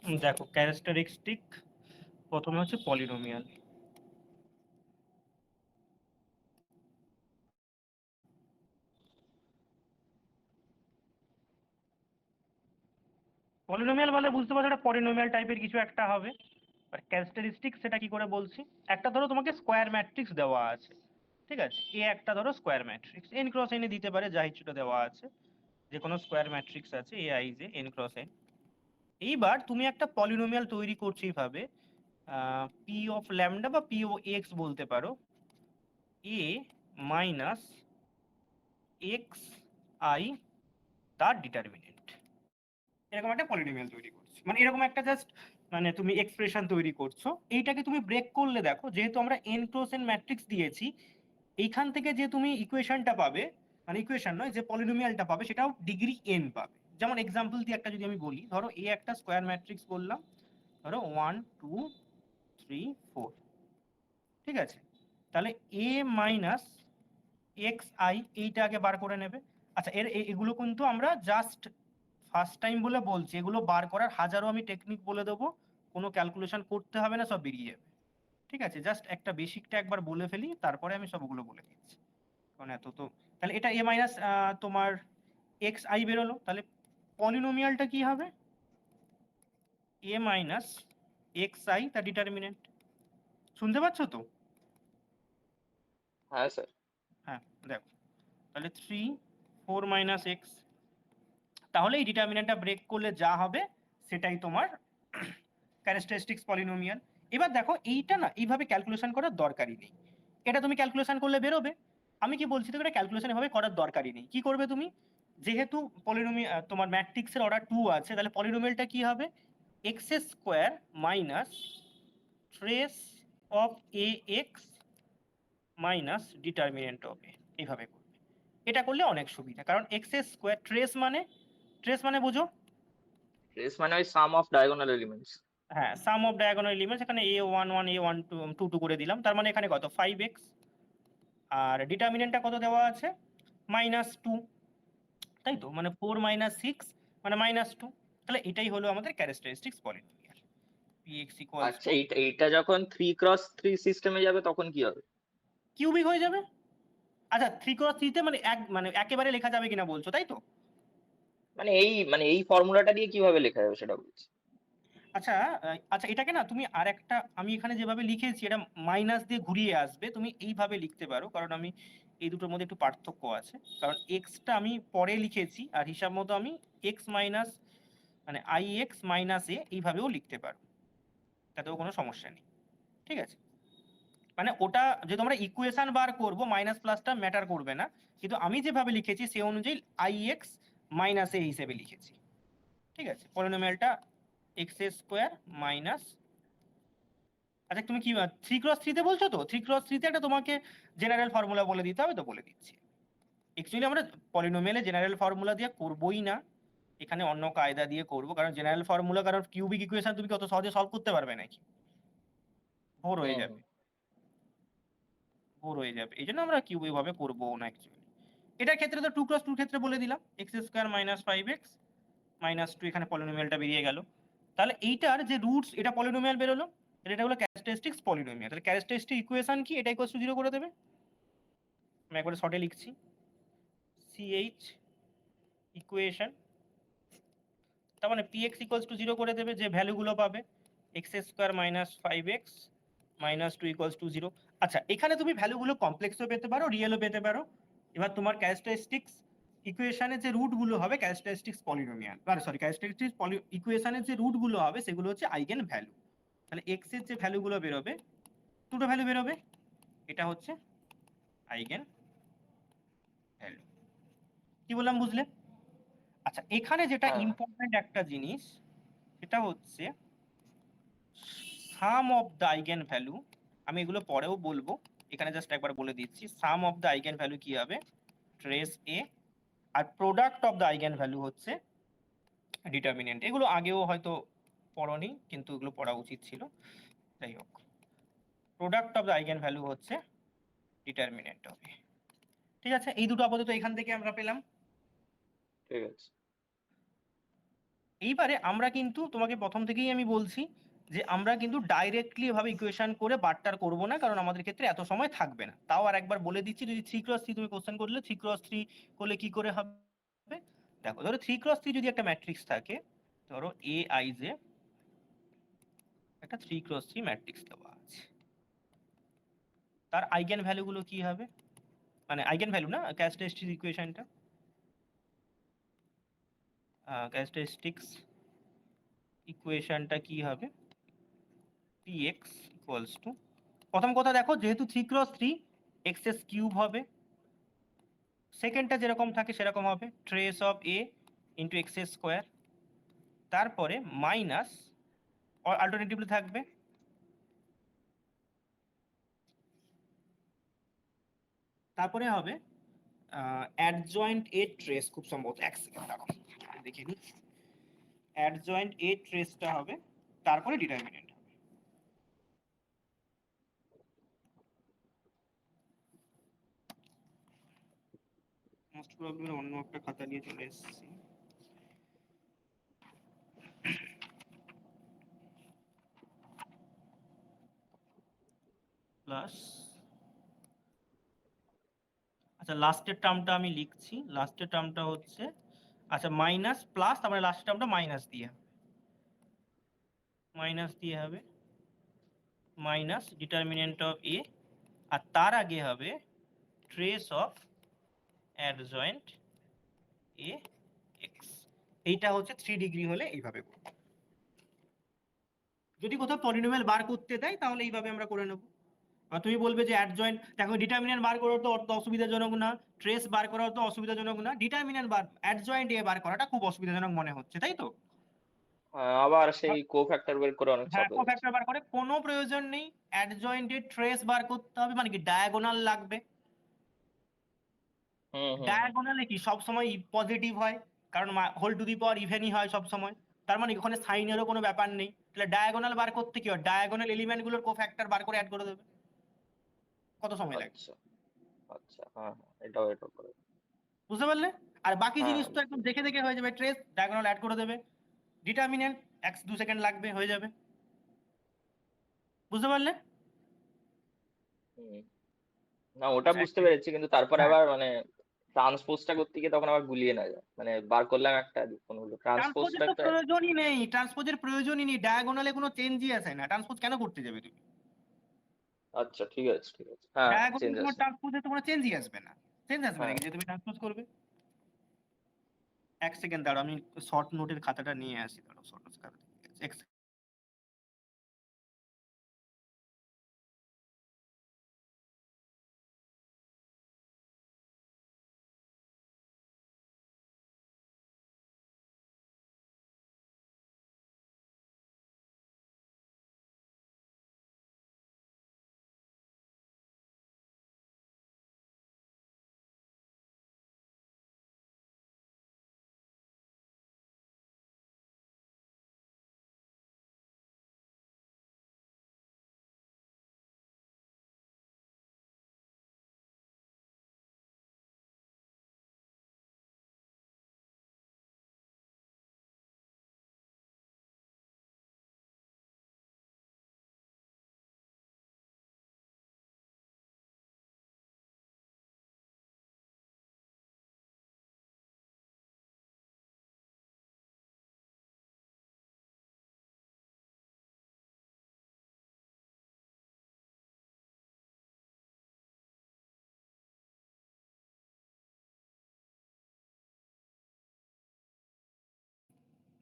দেখো ক্যারেক্টারিস্টিক প্রথমে হচ্ছে পলিনোমিয়াল। পলিনোমিয়াল বলে বুঝতে পারছো এটা পলিনোমিয়াল টাইপের কিছু একটা হবে। আর ক্যারেক্টারিস্টিক সেটা কি করে বলছি, একটা ধরো তোমাকে স্কোয়ার ম্যাট্রিক্স দেওয়া আছে, ঠিক আছে, এ একটা ধরো স্কোয়ার ম্যাট্রিক্স, এন ক্রস এনে দিতে পারে, যা ইচ্ছুটা দেওয়া আছে, যে কোনো স্কোয়ার ম্যাট্রিক্স আছে A I J N cross N. এইবার তুমি একটা পলিনোমিয়াল তৈরি করছো এইভাবে, পি অফ ল্যামডা বা পি ও এক্স বলতে পারো, এ মাইনাস এক্স আই তার ডিটারমিনেন্ট, এরকম একটা পলিনোমিয়াল তৈরি করছো, মানে এরকম একটা জাস্ট মানে তুমি এক্সপ্রেশন তৈরি করছো। এইটাকে তুমি ব্রেক করলে দেখো, যেহেতু আমরা এন ক্রস এন ম্যাট্রিক্স দিয়েছি, এইখান থেকে যে তুমি ইকুয়েশনটা পাবে, মানে ইকুয়েশন নয়, যে পলিনোমিয়ালটা পাবে সেটাও ডিগ্রি এন পাবে। যেমন এক্সাম্পল দিয়ে একটা যদি আমি বলি, ধরো এ একটা স্কোয়ার ম্যাট্রিক্স বললাম, ধরো 1 2 3 4, ঠিক আছে, তাহলে এ মাইনাস এক্স আই এইটা আগে বার করে নেবে। আচ্ছা, এগুলো কিন্তু আমরা জাস্ট ফার্স্ট টাইম বলে বলছি, এগুলো বার করার হাজারো আমি টেকনিক বলে দেবো, কোনো ক্যালকুলেশন করতে হবে না, সব বেরিয়ে যাবে, ঠিক আছে, জাস্ট একটা বেসিকটা একবার বলে ফেলি, তারপরে আমি সবগুলো বলে দিচ্ছি, কারণ এত তো। তাহলে এটা এ মাইনাস তোমার এক্স আই বেরোলো, তাহলে পলিনোমিয়ালটা কি হবে, এ মাইনাস এক্স আই তার ডিটারমিনেন্ট। শুনতে পাচ্ছ তো? হ্যাঁ স্যার। হ্যাঁ, দেখো, তাহলে 3 4 মাইনাস এক্স, তাহলে এই ডিটারমিনেন্টটা ব্রেক করলে যা হবে সেটাই তোমার ক্যারেক্টারিস্টিক্স পলিনোমিয়াল। এবার দেখো এইটা না এইভাবে ক্যালকুলেশন করার দরকারই নেই, এটা তুমি ক্যালকুলেশন করলে বেরোবে। আমি কি বলছি, তো এটা ক্যালকুলেশন এভাবে করার দরকারই নেই। কি করবে তুমি, যেহেতু পলিনোমিয়াল তোমার ম্যাট্রিক্সের অর্ডার 2 আছে, তাহলে পলিনোমিয়ালটা কি হবে, x square minus trace of a x minus determinant of a, এইভাবে করবে। এটা করলে অনেক সুবিধা, কারণ এক্স স্কোয়ার ট্রেস মানে বুঝো, ট্রেস মানে ওই সাম অফ ডায়াগোনাল এলিমেন্টস। হ্যাঁ, সাম অফ ডায়াগোনাল এলিমেন্টস, এখানে এ ওয়ান ওয়ান এ ওয়ান টু টু টু করে দিলাম, তার মানে এখানে কত 5x, আর ডিটারমিনেন্টটা কত দেওয়া আছে -2, তাই তো, মানে 4 মাইনাস 6 মানে -2, তাহলে এটাই হলো আমাদের ক্যারেক্টারিস্টিক্স পলিনোমিয়াল, px ইকুয়ালস আচ্ছা, টু এইটা যখন 3x3 সিস্টেমে যাবে তখন কি হবে? কিউবিক হয়ে যাবে। আচ্ছা, 3 × 3 তে মানে মানে একেবারে লেখা যাবে কিনা বলছো, তাই তো? এই ফর্মুলাটা দিয়ে কিভাবে লেখা যাবে সেটা বলছি। আচ্ছা, আচ্ছা, এটাকে না তুমি আরেকটা, আমি এখানে যেভাবে লিখেছি এটা মাইনাস দিয়ে ঘুরিয়ে আসবে, তুমি এইভাবে লিখতে পারো, কারণ আমি এই দুটোর মধ্যে একটু পার্থক্য আছে, কারণ এক্সটা আমি পরে লিখেছি, আর হিসাব মতো আমি এক্স মাইনাস মানে আই এক্স মাইনাস এ এইভাবেও লিখতে পারো, তাতেও কোনো সমস্যা নেই, ঠিক আছে। মানে ওটা যে তোমরা ইকুয়েশন বার করবো, মাইনাস প্লাসটা ম্যাটার করবে না, কিন্তু আমি যেভাবে লিখেছি সে অনুযায়ী আই এক্স মাইনাস এ হিসেবে লিখেছি, ঠিক আছে, পলিনোমিয়ালটা এক্স স্কোয়ার মাইনাস। আচ্ছা, তুমি কি 3 × 3 তে বলছো, তো 3 × 3 তে একটা তোমাকে জেনারেল ফর্মুলা বলে দিতে হবে, তো বলে দিচ্ছি। অ্যাকচুয়ালি আমরা পলিনোমিয়ালে জেনারেল ফর্মুলা দিয়ে করবোই না, এখানে অন্য কায়দা দিয়ে করব, কারণ জেনারেল ফর্মুলা, কারণ কিউবিক ইকুয়েশন তুমি কত সহজে সলভ করতে পারবে নাকি, বোর হয়ে যাবে, হুম। এই জন্য আমরা কিউবিক ভাবে করবো না অ্যাকচুয়ালি। এটার ক্ষেত্রে তো 2 × 2 ক্ষেত্রে বলে দিলাম, x square minus 5x minus 2, এখানে পলিনোমিয়ালটা বেরিয়ে গেল। তাহলে এইটার যে রুটস, এটা পলিনোমিয়াল বেরোলো, এটা হলো ক্যারেক্টারিস্টিক্স পলিনোমিয়াল। তাহলে ক্যারেক্টারিস্টিক ইকুয়েশন কি, এটা ইকুয়ালস টু 0 করে দেবে, আমি একবারে শর্টে লিখছি, CH ইকুয়েশন, তার মানে px ইকুয়ালস টু 0 করে দেবে, যে ভ্যালুগুলো পাবে x square minus 5x minus 2 equals to 0। আচ্ছা, এখানে তুমি ভ্যালুগুলো কমপ্লেক্সও পেতে পারো, রিয়েলও পেতে পারো। এবার তোমার ক্যারেক্টারিস্টিক্স ইকুয়েশনের যে রুটগুলো হবে ক্যারেক্টারিস্টিক্স পলিনোমিয়াল, সরি, ক্যারেক্টারিস্টিক্স ইকুয়েশনের যে রুটগুলো হবে সেগুলো হচ্ছে আইগেন ভ্যালু। তাহলে এক্স এর যে ভ্যালুগুলো বেরোবে, দুটো ভ্যালু বেরোবে, এটা হচ্ছে আইগেন ভ্যালু। কি বললাম বুঝলে? আচ্ছা, এখানে যেটা হ্যাঁ। ইম্পর্টেন্ট একটা জিনিস, সেটা হচ্ছে sum of the eigen value. আমি এগুলো পরেও বলবো, এখানে জাস্ট একবার বলে দিচ্ছি, sum of the eigen value কি হবে, ট্রেস এ, আর product of the eigen value হচ্ছে ডিটারমিনেন্ট। এগুলো আগেও হয়তো পড়নি, কিন্তু এগুলো পড়া উচিত ছিল, যাই হোক, product of the eigen value হচ্ছে ডিটারমিনেন্ট হবে। ঠিক আছে, এই দুটো আপাতত এখান থেকে আমরা পেলাম। ঠিক আছে। এইবারে আমরা কিন্তু তোমাকে প্রথম থেকেই আমি বলছি যে আমরা কিন্তু ডাইরেক্টলি এভাবে ইকুয়েশন করে বারটার করব না, কারণ আমাদের ক্ষেত্রে এত সময় থাকবে না। তাও আর একবার বলে দিচ্ছি, যদি 3x3 তুমি কোশ্চেন করলে 3x3 করলে কি করে হবে। দেখো, ধরো 3x3 যদি একটা ম্যাট্রিক্স থাকে, ধরো aij একটা 3x3 ম্যাট্রিক্স দেওয়া আছে, তার আইগেন ভ্যালু গুলো কি হবে, মানে আইগেন ভ্যালু না, ক্যারেক্টারিস্টিক ইকুয়েশনটা, ক্যারেক্টারিস্টিক্স ইকুয়েশনটা কি হবে, px ইকুয়ালস টু, প্রথম কথা দেখো, যেহেতু 3x3 এক্সএস কিউব হবে, সেকেন্ডটা যেরকম থাকে সেরকম হবে, trace of A into x square, তারপরে মাইনাস অল্টারনেটিভলি থাকবে তারপরে হবে অ্যাডজয়েন্ট এ ট্রেস, খুব সম্ভবত এক সেকেন্ড দাঁড়াও দেখে নিই, অ্যাডজয়েন্ট এ ট্রেসটা হবে, তারপরে ডিটারমিনেন্ট হবে। মোস্ট প্রবলেম অন্য একটা খাতা নিয়ে চলে এসেছি। প্লাস, আচ্ছা লাস্টের টার্মটা আমি লিখছি, লাস্টের টার্মটা হচ্ছে, আচ্ছা মাইনাস প্লাস, তারপরে লাস্টের টার্মটা মাইনাস দিয়ে হবে মাইনাস ডিটারমিনেন্ট অফ এ, আর তার আগে হবে trace of adjoint A x. এইটা হচ্ছে 3 ডিগ্রি হলে এইভাবে করব। যদি কোথাও পলিনোমিয়াল বার করতে দেয় তাহলে এইভাবে আমরা করে নেব। আর তুমি বলবে যে অ্যাডজয়েন্ট, দেখো ডিটারমিনেন্ট বার করার তো অত অসুবিধাজনক না, ট্রেস বার করার তো অসুবিধাজনক না, ডিটারমিনেন্ট বার অ্যাডজয়েন্ট এ বার করাটা খুব অসুবিধাজনক মনে হচ্ছে, তাই তো? আবার সেই কোফ্যাক্টর বের করে অনেক হ্যাঁ, চাপ হয়ে যাচ্ছে। কোফ্যাক্টর বার করে কোনো প্রয়োজন নেই, অ্যাডজয়েন্টের ট্রেস বার করতে হবে, মানে কি ডায়াগোনাল লাগবে। হুম হুম হুম। ডায়াগোনালে কি সব সময় পজিটিভ হয়, কারণ হোল টু দি পাওয়ার ইভেনই হয় সব সময়, তার মানে ওখানে সাইনেরও কোনো ব্যাপার নেই। তাহলে ডায়াগোনাল বার করতে কি হয়, ডায়াগোনাল এলিমেন্ট গুলোর কোফ্যাক্টর বার করে অ্যাড করে দেবে, কত সময় লাগে, আচ্ছা আচ্ছা, হ্যাঁ হ্যাঁ, এটাও করে। বুঝতে পারলে? আর বাকি হ্যাঁ জিনিস তো বুঝতে একদম পেরেছি। দেখে দেখে হয়ে যাবে, ট্রেস ডায়াগোনাল অ্যাড করে দেবে, ডিটারমিনেন্ট 1-2 সেকেন্ড লাগবে, হয়ে যাবে, বুঝতে পারলে? হুম। না ওটা বুঝতে পেরেছি, কিন্তু তারপরে হ্যাঁ, আবার মানে ট্রান্সপোজটা করতে গিয়ে তখন আবার গুলিয়ে না যায়, মানে বার করলাম একটা কোন হলো ট্রান্সপোজের ট্রান্সপোজটা তো একটা। প্রয়োজনই নেই, ট্রান্সপোজের প্রয়োজনই নেই, ডায়াগোনালে কোনো চেঞ্জই আসে না, ট্রান্সপোজ কেন করতে যাবে তুমি? আচ্ছা ঠিক আছে ঠিক আছে, হ্যাঁ চেঞ্জ ডায়াগোনালে তোমার আছে। ট্রান্সপোজে তো কোনো চেঞ্জই আসবে না, চেঞ্জ আসবে হ্যাঁ নাকি যে তুমি ট্রান্সপোজ করবে? 1 সেকেন্ড দাঁড়াও, আমি শর্ট নোটের খাতাটা নিয়ে আসি, দাঁড়াও শর্ট নোটের খাতা,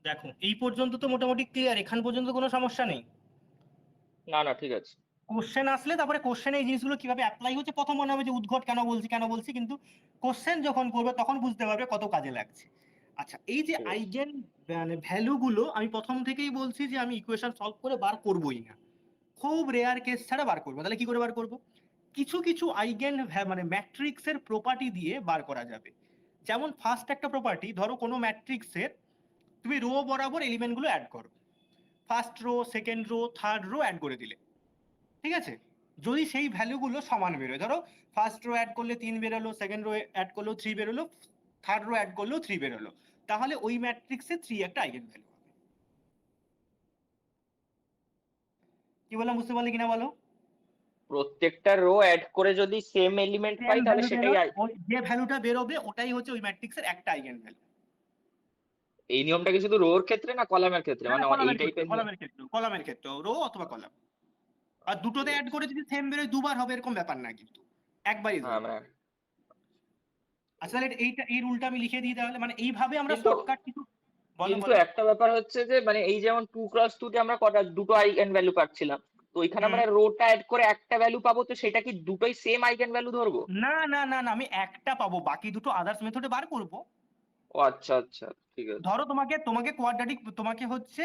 দেখো এই পর্যন্ত তো মোটামুটি ক্লিয়ার, এখান পর্যন্ত কোনো সমস্যা নেই। না না ঠিক আছে। কোশ্চেন আসলে তারপরে কোশ্চেনে এই জিনিসগুলো কিভাবে অ্যাপ্লাই হচ্ছে, প্রথম মনে হবে যে উদ্ভট কেন বলছি, কিন্তু কোশ্চেন যখন করবে তখন বুঝতে পারবে কত কাজে লাগছে। আচ্ছা, এই যে ঠিক আছে। আইগেন মানে ভ্যালু গুলো আমি প্রথম থেকেই বলছি যে আমি ইকুয়েশন সলভ করে বার করবোই না, খুব রেয়ার কেস ছাড়া বার করবো। তাহলে কি করে বার করব? কিছু কিছু আইগেন মানে ম্যাট্রিক্সের প্রপার্টি দিয়ে বার করা যাবে। যেমন ফার্স্ট একটা প্রপার্টি, ধরো কোনো ম্যাট্রিক্সের তুমি রো বরাবর এলিমেন্ট গুলো অ্যাড করো, first row, second row, third row add করে দিলে, ঠিক আছে? যদি সেই ভ্যালুগুলো সমান বেরোয়, ধরো ফার্স্ট রো অ্যাড করলে 3 বেরোলো, সেকেন্ড রো অ্যাড করলেও 3 বেরোলো, থার্ড রো অ্যাড করলেও 3 বেরোলো, তাহলে ওই ম্যাট্রিক্সে 3 একটা আইগেন ভ্যালু হবে। কি বললাম, বুঝতে পারলে কিনা বলো? প্রত্যেকটা রো অ্যাড করে যদি সেম এলিমেন্ট সেম পাই তাহলে ভ্যালু সেটাই বেরোয়, ওই যে ভ্যালুটা বেরোবে ওটাই হচ্ছে ওই ম্যাট্রিক্সের একটা আইগেন ভ্যালু। এই নিয়মটা কি শুধু রোর ক্ষেত্রে না কলামের ক্ষেত্রে, না মানে এই কলামের ক্ষেত্রে, টাইপের নিয়ম? কলামের ক্ষেত্রে রো অথবা কলাম। আর দুটোতে ঠিক অ্যাড আছে। করে যদি সেম বেরোয় দুবার হবে এরকম ব্যাপার না, কিন্তু একবারই হ্যাঁ ধরবো। মানে আচ্ছা তাহলে এই রুলটা আমি লিখে দিই তাহলে, মানে এইভাবে আমরা কিন্তু শর্টকাট কিছু। বলো কিন্তু বলো। একটা ব্যাপার হচ্ছে যে মানে এই যেমন 2x2 তে আমরা কটা দুটো আইগেন ভ্যালু পাচ্ছিলাম, তো ওইখানে হুম। আমরা রোটা অ্যাড করে একটা ভ্যালু পাবো, তো সেটা কি দুটোই সেম আইগেন ভ্যালু ধরবো? না না না না, আমি একটা পাবো, বাকি দুটো আদার্স মেথডে বার করব। ও আচ্ছা আচ্ছা, ঠিক আছে। ধরো তোমাকে তোমাকে কোয়াড্রাটিক, তোমাকে হচ্ছে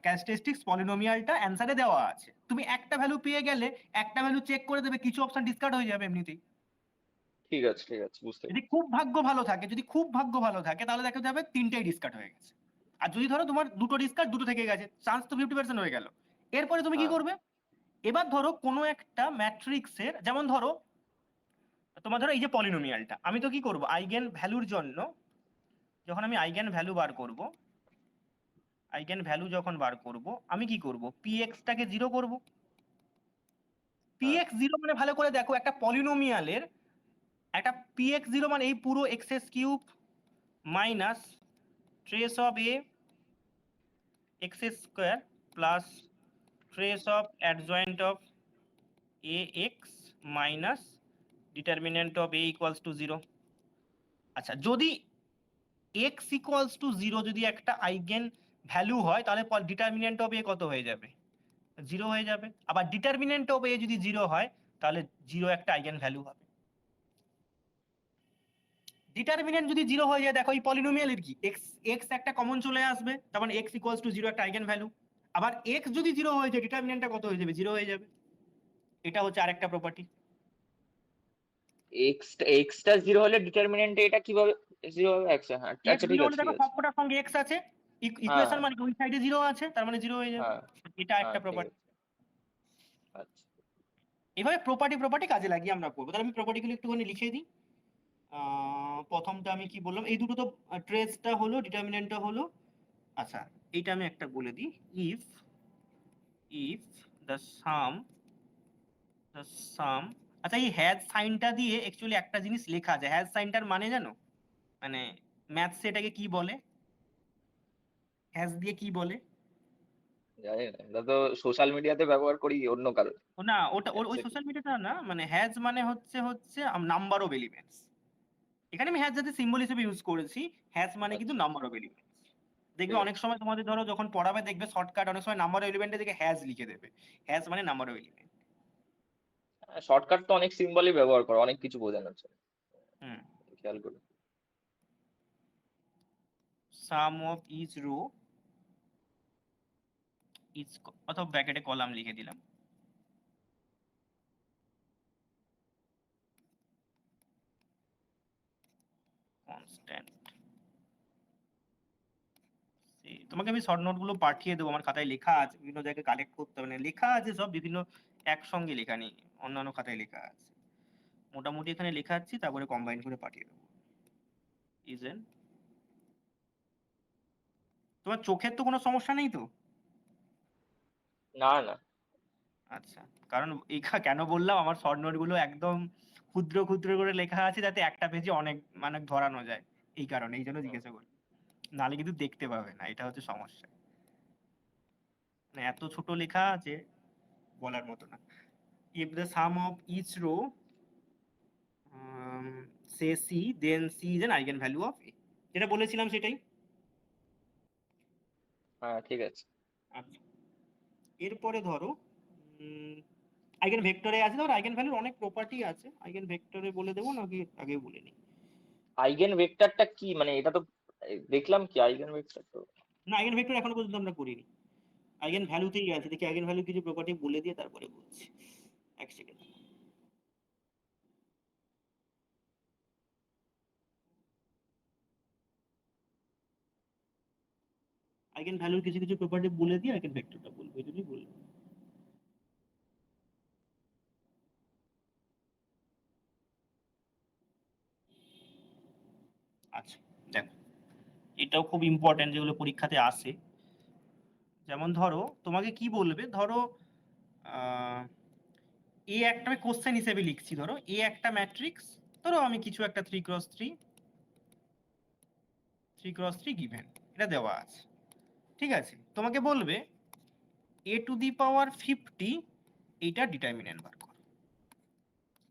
ক্যারেক্টারিস্টিক্স পলিনোমিয়ালটা অ্যানসারে দেওয়া আছে, তুমি একটা ভ্যালু পেয়ে গেলে একটা ভ্যালু চেক করে দেবে, কিছু অপশন ডিসকার্ড হয়ে যাবে এমনিতেই। ঠিক আছে ঠিক আছে, বুঝতে যদি পেরেছি। খুব ভাগ্য ভালো থাকে, যদি খুব ভাগ্য ভালো থাকে তাহলে দেখা যাবে তিনটেই ডিসকার্ড হয়ে গেছে। আর যদি ধরো তোমার দুটো ডিসকার্ড, দুটো থেকে গেছে, চান্স তো 50% হয়ে গেল। এরপরে তুমি কি হ্যাঁ করবে? এবার ধরো কোনো একটা ম্যাট্রিক্সের, যেমন ধরো তোমার ধরো এই যে পলিনোমিয়ালটা, আমি তো কি করব আইগেন ভ্যালুর জন্য, যখন আমি আইগেন ভ্যালু বার করব, আইগেন ভ্যালু যখন বার করব আমি কি করব, px টাকে 0 করব। হ্যাঁ px 0 মানে ভালো করে দেখো, একটা পলিনোমিয়ালের একটা px 0 মানে এই পুরো x cube minus trace of a x square plus trace of adjoint of a x minus determinant of a equals to 0। আচ্ছা, যদি এক্স ইকুয়ালস টু 0 যদি একটা আইগেন ভ্যালু হয়, তাহলে ডিটারমিনেন্ট অফ এ কত হয়ে যাবে? 0 হয়ে যাবে। আবার ডিটারমিনেন্ট অফ এ যদি 0 হয়, তাহলে 0 একটা আইগেন ভ্যালু হবে। ডিটারমিনেন্ট যদি 0 হয়ে যায়, দেখো এই পলিনোমিয়ালের কি এক্স এক্স একটা কমন চলে আসবে, তার মানে এক্স ইকুয়ালস টু 0 একটা আইগেন ভ্যালু। আবার এক্স যদি 0 হয়ে যায়, ডিটারমিনেন্টটা কত হয়ে যাবে? 0 হয়ে যাবে। এটা হচ্ছে আরেকটা প্রপার্টি। এক্সটা জিরো হলে ডিটারমিনেন্ট এটা কিভাবে জিরো হবে? আচ্ছা হ্যাঁ, এক্স আচ্ছা ঠিক 0 হলে আছে ঠিক দেখো আছে। সবকটার সঙ্গে এক্স আছে, হ্যাঁ ইকুয়েশন হ্যাঁ মানে কি ওই সাইডে 0 আছে, তার মানে 0 হয়ে যাবে। হ্যাঁ এটা হ্যাঁ, একটা ঠিক প্রপার্টি। আছে। আচ্ছা এইভাবে প্রপার্টি প্রপার্টি কাজে লাগিয়ে আমরা করবো। তাহলে আমি প্রপার্টিগুলো একটুখানি লিখে দিই। প্রথমটা আমি কি বললাম, এই দুটো তো ট্রেসটা হলো, ডিটারমিনেন্টটা হলো। আচ্ছা, এইটা আমি একটা বলে দিই। If if the sum the sum আচ্ছা, এই হ্যাজ সাইনটা দিয়ে অ্যাকচুয়ালি একটা জিনিস লেখা আছে। হ্যাজ সাইনটার মানে জানো? মানে ম্যাথস এটাকে কি বলে? হ্যাজ দিয়ে কি বলে? জানি না, আমরা তো সোশ্যাল মিডিয়াতে ব্যবহার করি অন্য কারো। ও না, ওটা ওই আচ্ছা কি? সোশ্যাল মিডিয়াটা না, মানে হ্যাজ মানে হচ্ছে হচ্ছে নাম্বার অফ এলিমেন্টস। এখানে আমি হ্যাজ যাতে সিম্বল হিসেবে ইউজ করেছি, হ্যাজ মানে কিন্তু আচ্ছা নাম্বার অফ এলিমেন্টস। দেখবে ঠিক অনেক আছে। সময় তোমাদের ধরো যখন পড়াবে, দেখবে শর্টকাট অনেক সময় নাম্বার অফ এলিমেন্টের দিকে হ্যাজ লিখে দেবে। হ্যাজ মানে নাম্বার অফ এলিমেন্ট। শর্টকাট তো অনেক সিম্বলই ব্যবহার করে অনেক কিছু বোঝানোর জন্য, হুম। খেয়াল করো। সাম অফ ইচ রো ইচ, অথবা ব্র্যাকেটে কলাম লিখে দিলাম, কনস্ট্যান্ট। তোমাকে আমি শর্ট নোট গুলো পাঠিয়ে দেবো, আমার খাতায় লেখা আছে, বিভিন্ন জায়গায় কালেক্ট করতে হবে, মানে লেখা আছে সব বিভিন্ন, একসঙ্গে লেখা নেই, অন্যান্য খাতায় লেখা আছে। মোটামুটি এখানে লেখা আছে, তারপরে কম্বাইন করে পাঠিয়ে দেবো। ইজেন, তোমার চোখের তো কোনো সমস্যা নেই তো? না না। আচ্ছা, কারণ এই কেন বললাম, আমার শর্ট নোট গুলো একদম ক্ষুদ্র ক্ষুদ্র করে লেখা আছে, যাতে একটা পেজে অনেক মানে ধরানো যায়। এই কারণে, এই জন্য হুম, জিজ্ঞাসা করি। নাহলে কিন্তু দেখতে পাবে না, এটা হচ্ছে সমস্যা। মানে এত ছোট লেখা আছে, বলার মতো না। If the sum of each row say c, then c is an eigen value of a, যেটা বলেছিলাম সেটাই। হ্যাঁ ঠিক আছে। আচ্ছা, এরপরে ধরো আইগেন ভেক্টরে আছে, ধরো আইগেন ভ্যালুর অনেক প্রপার্টি আছে, আইগেন ভেক্টরে বলে দেবো নাকি আগে বলে নিই? আইগেন ভেক্টরটা কি, মানে এটা তো দেখলাম কি আইগেন ভেক্টর তো। না, আইগেন ভেক্টর এখনো পর্যন্ত আমরা করিনি, আইগেন ভ্যালুতেই আছে। দেখি আইগেন ভ্যালু কিছু প্রপার্টি বলে দিয়ে তারপরে বলছি। এক সেকেন্ড। আইগেন ভ্যালুর কিছু কিছু প্রপার্টি বলে দিয়ে আইগেন ভেক্টরটা বলবো, এই জন্যই বলবো। আচ্ছা, দেখো এটাও খুব ইম্পর্টেন্ট, যেগুলো পরীক্ষাতে আসে। যেমন ধরো তোমাকে কি বলবে, ধরো এ একটা আমি কোশ্চেন হিসেবে লিখছি, ধরো এ একটা ম্যাট্রিক্স, ধরো আমি কিছু একটা 3x3 গিভেন, এটা দেওয়া আছে, ঠিক আছে। তোমাকে বলবে a⁻50 এইটা ডিটারমিনেন্ট বার করো,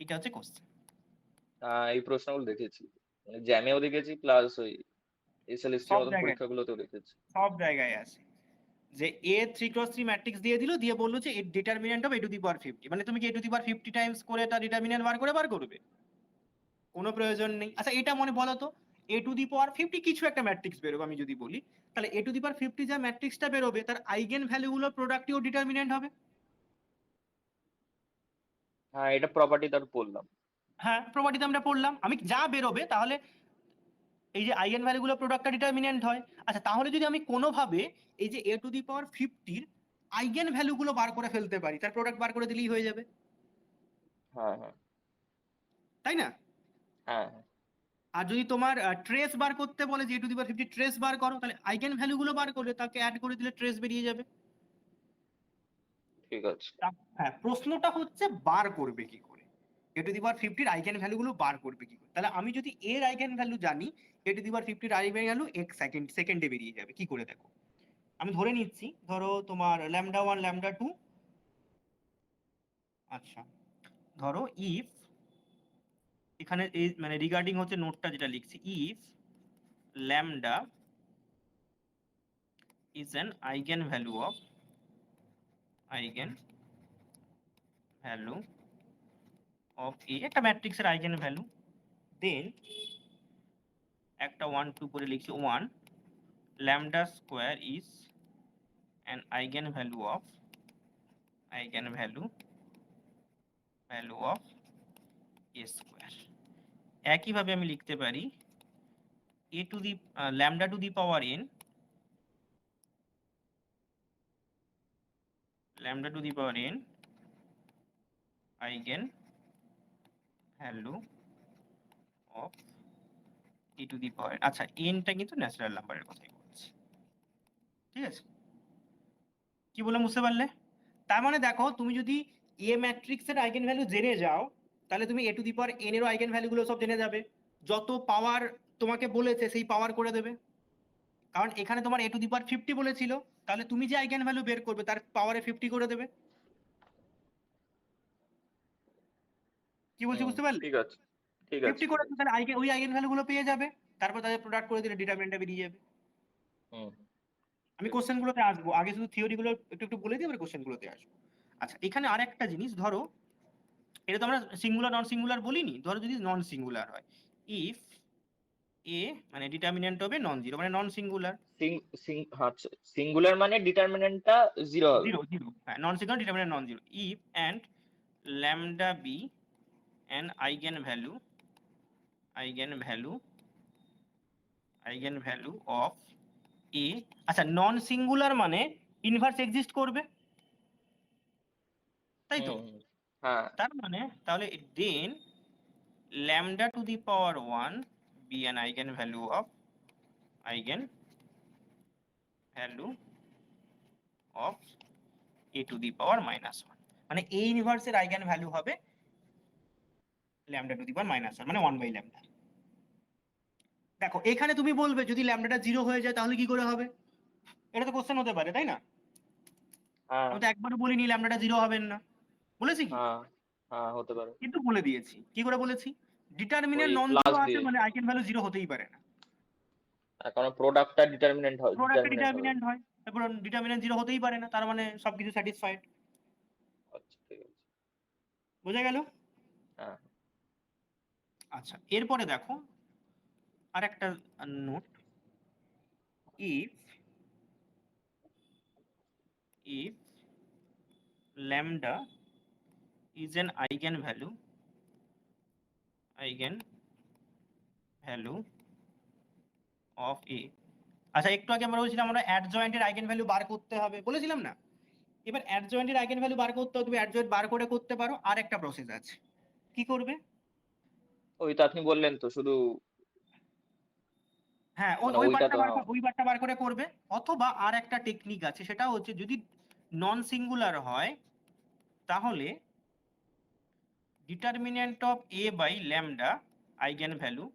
এটা হচ্ছে কোশ্চেন। এই প্রশ্নগুলো দেখেছি, মানে জ্যামেও দেখেছি, প্লাস ওই এসএলএসটি সব মতন জায়গায়, পরীক্ষাগুলোতেও দেখেছি। সব জায়গায় আছে যে এ 3x3 ম্যাট্রিক্স দিয়ে দিল, দিয়ে বললো যে এর ডিটারমিনেন্ট হবে a⁻50, মানে তুমি কি a⁻50 টাইমস করে তার ডিটারমিনেন্ট বার করবে? কোনো প্রয়োজন নেই। আচ্ছা এটা মনে বলো তো, a⁻50 কিছু একটা ম্যাট্রিক্স বেরোবে, আমি যদি বলি তাহলে a⁻50 যা ম্যাট্রিক্সটা বেরোবে তার আইগেন ভ্যালুগুলো প্রোডাক্টিভ ডিটারমিনেন্ট হবে। হ্যাঁ, এটা প্রপার্টি তার বললাম। হ্যাঁ, প্রপার্টিতে আমরা পড়লাম, আমি যা বেরোবে তাহলে এই যে আইগেন ভ্যালুগুলো প্রোডাক্টটা ডিটারমিনেন্ট হয়। আচ্ছা তাহলে যদি আমি কোনোভাবে এই যে a⁻50 আইগেন ভ্যালুগুলো বার করে ফেলতে পারি, তার প্রোডাক্ট বার করে দিলেই হয়ে যাবে, হ্যাঁ হ্যাঁ তাই না? হ্যাঁ হ্যাঁ, আর যদি তোমার ট্রেস বার করতে বলে যে a⁻50 ট্রেস বার করো, তাহলে আইগেন ভ্যালুগুলো বার করলে তাকে অ্যাড করে দিলে ট্রেস বেরিয়ে যাবে। ঠিক আছে। হ্যাঁ, প্রশ্নটা হচ্ছে বার করবে কি করে, a⁻50 আইগেন ভ্যালুগুলো বার করবে কি করে। তাহলে আমি যদি এর আইগেন ভ্যালু জানি, a⁻50 আইগেন ভ্যালু এক সেকেন্ডে বেরিয়ে যাবে, কি করে দেখো। আমি ধরে নিচ্ছি, ধরো তোমার λ1 λ2, আচ্ছা ধরো ইফ, এখানে এই মানে রিগার্ডিং হচ্ছে নোটটা যেটা লিখছি, if lambda is an eigen value of a, একটা ম্যাট্রিক্সের আইগেন ভ্যালু, দেন একটা 1 2 করে লিখছি 1 lambda square is an eigenvalue of a square। একইভাবে আমি লিখতে পারি lambda to the power n eigenvalue of a to the power n। আচ্ছা nটা কিন্তু ন্যাচারাল নাম্বারের কথাই বলছি, ঠিক আছে? কি বললাম বুঝতে পারলে? তার মানে দেখো তুমি যদি এ ম্যাট্রিক্সের আইগেন ভ্যালু জেনে যাও, তাহলে তুমি a⁻n এরও আইগেন ভ্যালুগুলো সব জেনে যাবে, যত পাওয়ার তোমাকে বলেছে সেই পাওয়ার করে দেবে। কারণ এখানে তোমার a⁻50 বলেছিল, তাহলে তুমি যে আইগেন ভ্যালু বের করবে তার পাওয়ারে 50 করে দেবে। কি বলছি বুঝতে পারলে? ঠিক আছে ঠিক আছে 50 ঠিক করে আছে। তাহলে ওই আইগেন ভ্যালুগুলো পেয়ে যাবে, তারপর তাদের প্রোডাক্ট করে দিলে ডিটারমিনেন্টটা বেরিয়ে যাবে। হুম, আমি ঠিক আছে। কোশ্চেন গুলোতে আসবো, আগে শুধু থিওরি গুলো একটু একটু বলে দিই, এবার কোশ্চেন গুলোতে আসবো। আচ্ছা এখানে আরেকটা জিনিস, ধরো এটা তো আমরা সিঙ্গুলার নন সিঙ্গুলার বলিনি, ধরো যদি নন সিঙ্গুলার হয়, ইফ এ মানে ডিটারমিনেন্ট হবে নন জিরো, মানে নন সিঙ্গুলার। আচ্ছা, সিঙ্গুলার মানে ডিটারমিনেন্টটা জিরো হবে। জিরো জিরো, হ্যাঁ non singular determinant non zero. If and lambda be an eigen value of a. আচ্ছা নন সিঙ্গুলার মানে ইনভার্স এক্সিস্ট করবে, তাই তো? হুম, হ্যাঁ তার মানে তাহলে দেন lambda to the power 1 be an eigenvalue of a to the power -1, মানে a ইনভার্সের আইগেন ভ্যালু হবে lambda to the power -1, মানে 1 by lambda। দেখো এখানে তুমি বলবে যদি ল্যামডাটা 0 হয়ে যায় তাহলে কি করে হবে, এটা তো কোশ্চেন হতে পারে, তাই না? হ্যাঁ আমি তো একবারও বলিনি ল্যামডাটা 0 হবেন না, বলেছি কি? হ্যাঁ হ্যাঁ, হতে পারে। কিন্তু বলে দিয়েছি, কি করে বলেছি, ওই ডিটারমিনেন্ট নন প্লাস জিরো আছে দিয়ে, মানে আইগেন ভ্যালু 0 হতেই পারে না, কারণ প্রোডাক্টটা ডিটারমিনেন্ট হয়, প্রোডাক্টটা ডিটারমিনেন্ট হবে। ডিটারমিনেন্ট হয়, তারপর ডিটারমিনেন্ট 0 হতেই পারে না, তার মানে সবকিছু স্যাটিসফাইড। আচ্ছা ঠিক আছে। বোঝা গেল? হ্যাঁ আচ্ছা এরপরে দেখো আরেকটা note, if lambda is an eigenvalue of a। আচ্ছা একটু আগে আমরা বলছিলাম আমরা অ্যাডজয়েন্টের আইগেন ভ্যালু বার করতে হবে, বলেছিলাম না? এবার অ্যাডজয়েন্টের আইগেন ভ্যালু বার করতে হবে, তুমি অ্যাডজয়েন্ট বার করে করতে পারো, আর একটা প্রসেস আছে, কি করবে? ওই তো আপনি বললেন তো, শুধু হ্যাঁ, ওই মানে ওই ওইটা বারটা তো বার হ্যাঁ। ওই বারটা বার করে করবে। অথবা আর একটা টেকনিক আছে, সেটা হচ্ছে যদি নন সিঙ্গুলার হয় তাহলে determinant of A by lambda eigen value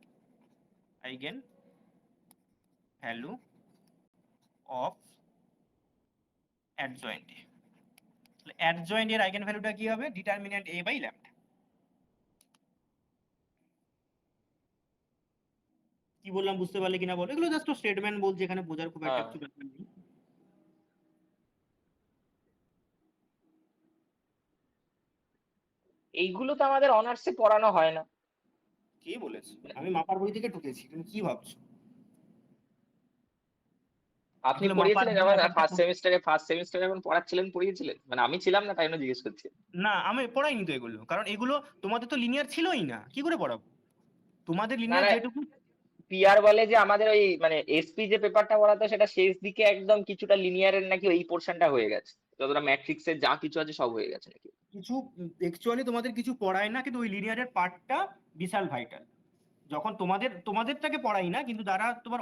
of adjoint A. Adjoint এর আইগেন ভ্যালুটা কি হবে? Determinant A by lambda. কি বললাম বুঝতে পারলে কিনা বলো? এগুলো জাস্ট স্টেটমেন্ট বলছি, এখানে বোঝার খুব একটা হ্যাঁ, কিছু ব্যাপার নেই। এইগুলো তো আমাদের অনার্সে পড়ানো হয় না। কে বলেছে? আমি মাপার বই থেকে ঢুকেছি, তুমি কি ভাবছো? আপনি এগুলো মাপার পড়িয়েছিলেন বই যখন এক একটা ফার্স্ট সেমিস্টারে যখন পড়াচ্ছিলেন পড়িয়েছিলেন? মানে আমি ছিলাম না, তাই জন্য জিজ্ঞেস করছি। না, আমি পড়াইনি তো এগুলো, কারণ এগুলো তোমাদের তো লিনিয়ার ছিলই না, কি করে পড়াবো? তোমাদের না লিনিয়ার না, যেটুকু। পিয়ার বলে যে আমাদের ওই মানে এসপি যে পেপারটা পড়াতো সেটা শেষ দিকে একদম কিছুটা লিনিয়ারের নাকি ওই পোর্শনটা হয়ে গেছে, যতটা ম্যাট্রিক্সের যা কিছু আছে সব হয়ে গেছে নাকি। কিছু অ্যাকচুয়ালি তোমাদের কিছু পড়ায় না, কিন্তু ওই লিনিয়ারের পার্টটা বিশাল ভাইটাল। যখন তোমাদেরটাকে পড়াই না, কিন্তু যারা তোমার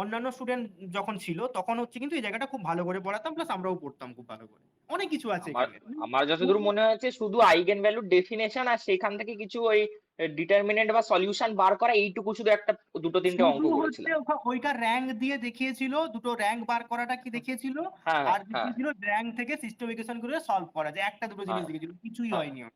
অন্যান্য স্টুডেন্ট যখন ছিল তখন হচ্ছে কিন্তু এই জায়গাটা খুব ভালো করে পড়াতাম, প্লাস আমরাও পড়তাম খুব ভালো করে। অনেক কিছু আছে আমার এখানে। আমার যতদূর মনে হয়েছে শুধু আইগেন ভ্যালুর ডেফিনেশন আর সেখান থেকে কিছু ওই ডিটারমিনেন্ট বা সলিউশন বার করা, এইটুকু শুধু একটা দুটো তিনটে অঙ্ক শুধু হচ্ছে করেছিলাম। ওইটা র্যাঙ্ক দিয়ে দেখিয়েছিল, দুটো র্যাঙ্ক বার করাটা কি দেখিয়েছিল, হ্যাঁ, আর হ্যাঁ, দেখিয়েছিল র্যাঙ্ক থেকে সিস্টেম ইকুয়েশন করে সলভ করা, যে একটা দুটো জিনিস হ্যাঁ, দেখিয়েছিল, কিছুই হ্যাঁ। হয়নি ওর।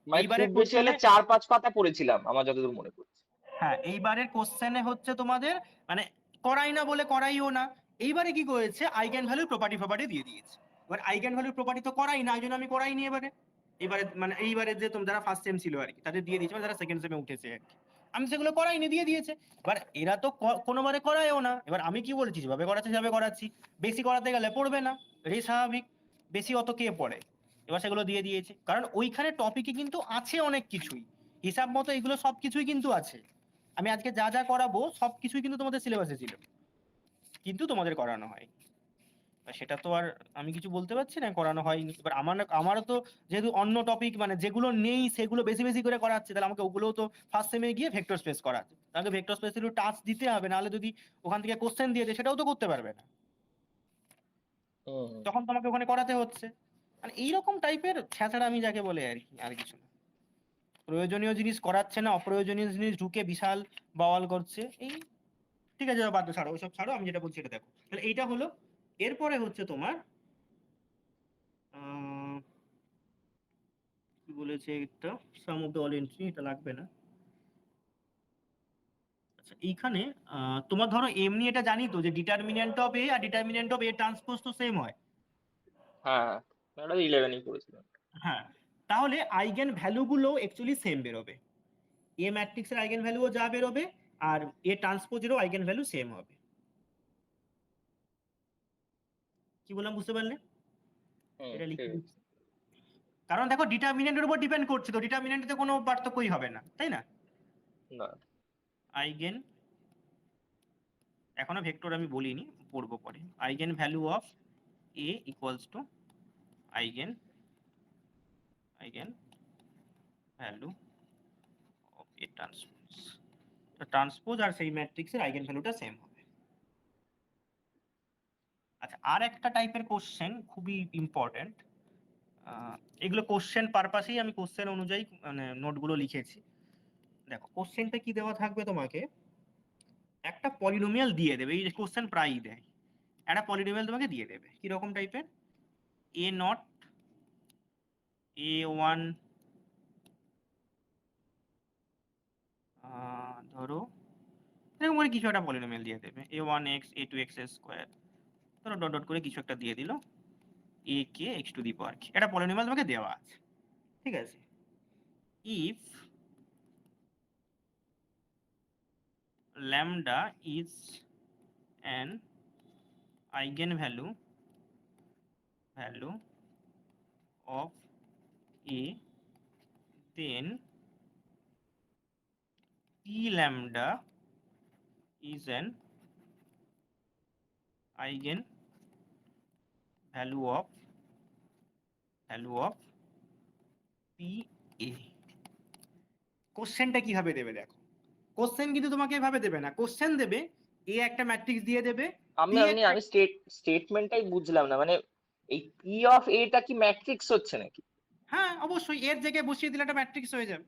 মানে খুব এইবারের বেশি হলে কোশ্চেনে 4-5 পাতা পড়েছিলাম আমার যতদূর মনে পড়ছে। হ্যাঁ, এইবারের কোশ্চেনে হচ্ছে তোমাদের মানে করাই না বলে করাইও না। এইবারে কি করেছে, আইগেন ভ্যালুর প্রপার্টি দিয়ে দিয়েছে। এবার আইগেন ভ্যালুর প্রপার্টি তো করাই না, এই জন্য আমি করাইনি এইবারে যে তোমরা যারা ফার্স্ট সেম ছিল আর কি, তাদের দিয়ে দিয়েছে, মানে যারা সেকেন্ড সেমে উঠেছে আর কি। আমি সেগুলো করাইনি, দিয়ে দিয়েছে। এবার এরা তো কোনোবারে করায়ও না। এবার আমি কি বলেছি, যেভাবে করাচ্ছি সেভাবে করাচ্ছি। বেশি করাতে গেলে পড়বে না, এটাই স্বাভাবিক। বেশি অত কে পড়ে? এবার সেগুলো দিয়ে দিয়েছে, কারণ ওইখানে টপিকে কিন্তু আছে অনেক কিছুই। হিসাব মতো এগুলো সবকিছুই কিন্তু আছে। আমি আজকে যা যা করাবো সবকিছুই কিন্তু তোমাদের সিলেবাসে ছিল, কিন্তু তোমাদের করানো হয়। সেটা তো আর আমি কিছু বলতে পারছি না, করানো হয়নি। এবার আমারও তো যেহেতু অন্য টপিক মানে যেগুলো নেই সেগুলো বেশি বেশি করে করাচ্ছে, তাহলে আমাকে ওগুলোও তো ফার্স্ট সেমে গিয়ে ভেক্টর স্পেস করাচ্ছে, তাহলে ভেক্টর স্পেস একটু টাচ দিতে হবে, নাহলে যদি ওখান থেকে কোশ্চেন দিয়ে দেয় সেটাও তো করতে পারবে না, হুম। তখন তোমাকে ওখানে করাতে হচ্ছে। মানে এইরকম টাইপের ছ্যাঁচড়া আমি যাকে বলে আর কি, আর কিছু না। প্রয়োজনীয় জিনিস করাচ্ছে না, অপ্রয়োজনীয় জিনিস ঢুকে বিশাল বাওয়াল করছে এই। ঠিক আছে, বাদ দাও, ছাড়ো ওইসব ছাড়ো, আমি যেটা বলছি এটা দেখো। তাহলে এইটা হলো। এরপরে হচ্ছে তোমার কি বলেছে একটা, সাম অফ দ্য অল এন্ট্রি, এটা লাগবে না। আচ্ছা, এইখানে তোমার ধরো এমনি এটা জানি তো যে ডিটারমিনেন্ট অফ এ আর ডিটারমিনেন্ট অফ এ ট্রান্সপোজ তো সেম হয়। হ্যাঁ, ওটা 11ই পড়েছিলাম। হ্যাঁ, তাহলে আইগেন ভ্যালু গুলো অ্যাকচুয়ালি সেম বেরোবে। এ ম্যাট্রিক্সের আইগেন ভ্যালুও যা বেরোবে, আর এ ট্রান্সপোজেরও আইগেন ভ্যালু সেম হবে। কি বললাম বুঝতে পারলে? হুম, এটা লিখে ঠিক আছে। দিচ্ছি, কারণ দেখো ডিটারমিনেন্টের উপর ডিপেন্ড করছে, তো ডিটারমিনেন্টে কোনো পার্থক্যই হবে না, তাই না? না। আইগেন, এখনো ভেক্টর আমি বলিনি, পড়বো পরে। Eigen value of a equals to eigen eigen value of A transpose. Transpose আর সেই ম্যাট্রিক্সের আইগেন ভ্যালুটা সেম হবে। আচ্ছা, আর একটা টাইপের কোশ্চেন খুবই ইম্পর্টেন্ট। এগুলো কোশ্চেন পারপাসেই আমি কোশ্চেন অনুযায়ী মানে নোটগুলো লিখেছি। দেখো কোশ্চেনটা কি দেওয়া থাকবে তোমাকে, একটা পলিনোমিয়াল দিয়ে দেবে, এই কোশ্চেন প্রায়ই দেয়। একটা পলিনোমিয়াল তোমাকে দিয়ে দেবে কিরকম টাইপের, এ নট এ ওয়ান, ধরো এরকম করে কিছু একটা পলিনোমিয়াল দিয়ে দেবে, এ ওয়ান এক্স এ টু এক্স স্কোয়ার, ধরো ডট ডট করে কিছু একটা দিয়ে দিল, এ কে এক্স টু দি পাওয়ার কে, একটা পলিনোমিয়াল তোমাকে দেওয়া আছে। ঠিক আছে, if lambda is an eigenvalue of a, then p lambda is an eigenvalue of p a। কোশ্চেনটা কিভাবে দেবে দেখো, কোশ্চেন কিন্তু তোমাকে এভাবে দেবে না, কোশ্চেন দেবে এ একটা ম্যাট্রিক্স দিয়ে দেবে, আমি পি আমি একটা, আমি স্টেটমেন্টটাই বুঝলাম না, মানে এই পি অফ এটা কি ম্যাট্রিক্স হচ্ছে নাকি? হ্যাঁ অবশ্যই এর জায়গায় বসিয়ে দিলে একটা ম্যাট্রিক্স হয়ে যাবে।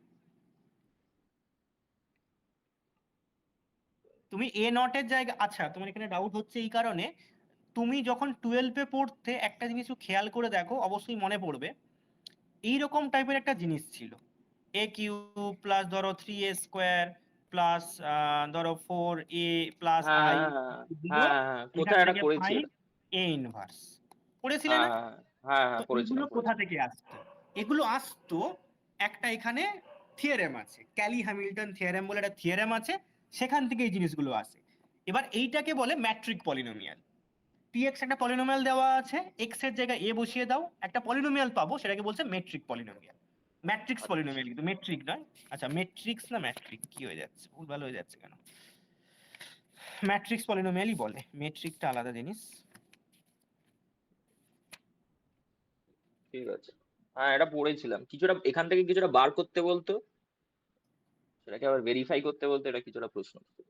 তুমি এ নট এর জায়গা, আচ্ছা তোমার এখানে ডাউট হচ্ছে এই কারণে, তুমি যখন 12-এ পড়তে একটা জিনিস খেয়াল করে দেখো, অবশ্যই মনে পড়বে, এইরকম টাইপের একটা জিনিস ছিল, এ কিউব প্লাস ধরো 3a² প্লাস ধরো 4a প্লাস হ্যাঁ আই, হ্যাঁ হ্যাঁ হ্যাঁ, এখান কোথায় একটা থেকে করেছি ফাইন্ড এটা। এ ইনভার্স, পড়েছিলে হ্যাঁ না? হ্যাঁ হ্যাঁ তো হ্যাঁ, এগুলো পড়েছিলাম কোথা পড়েছিলাম। থেকে আসতো? এগুলো আসতো একটা এখানে থিওরেম আছে, ক্যালি হ্যামিল্টন থিওরেম বলে একটা থিওরেম আছে, সেখান থেকে এই জিনিসগুলো আসে। এবার এইটাকে বলে ম্যাট্রিক পলিনোমিয়াল। px একটা পলিনোমিয়াল দেওয়া আছে, x এর জায়গায় a বসিয়ে দাও, একটা পলিনোমিয়াল পাবো, সেটাকে বলছে মেট্রিক পলিনোমিয়াল। ম্যাট্রিক্স আচ্ছা, পলিনোমিয়াল কিন্তু মেট্রিক নয়। আচ্ছা ম্যাট্রিক্স না ম্যাট্রিক কি হয়ে যাচ্ছে, ভুলভাল হয়ে যাচ্ছে কেন? ম্যাট্রিক্স পলিনোমিয়ালই বলে, মেট্রিকটা আলাদা জিনিস। ঠিক আছে। হ্যাঁ, এটা পড়েছিলাম, কিছুটা এখান থেকে কিছুটা বার করতে বলতো, সেটাকে আবার ভেরিফাই করতে বলতো, এটা কিছুটা প্রশ্ন ছিল।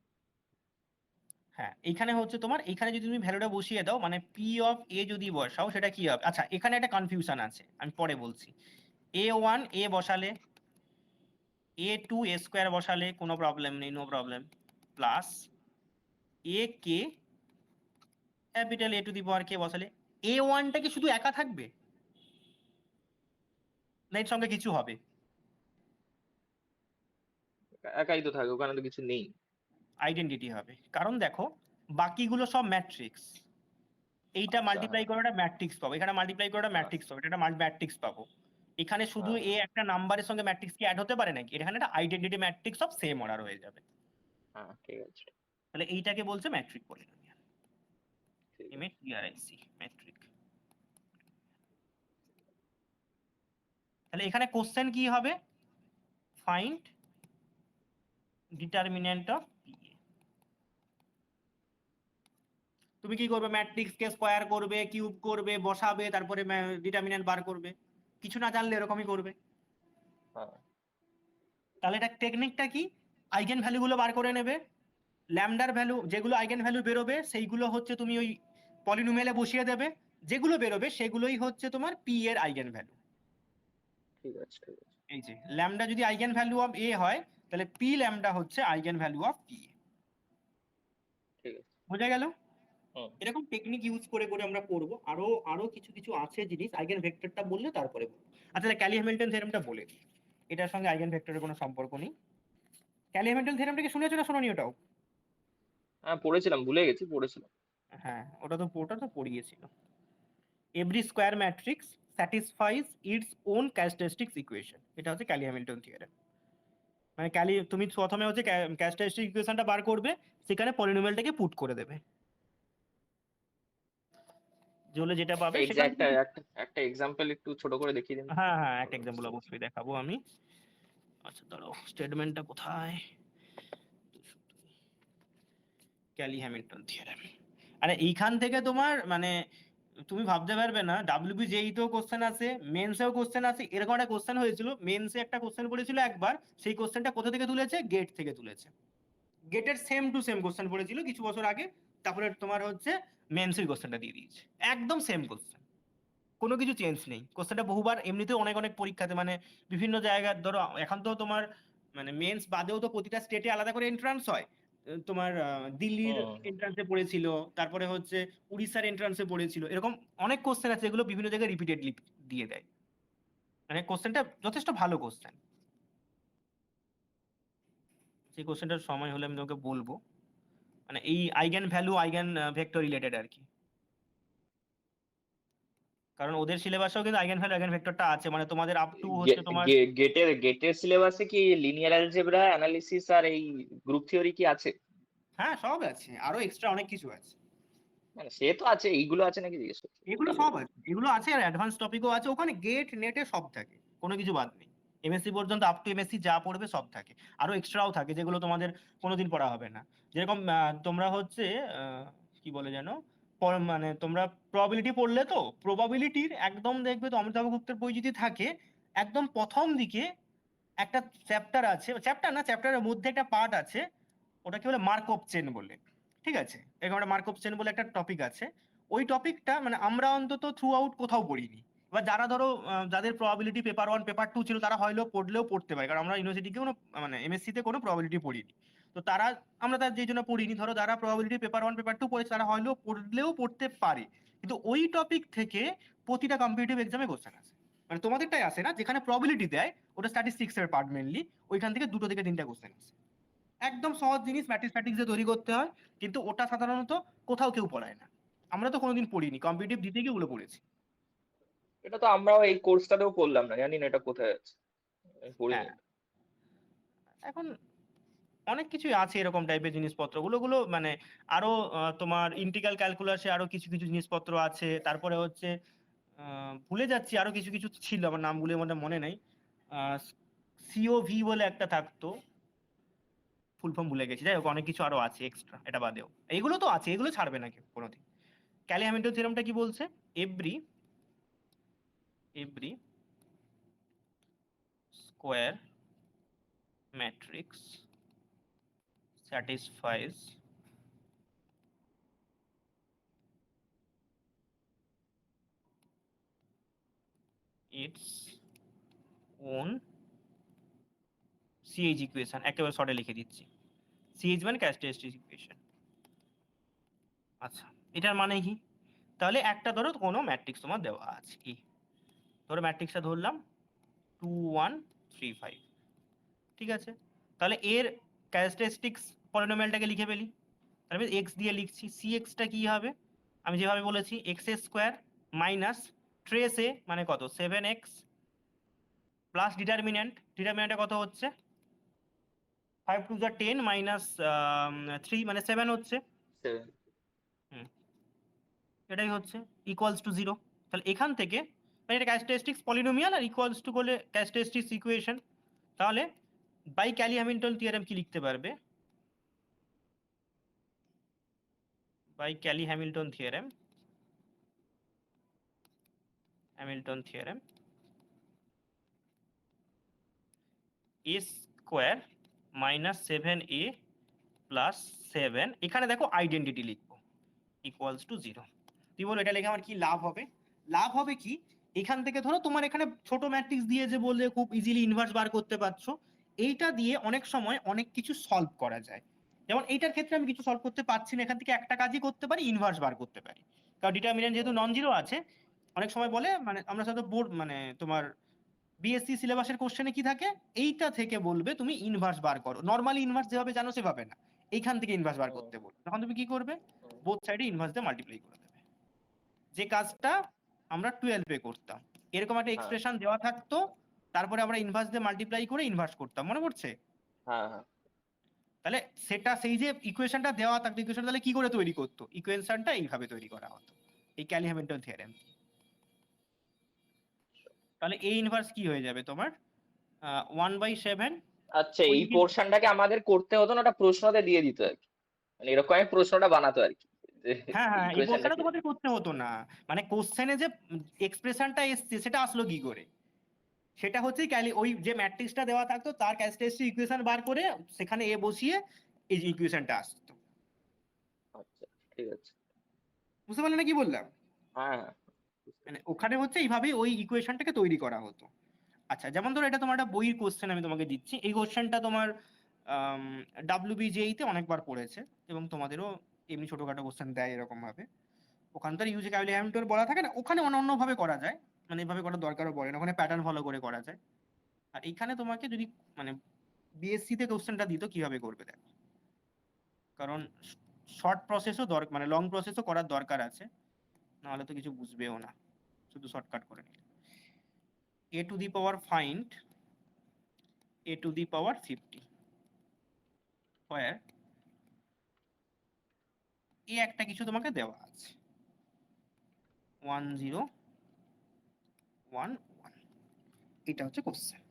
হ্যাঁ এইখানে হচ্ছে তোমার, এখানে যদি তুমি ভ্যালুটা বসিয়ে দাও মানে পি অফ এ যদি বসাও সেটা কি হবে, আচ্ছা এখানে একটা কনফিউশন আছে আমি পরে বলছি। a1 এ বসালে, a2 a² বসালে কোনো প্রবলেম নেই, no problem, plus a k capital a to the power k বসালে, a1টা কি শুধু একা থাকবে না এর সঙ্গে কিছু হবে? একাই তো থাকে, ওখানে তো কিছু নেই। আইডেন্টিটি হবে, কারণ দেখো বাকিগুলো সব ম্যাট্রিক্স, এইটা আচ্ছা, মাল্টিপ্লাই হ্যাঁ করে একটা ম্যাট্রিক্স পাবো, এখানে মাল্টিপ্লাই করে একটা হ্যাঁ ম্যাট্রিক্স পাবো, এটা একটা ম্যাট্রিক্স পাবো। এখানে শুধু হ্যাঁ এ একটা নাম্বারের সঙ্গে ম্যাট্রিক্স কি অ্যাড হতে পারে নাকি? এখানে একটা identity matrix of same order হয়ে যাবে। হ্যাঁ, ঠিক আছে তাহলে এইটাকে বলছে ম্যাট্রিক পলিনোমিয়াল, ঠিক এম এ আছে। টি আর আই সি, ম্যাট্রিক। তাহলে এখানে কোশ্চেন কি হবে? Find determinant of P. তুমি কি করবে, ম্যাট্রিক্স কে স্কোয়ার করবে, কিউব করবে, বসাবে, তারপরে ডিটারমিনেন্ট বার করবে, কিছু না জানলে এরকমই করবে। হ্যাঁ তাহলে এটা টেকনিকটা কি, আইগেন ভ্যালু গুলো বার করে নেবে, ল্যামডার ভ্যালু যেগুলো আইগেন ভ্যালু বেরোবে সেইগুলো হচ্ছে তুমি ওই পলিনোমিয়ালে বসিয়ে দেবে, যেগুলো বেরোবে সেগুলোই হচ্ছে তোমার পি এর আইগেন ভ্যালু। ঠিক আছে ঠিক আছে এই যে ল্যামডা যদি আইগেন ভ্যালু অফ এ হয়, তাহলে পি ল্যামডা হচ্ছে আইগেন ভ্যালু অফ পি। ঠিক আছে। বোঝা গেল? হুম। এরকম টেকনিক ইউজ করে করে আমরা করব, আরো আরো কিছু কিছু আছে জিনিস, আইগেন ভেক্টরটা বললে তারপরে বলবো। আচ্ছা ক্যালি হ্যামিল্টন থিওরেমটা বলে দিই, এটার সঙ্গে আইগেন ভেক্টরের কোনো সম্পর্ক নেই। ক্যালি হ্যামিল্টন থিওরেমটা কি শুনেছো না শোনোনি ওটাও? হ্যাঁ পড়েছিলাম, ভুলে গেছি, পড়েছিলাম। হ্যাঁ ওটা তো পড়িয়েছিল। Every square matrix satisfies its own characteristics equation, এটা হচ্ছে ক্যালি হ্যামিল্টন থিওরেম। মানে ক্যালি, তুমি প্রথমে হচ্ছে ক্যারেক্টারিস্টিক ইকুয়েশনটা বার করবে, সেখানে পলিনোমিয়ালটাকে পুট করে দেবে, যেগুলো যেটা পাবে সেখান একটা থেকে। একটা একটা এক্সাম্পল একটু ছোট করে দেখিয়ে দিন। হ্যাঁ হ্যাঁ একটা তাহলে এক্সাম্পল বুঝতে পারছি। অবশ্যই দেখাবো আমি। আচ্ছা দাঁড়াও, স্টেটমেন্টটা কোথায়, ক্যালি হ্যামিল্টন থিওরেম। আরে এইখান থেকে তোমার মানে তুমি ভাবতে পারবে না, ডাব্লিউবিজেই তেও কোশ্চেন আছে, মেন্সেও কোশ্চেন আছে, এরকম একটা কোশ্চেন হয়েছিল, মেন্সে একটা কোশ্চেন পড়েছিল একবার, সেই কোশ্চেনটা কোথা থেকে তুলেছে, গেট থেকে তুলেছে। গেটের সেম টু সেম কোশ্চেন পড়েছিল কিছু বছর আগে, তারপরে তোমার হচ্ছে মেন্সের কোশ্চেনটা দিয়ে দিয়েছে, একদম সেম কোশ্চেন, কোনো কিছু চেঞ্জ নেই। কোশ্চেনটা বহুবার এমনিতেও অনেক অনেক পরীক্ষাতে মানে বিভিন্ন জায়গার, ধরো এখন তো তোমার মানে মেন্স বাদেও তো প্রতিটা স্টেটে আলাদা করে এন্ট্রান্স হয়। তোমার দিল্লির হুম। এন্ট্রান্সে পড়েছিল, তারপরে হচ্ছে উড়িষ্যার এন্ট্রান্সে পড়েছিল, এরকম অনেক কোশ্চেন আছে এগুলো বিভিন্ন জায়গায় রিপিটেডলি দিয়ে দেয়। মানে কোশ্চেনটা যথেষ্ট ভালো কোশ্চেন, সেই কোশ্চেনটার সময় হলে আমি তোমাকে বলবো, মানে এই eigenvalue eigenvector related আর কি, কারণ ওদের সিলেবাসেও কিন্তু আইগেন ভ্যালু আইগেন ভেক্টরটা আছে, মানে তোমাদের আপ টু হচ্ছে তোমার। গেটের সিলেবাসে কি লিনিয়ার অ্যালজেব্রা অ্যানালিসিস আর এই গ্রুপ থিওরি কি আছে? হ্যাঁ সব আছে, আরো এক্সট্রা অনেক কিছু আছে। মানে সে তো আছে, এইগুলো আছে নাকি জিজ্ঞেস করছি, এগুলো তাহলে। সব আছে, এগুলো আছে, আর অ্যাডভান্স টপিকও আছে ওখানে, গেট নেটে সব থাকে, কোনো কিছু বাদ নেই। এমএসসি পর্যন্ত আপ টু এমএসসি যা পড়বে সব থাকে, আরো এক্সট্রাও থাকে যেগুলো তোমাদের কোনোদিন পড়া হবে না। যেরকম তোমরা হচ্ছে আহ, কি বলে যেন, মানে তোমরা প্রবাবিলিটি পড়লে তো, প্রবাবিলিটির একদম দেখবে তো অমিতাভ গুপ্তের বই যদি থাকে, একদম প্রথম দিকে একটা চ্যাপ্টার আছে, চ্যাপ্টার না, চ্যাপ্টারের মধ্যে একটা পার্ট আছে, ওটাকে বলে মার্কভ চেন বলে। ঠিক আছে, এরকম একটা মার্কভ চেন বলে একটা টপিক আছে। ওই টপিকটা মানে আমরা অন্তত থ্রু আউট কোথাও পড়িনি। এবার যারা ধরো যাদের প্রবাবিলিটি পেপার 1 পেপার 2 ছিল, তারা হয়তো পড়লেও পড়তে পারে, কারণ আমরা ইউনিভার্সিটিতে কোনো মানে এমএসসি তে কোনো প্রবাবিলিটি পড়িনি। তো তারা, আমরা তার যেই জন্য পড়িনি, ধরো যারা প্রবাবিলিটি পেপার 1 পেপার 2 পড়েছে তারা হয়তো পড়লেও পড়তে পারে। কিন্তু ওই টপিক থেকে প্রতিটা কম্পিটিটিভ এক্সামে কোশ্চেন আছে, মানে তোমাদেরটাই আসে না, যেখানে প্রবাবিলিটি দেয় ওটা স্ট্যাটিস্টিক্স এর পার্ট মেনলি, ওইখান থেকে 2 থেকে 3টা কোশ্চেন আছে। একদম সহজ জিনিস, ম্যাথমেটিক্স দিয়ে তৈরি করতে হয়, কিন্তু ওটা সাধারণত কোথাও কেউ পড়ায় না। আমরা তো কোনোদিন পড়িনি, কম্পিটিটিভ দিতে গিয়ে ওগুলো পড়েছি। এটা তো আমরাও এই কোর্সটাতেও পড়লাম না, জানি না এটা কোথায় আছে, আমি পড়িনি। হ্যাঁ, এখন অনেক কিছুই আছে এরকম টাইপের জিনিসপত্র, গুলো মানে আরো তোমার ইন্টিগ্রাল ক্যালকুলাসে আরো কিছু কিছু জিনিসপত্র আছে। তারপরে হচ্ছে ভুলে যাচ্ছি, আরো কিছু কিছু ছিল, আমার নামগুলো আমার মনে নেই। সিওভি বলে একটা থাকতো, ফুল ফর্ম ভুলে গেছি। যাই হোক, অনেক কিছু আরো আছে এক্সট্রা, এটা বাদেও এইগুলো তো আছে, এগুলো ছাড়বে না কেউ কোনোদিন। ক্যালি হ্যামিল্টন থিওরেমটা কি বলছে? Every square matrix satisfies its own CH equation. একেবারে শর্টে লিখে দিচ্ছি, CH মানে ক্যারেক্টারিস্টিক ইকুয়েশন। আচ্ছা, এটার মানে কি? তাহলে একটা ধরো কোনো ম্যাট্রিক্স তোমার দেওয়া আছে, কি ধরো ম্যাট্রিক্সটা ধরলাম 2 1 3 5। ঠিক আছে, তাহলে এর ক্যারেক্টারিস্টিক্স পলিনোমিয়ালটাকে লিখে ফেলি। তাহলে এক্স দিয়ে লিখছি, সিএক্সটা কি হবে? আমি যেভাবে বলেছি, এক্স স্কোয়ার মাইনাস ট্রেস এ মানে কত, 7x প্লাস ডিটারমিন্যান্টে কত হচ্ছে, 5 2 10 মাইনাস 3 মানে 7 হচ্ছে। হুম, এটাই হচ্ছে ইকুয়ালস টু 0। তাহলে এখান থেকে মানে এটা ক্যারেক্টারিস্টিক্স পলিনোমিয়াল আর ইকুয়ালস টু করলে ক্যারেক্টারিস্টিক্স ইকুয়েশন। তাহলে বাই ক্যালি হ্যামিল্টন থিওরেম কি লিখতে পারবে? By Cayley Hamilton theorem A square minus 7a plus 7, এখানে দেখো আইডেন্টিটি লিখবো, ইকুয়ালস টু 0। তুই বলো এটা লিখে আমার কি লাভ হবে? লাভ হবে কি, এখান থেকে ধরো তোমার এখানে ছোট ম্যাট্রিক্স দিয়ে যে বললে খুব ইজিলি ইনভার্স বার করতে পারছো, এইটা দিয়ে অনেক সময় অনেক কিছু সলভ করা যায়। যেমন এইটার ক্ষেত্রে আমি কিছু সলভ করতে পারছি না, এখান থেকে একটা কাজই করতে পারি, ইনভার্স বার করতে পারি। কারণ ডিটারমিনেন্ট যেহেতু নন জিরো আছে, অনেক সময় বলে মানে আমরা সাধারণত বোর্ড মানে তোমার বিএসসি সিলেবাসের কোশ্চেনে কি থাকে, এইটা থেকে বলবে তুমি ইনভার্স বার করো, নর্মালি ইনভার্স যেভাবে জানো সেভাবে না, এইখান থেকে ইনভার্স বার করতে বলবে। তখন তুমি কি করবে? বোথ সাইডে ইনভার্স দিয়ে মাল্টিপ্লাই করে দেবে, যে কাজটা আমরা 12 এ করতাম। এরকম একটা এক্সপ্রেশন দেওয়া থাকতো, তারপরে আমরা ইনভার্স দিয়ে মাল্টিপ্লাই করে ইনভার্স করতাম, মনে পড়ছে? হ্যাঁ হ্যাঁ। তাহলে সেটা সেই যে ইকুয়েশনটা দেওয়া থাকতো, ইকুয়েশন তাহলে কি করে তৈরি করতো? ইকুয়েশনটা এইভাবে তৈরি করা হতো, এই ক্যালি হ্যামিল্টন থিওরেম। তাহলে এই ইনভার্স কি হয়ে যাবে তোমার 1/7। আচ্ছা, ওই এই পোর্শনটাকে আমাদের করতে হতো না, ওটা প্রশ্নতে দিয়ে দিত আর কি, মানে এরকম আমি প্রশ্নটা বানাতো আর কি, যে হ্যাঁ হ্যাঁ, এই ইকুয়েশনটা পোর্শনটা কি। তোমাদের করতে হতো না, মানে কোশ্চেনে যে এক্সপ্রেশনটা এসছে সেটা আসলো কি করে? সেটা হচ্ছে ওই যে ম্যাট্রিক্সটা দেওয়া থাকতো তার ক্যারেক্টারিস্টিক ইকুয়েশন বার করে সেখানে এ বসিয়ে এই যে ইকুয়েশনটা আসতো। আচ্ছা, ঠিক আছে। বুঝতে পারলে না কি বললাম? হ্যাঁ হ্যাঁ। মানে ওখানে হচ্ছে এইভাবেই ওই ইকুয়েশনটাকে তৈরি করা হতো। আচ্ছা, যেমন ধরো এটা তোমার একটা বইয়ের কোশ্চেন আমি তোমাকে দিচ্ছি, এই কোশ্চেনটা তোমার WBJE তে অনেকবার পড়েছে, এবং তোমাদেরও এমনি ছোটখাটো কোশ্চেন দেয় এরকম ভাবে। ওখানকার ইউজি ক্যালি হ্যামিল্টন বলা থাকে না, ওখানে অন্য ভাবে করা যায়, মানে এইভাবে করার দরকারও পড়ে না, ওখানে প্যাটার্ন ফলো করে করা যায়। আর এখানে তোমাকে যদি মানে বিএসসি তে কোশ্চেনটা দিত কিভাবে করবে দেখো, কারণ শর্ট প্রসেসও দরকার, মানে লং প্রসেসও করার দরকার আছে, নাহলে তো কিছু বুঝবেও না, শুধু শর্টকাট করে নিলে। a to the power find a to the power 50 where এই একটা কিছু তোমাকে দেওয়া আছে 1 0 1 1, এটা হচ্ছে কোশ্চেন।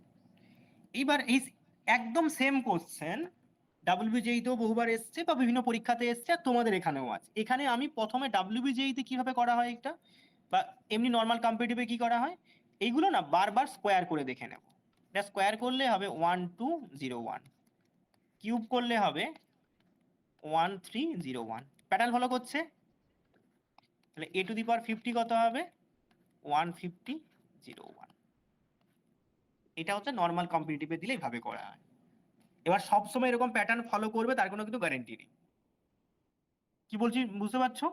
এইবার এই একদম সেম কোশ্চেন WBJE তেও বহুবার এসছে বা বিভিন্ন পরীক্ষাতে এসছে, আর তোমাদের এখানেও আছে। এখানে আমি প্রথমে WBJE তে কিভাবে করা হয় এটা, বা এমনি নর্মাল কম্পিটিটিভে কি করা হয়, এইগুলো না বারবার স্কোয়ার করে দেখে নেব। এটা স্কোয়ার করলে হবে 1201, কিউব করলে হবে 1301। প্যাটার্ন ফলো করছে, তাহলে a টু দি পাওয়ার 50 কত হবে 1501। এটা হচ্ছে নর্মাল কম্পিটিটিভে দিলে এইভাবে করা হয়। এবার সবসময় এরকম প্যাটার্ন ফলো করবে তার কোনো কিন্তু গ্যারান্টি নেই। কি বলছি বুঝতে পারছো?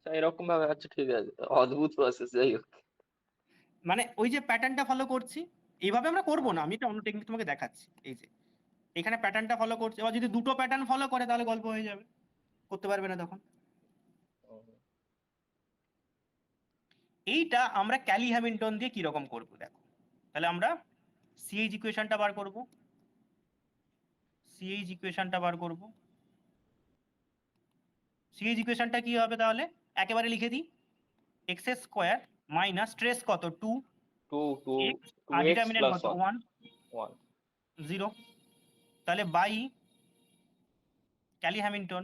এরকম ভাবে, আচ্ছা ঠিক আছে, অদ্ভুত প্রসেস, যাই হোক। মানে ওই যে প্যাটার্নটা ফলো করছি, এইভাবে আমরা করবো না, আমি একটা অন্য টেকনিক তোমাকে দেখাচ্ছি। এই যে এখানে প্যাটার্নটা ফলো করছে, এবার যদি দুটো প্যাটার্ন ফলো করে তাহলে গল্প হয়ে যাবে, করতে পারবে না তখন। এইটা আমরা ক্যালি হ্যামিল্টন দিয়ে কিরকম করবো দেখো। তাহলে আমরা সিএইচ ইকুয়েশনটা বার করব, সিএইচ ইকুয়েশনটা বার করব। সিএইচ ইকুয়েশনটা কি হবে তাহলে, একেবারে লিখে দিই, এক্স স্কোয়ার মাইনাস ট্রেস কত 2 এক্স, আর 2x ডিটারমিনেন্ট plus কত 1 1 0, তাহলে বাই ক্যালি হ্যামিল্টন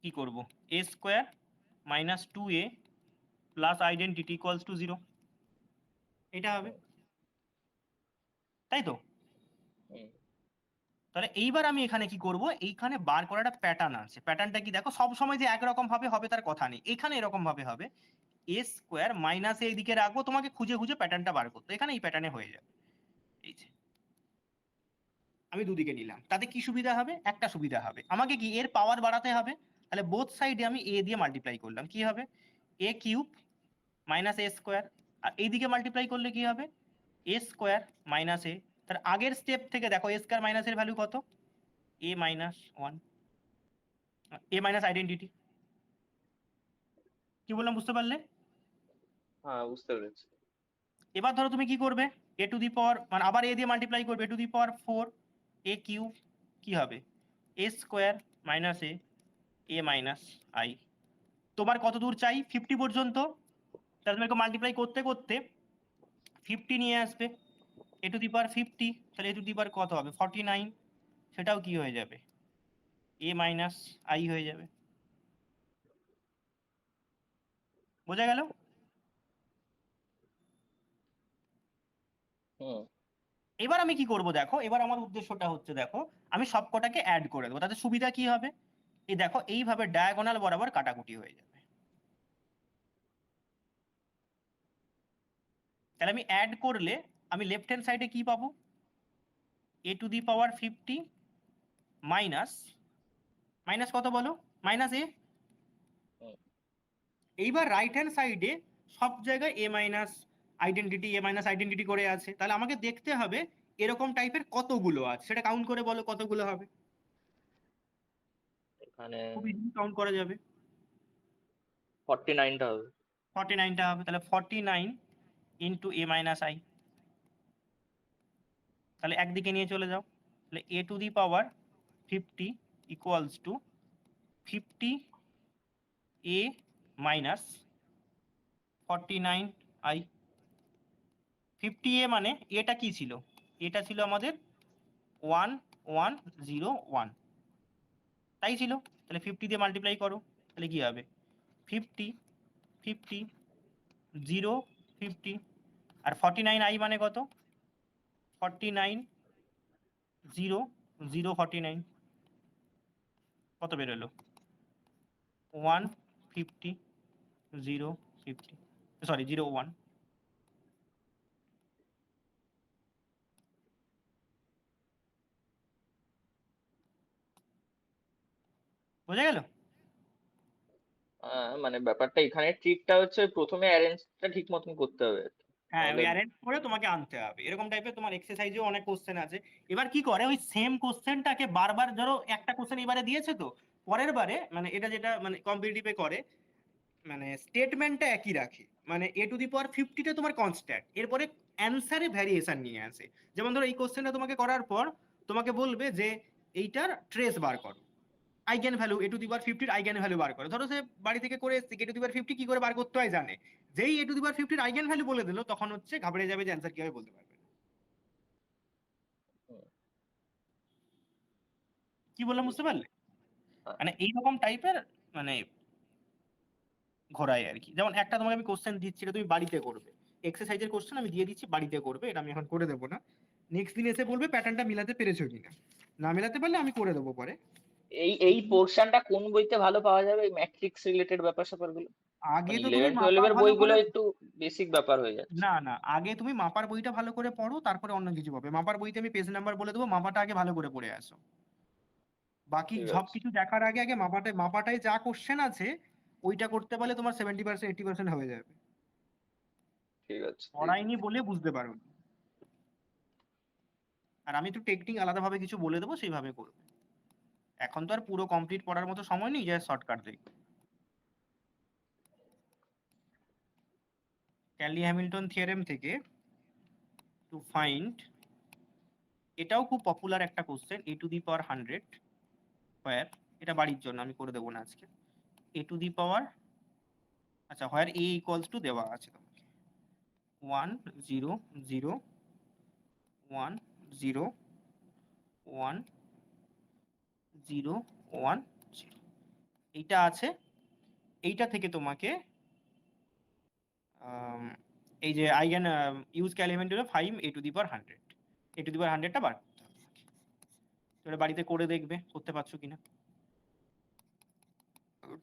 কি করব, a square minus 2a plus identity equals to 0, এটা হবে, তাই তো? তাহলে এইবার আমি এখানে কি করব, এইখানে বার করার একটা প্যাটার্ন আছে। প্যাটার্নটা কি দেখো, সব সময় যে একরকম ভাবে হবে তার কথা নেই, এখানে এরকম ভাবে হবে। এ স্কোয়ার মাইনাস এইদিকে রাখবো, তোমাকে খুঁজে খুঁজে প্যাটার্নটা বার করতে, এখানে এই প্যাটার্নে হয়ে যাবে। এই যে আমি দুদিকে নিলাম, তাতে কি সুবিধা হবে, একটা সুবিধা হবে, আমাকে কি এর পাওয়ার বাড়াতে হবে। তাহলে বোথ সাইডে আমি এ দিয়ে মাল্টিপ্লাই করলাম, কি হবে এ কিউব মাইনাস এ স্কোয়ার, আর এইদিকে মাল্টিপ্লাই করলে কি হবে এ স্কোয়ার মাইনাস এ। তার আগের স্টেপ থেকে দেখো এ স্কোয়ার মাইনাস এর ভ্যালু কত, এ মাইনাস 1, এ মাইনাস আইডেন্টিটি। কি বললাম বুঝতে পারলে? হ্যাঁ, বুঝতে পেরেছি। এবার ধরো তুমি কি করবে, এ টু দি পাওয়ার মানে আবার এ দিয়ে মাল্টিপ্লাই করবে, এ to the power 4 A cube, কি হবে a square minus a minus i. তোমার কত দূর চাই 50 পর্যন্ত, তাহলে তোমাকে মাল্টিপ্লাই করতে করতে 50 নিয়ে আসবে, এ টু দি পাওয়ার 50, তাহলে এ টু দি পাওয়ার কত হবে 49, সেটাও কি হয়ে যাবে এ মাইনাস আই হয়ে যাবে। বোঝা গেল? হুম। এবার আমি কি করব দেখো, এবার আমার উদ্দেশ্যটা হচ্ছে দেখো আমি সবকটাকে অ্যাড করে দেবো, তাতে সুবিধা কি হবে, এই দেখো এইভাবে ডায়াগোনাল বরাবর কাটাকুটি হয়ে যাবে। তাহলে আমি অ্যাড করলে আমি লেফট হ্যান্ড সাইডে কি পাবো, a to the power 50 minus minus কত বলো মাইনাস এ। এইবার রাইট হ্যান্ড সাইডে সব জায়গায় এ মাইনাস আইডেন্টিটি করে আছে, তাহলে আমাকে দেখতে হবে এরকম টাইপের কতগুলো আছে, সেটা কাউন্ট করে বলো কতগুলো হবে। এখানে খুব ইজিলি কাউন্ট করা যাবে, 49টা হবে। 49টা হবে, তাহলে 49 ইন্টু এ মাইনাস আই। তাহলে একদিকে নিয়ে চলে যাও, তাহলে a to the power 50 equals to 50 a minus 49 i. 50 a মানে এটা কি ছিল, এটা ছিল আমাদের 1101, তাই ছিল। তাহলে 50 দিয়ে মাল্টিপ্লাই করো, তাহলে কি হবে 50 50 0 50, আর 49 আই মানে কত 49 0 0 49, কত বেরোলো 150 0 50, সরি 0 1। বোঝা গেল? মানে ব্যাপারটা এখানে ট্রিকটা হচ্ছে প্রথমে অ্যারেঞ্জটা ঠিক মতন করতে হবে আর কি। হ্যাঁ নাহলে ওই অ্যারেঞ্জ করে তোমাকে আনতে হবে, এরকম টাইপের তোমার এক্সারসাইজেও অনেক কোশ্চেন আছে। এবার কি করে ওই সেম কোশ্চেনটাকে বারবার, ধরো একটা কোশ্চেন এবারে দিয়েছে তো পরের বারে মানে এটা যেটা মানে কম্পিটিটিভে করে, মানে স্টেটমেন্টটা একই রাখে, মানে এ টু দি পাওয়ার 50টা তোমার কনস্ট্যান্ট, এরপরে অ্যানসারে ভ্যারিয়েশন নিয়ে আসে। যেমন ধরো এই কোশ্চেনটা তোমাকে করার পর তোমাকে বলবে যে এইটার ট্রেস বার করো, eigenvalue a to the power 50 eigenvalue বার করে। ধরো সে বাড়ি থেকে করে এসছে, এ টু দি পাওয়ার 50 কি করে বার করতে হয় জানে, যেই a to the power 50 eigenvalue বলে দিল তখন হচ্ছে ঘাবড়ে যাবে যে অ্যান্সার কি হবে বলতে পারবে না। কি বললাম বুঝতে পারলে? হ্যাঁ, মানে এইরকম টাইপের মানে ঘোরায় আর কি। যেমন একটা তোমাকে আমি কোশ্চেন দিচ্ছি, এটা তুমি বাড়িতে করবে, এক্সারসাইজের কোশ্চেন আমি দিয়ে দিচ্ছি, বাড়িতে করবে, এটা আমি এখন করে দেবো না। নেক্সট দিন এসে বলবে প্যাটার্নটা মিলাতে পেরেছো কিনা, না মিলাতে পারলে আমি করে দেবো পরে। এই পোর্শনটা কোন বইতে ভালো পাওয়া যাবে, এই ম্যাট্রিক্স রিলেটেড ব্যাপার স্যাপারগুলো? আগে মানে তো তুমি 11-12 মাপা এর ভালো বইগুলো করে, একটু বেসিক ব্যাপার হয়ে যাচ্ছে। না না, আগে তুমি মাপার বইটা ভালো করে পড়ো, তারপরে অন্য কিছু পাবে। মাপার বইতে আমি পেজ নাম্বার বলে দেবো, মাপাটা আগে ভালো করে পড়ে আসো। বাকি ঠিক সব আছে, কিছু দেখার আগে আগে মাপাটায় যা কোশ্চেন আছে ওইটা করতে পারলে তোমার 70% 80% হয়ে যাবে। ঠিক আছে, ঠিক পড়াইনি আছে। বলে বুঝতে পারো। আর আমি একটু টেকনিক আলাদাভাবে কিছু বলে দেবো, সেইভাবে করবে। এখন তো আর পুরো কমপ্লিট পড়ার মতো সময় নেই যে শর্টকাট দেখবে। ক্যালি হ্যামিল্টন থিওরেম থেকে টু ফাইন্ড, এটাও খুব পপুলার একটা question, a to the power 100 হোয়ার, এটা বাড়ির জন্য আমি করে দেবো না আজকে। a টু দি পাওয়ার, আচ্ছা হোয়ার a ইকুয়ালস টু দেওয়া আছে তোমাকে 1 0 0 1 0 1 0 1 0, এইটা আছে। এইটা থেকে তোমাকে এই যে আইগেন ইউজ ক্যালিমেন্ট হলো 5 a to the power 100, a to the power 100টা বার করতে হবে। তো এটা বাড়িতে করে দেখবে করতে পারছো কিনা।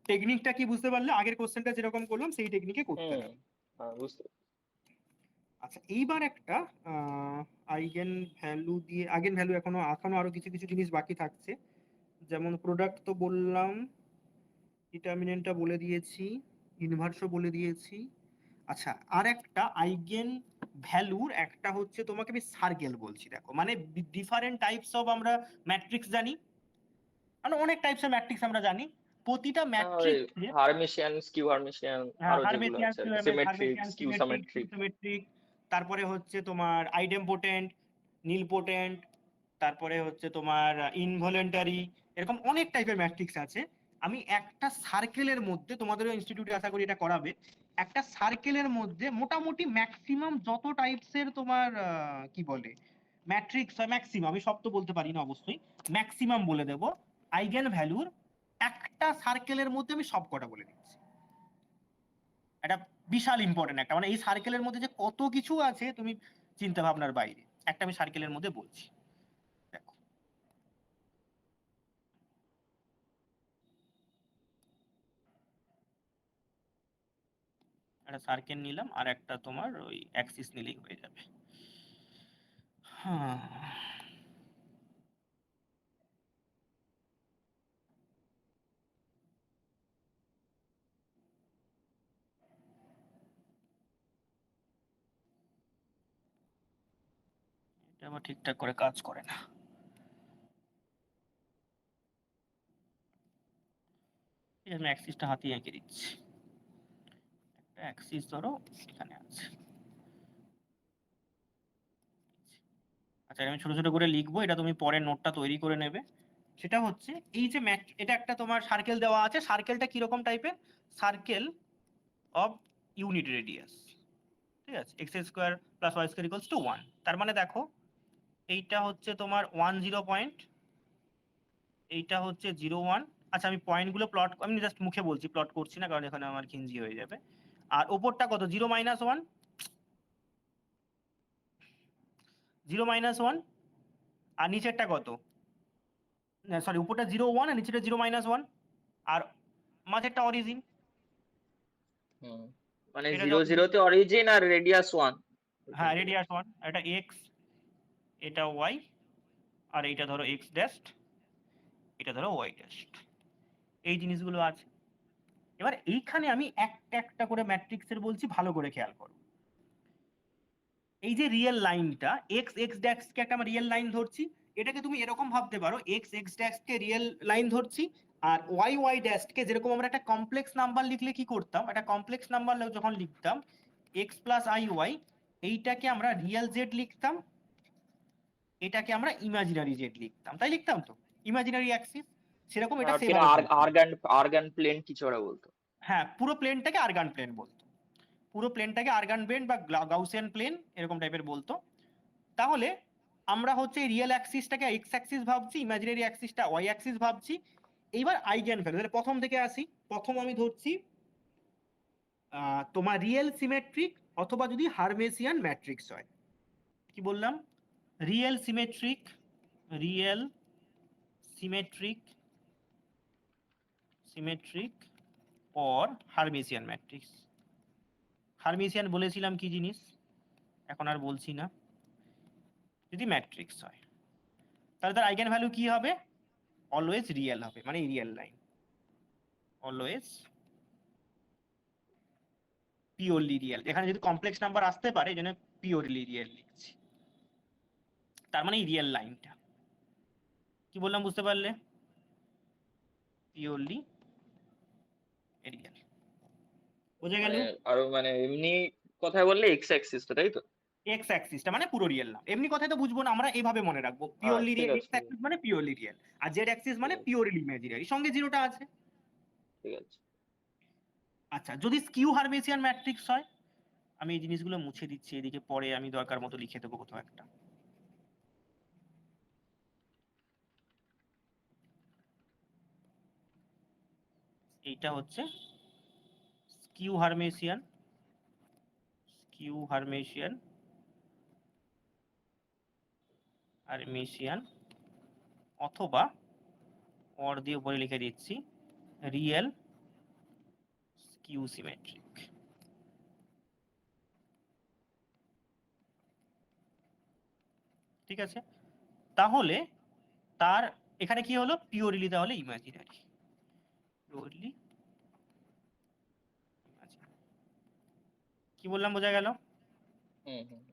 টেকনিকটা কি বুঝতে পারলে? আগের কোশ্চেনটা যেরকম করলাম সেই টেকনিকে করতে হুম, হবে। হ্যাঁ বুঝতে আচ্ছা এইবার একটা আইগেন ভ্যালু দিয়ে, আইগেন ভ্যালু এখনো এখনো আরো কিছু কিছু জিনিস বাকি থাকছে। যেমন প্রোডাক্ট তো বললাম, ডিটারমিনেন্টটা বলে দিয়েছি, ইনভার্সও বলে দিয়েছি। আচ্ছা আর একটা আইগেন ভ্যালুর একটা হচ্ছে তোমাকে আমি সার্কেল বলছি, দেখো মানে ডিফারেন্ট টাইপস অফ আমরা ম্যাট্রিক্স জানি, মানে অনেক টাইপসের ম্যাট্রিক্স আমরা জানি। প্রতিটা ওই ম্যাট্রিক্সে, হারমিশিয়ান, স্কিউ হারমিশিয়ান, আরো যেগুলো হার্মেটিয়ান, আছে আর কি, সিমেট্রিক, স্কিউ সিমেট্রিক, সামেট্রিক। সিমেট্রিক, তারপরে হচ্ছে তোমার আইডেম্পোটেন্ট, নীলপোটেন্ট, তারপরে হচ্ছে তোমার ইনভলেন্টারি, এরকম অনেক টাইপের ম্যাট্রিক্স আছে। আমি একটা সার্কেলের মধ্যে, তোমাদের ইনস্টিটিউটে আশা করি এটা করাবে, একটা সার্কেলের মধ্যে মোটামুটি ম্যাক্সিমাম যত টাইপসের তোমার কি বলে ম্যাট্রিক্স হয়, ম্যাক্সিমাম, আমি সব তো বলতে পারি না অবশ্যই, ম্যাক্সিমাম বলে দেব আইগেন ভ্যালুর একটা সার্কেলের মধ্যে আমি সব কটা বলে দিচ্ছি। এটা বিশাল ইম্পর্টেন্ট একটা, মানে এই সার্কেলের মধ্যে যে কত কিছু আছে তুমি চিন্তা ভাবনার বাইরে, একটা আমি সার্কেলের মধ্যে বলছি। দেখো একটা সার্কেল নিলাম, আর একটা তোমার ওই অ্যাক্সিস নিলেই হয়ে যাবে। হ্যাঁ, এটা আবার ঠিকঠাক করে কাজ করে না। এই আমি অ্যাক্সিসটা হাতিয়ে এঁকে দিচ্ছি। একটা অ্যাক্সিস ধরো এখানে আছে। আচ্ছা আমি ছোট ছোট করে লিখবো, এটা তুমি পরে নোটটা তৈরি করে নেবে। সেটা হচ্ছে এই যে এটা একটা তোমার সার্কেল দেওয়া আছে, সার্কেলটা কিরকম টাইপের, সার্কেল অফ ইউনিট রেডিয়াস, ঠিক আছে, x square plus y square equals to 1। তার মানে দেখো এইটা হচ্ছে তোমার 1 0 পয়েন্ট, এইটা হচ্ছে 0 1। আচ্ছা আমি পয়েন্টগুলো প্লট, আমি জাস্ট মুখে বলছি, প্লট করছি না কারণ এখানে আমার ঘিঞ্জি হয়ে যাবে। আর ওপরটা কত, 0 -1, 0 -1, আর নিচেরটা কত, সরি উপরটা 0 1 আর নিচেরটা 0 -1, আর মাঝেরটা অরিজিন, হুম, মানে এটা হচ্ছে 0 origin। 0-তে অরিজিন আর রেডিয়াস 1 ওইখান হ্যাঁ থেকে। রেডিয়াস 1, এটা এক্স, এটা ওয়াই, আর এইটা ধরো এক্স ড্যাশ, এটা ধরো ওয়াই ড্যাশ, এই জিনিসগুলো আছে। এবার এইখানে আমি একটা একটা করে ম্যাট্রিক্সের বলছি, ভালো করে খেয়াল করো। এই যে রিয়েল লাইনটা এক্স এক্স ড্যাশকে একটা আমরা রিয়েল লাইন ধরছি, এটাকে তুমি এরকম ভাবতে পারো, এক্স এক্স ড্যাশকে রিয়েল লাইন ধরছি, আর ওয়াই ওয়াই ড্যাশকে যেরকম আমরা একটা কমপ্লেক্স নাম্বার লিখলে কি করতাম, একটা কমপ্লেক্স নাম্বার যখন লিখতাম এক্স প্লাস আই ওয়াই, এইটাকে আমরা রিয়েল জেড লিখতাম, এটাকে আমরা ইমাজিনারি জেড লিখতাম, তাই লিখতাম তো, ইমাজিনারি অ্যাক্সিস, সেরকম এটা ফির সেভাবে বলতাম। আর্গান আর্গান প্লেন কিছু ওরা বলতো। হ্যাঁ পুরো প্লেনটাকে আর্গান প্লেন বলতো, পুরো প্লেনটাকে আর্গান প্লেন বা গাউসিয়ান প্লেন এরকম টাইপের বলতো। তাহলে আমরা হচ্ছে রিয়েল অ্যাক্সিসটাকে এক্স অ্যাক্সিস ভাবছি, ইমাজিনারি অ্যাক্সিসটা ওয়াই অ্যাক্সিস ভাবছি। এইবার আইগেন ভ্যালু, তাহলে প্রথম থেকে আসি, প্রথম আমি ধরছি তোমার রিয়েল সিমেট্রিক অথবা যদি হারমেসিয়ান ম্যাট্রিক্স হয়। কি বললাম? Real symmetric, real symmetric, symmetric or Hermitian matrix. Hermitian বলেছিলাম কি জিনিস, এখন আর বলছি না। যদি ম্যাট্রিক্স হয় তাহলে তার আইগেন ভ্যালু কি হবে? অলওয়েজ রিয়েল হবে, মানে real line, always purely real. এখানে যদি কমপ্লেক্স নাম্বার আসতে পারে এই জন্য পিওরলি রিয়েল লিখছি, তার মানে এই রিয়েল লাইনটা। কি বললাম বুঝতে পারলে? পিওরলি রিয়েল, বোঝা গেল? মানে আরো মানে এমনি কথায় বললে এক্স অ্যাক্সিসটা, তাই তো? এক্স অ্যাক্সিসটা মানে পুরো রিয়েল না, এমনি কথাই তো বুঝবো না, আমরা এইভাবে মনে রাখবো, পিওরলি ঠিক রিয়েল। আছে, এক্স অ্যাক্সিস মানে পিওরলি রিয়েল, আর জেড অ্যাক্সিস মানে ঠিক আছে, পিওরলি ইমাজিনারি, সঙ্গে জিরোটা আছে। ঠিক আছে। আচ্ছা, যদি স্কিউ হারমেসিয়ান ম্যাট্রিক্স হয়, আমি এই জিনিসগুলো মুছে দিচ্ছি, এদিকে পরে আমি দরকার মতো লিখে দেবো কোথাও একটা। এইটা হচ্ছে স্কিউ হারমেসিয়ান, স্কিউ হারমেসিয়ান, হারমেসিয়ান অথবা অর দিয়ে উপরে লিখে দিচ্ছি রিয়েল স্কিউ সিমেট্রিক। ঠিক আছে, তাহলে তার এখানে কি হলো? পিওরলি তাহলে ইমাজিনারি, পিওরলি ইমাজিনারি। কি বললাম বোঝা গেল? হুম, হুম।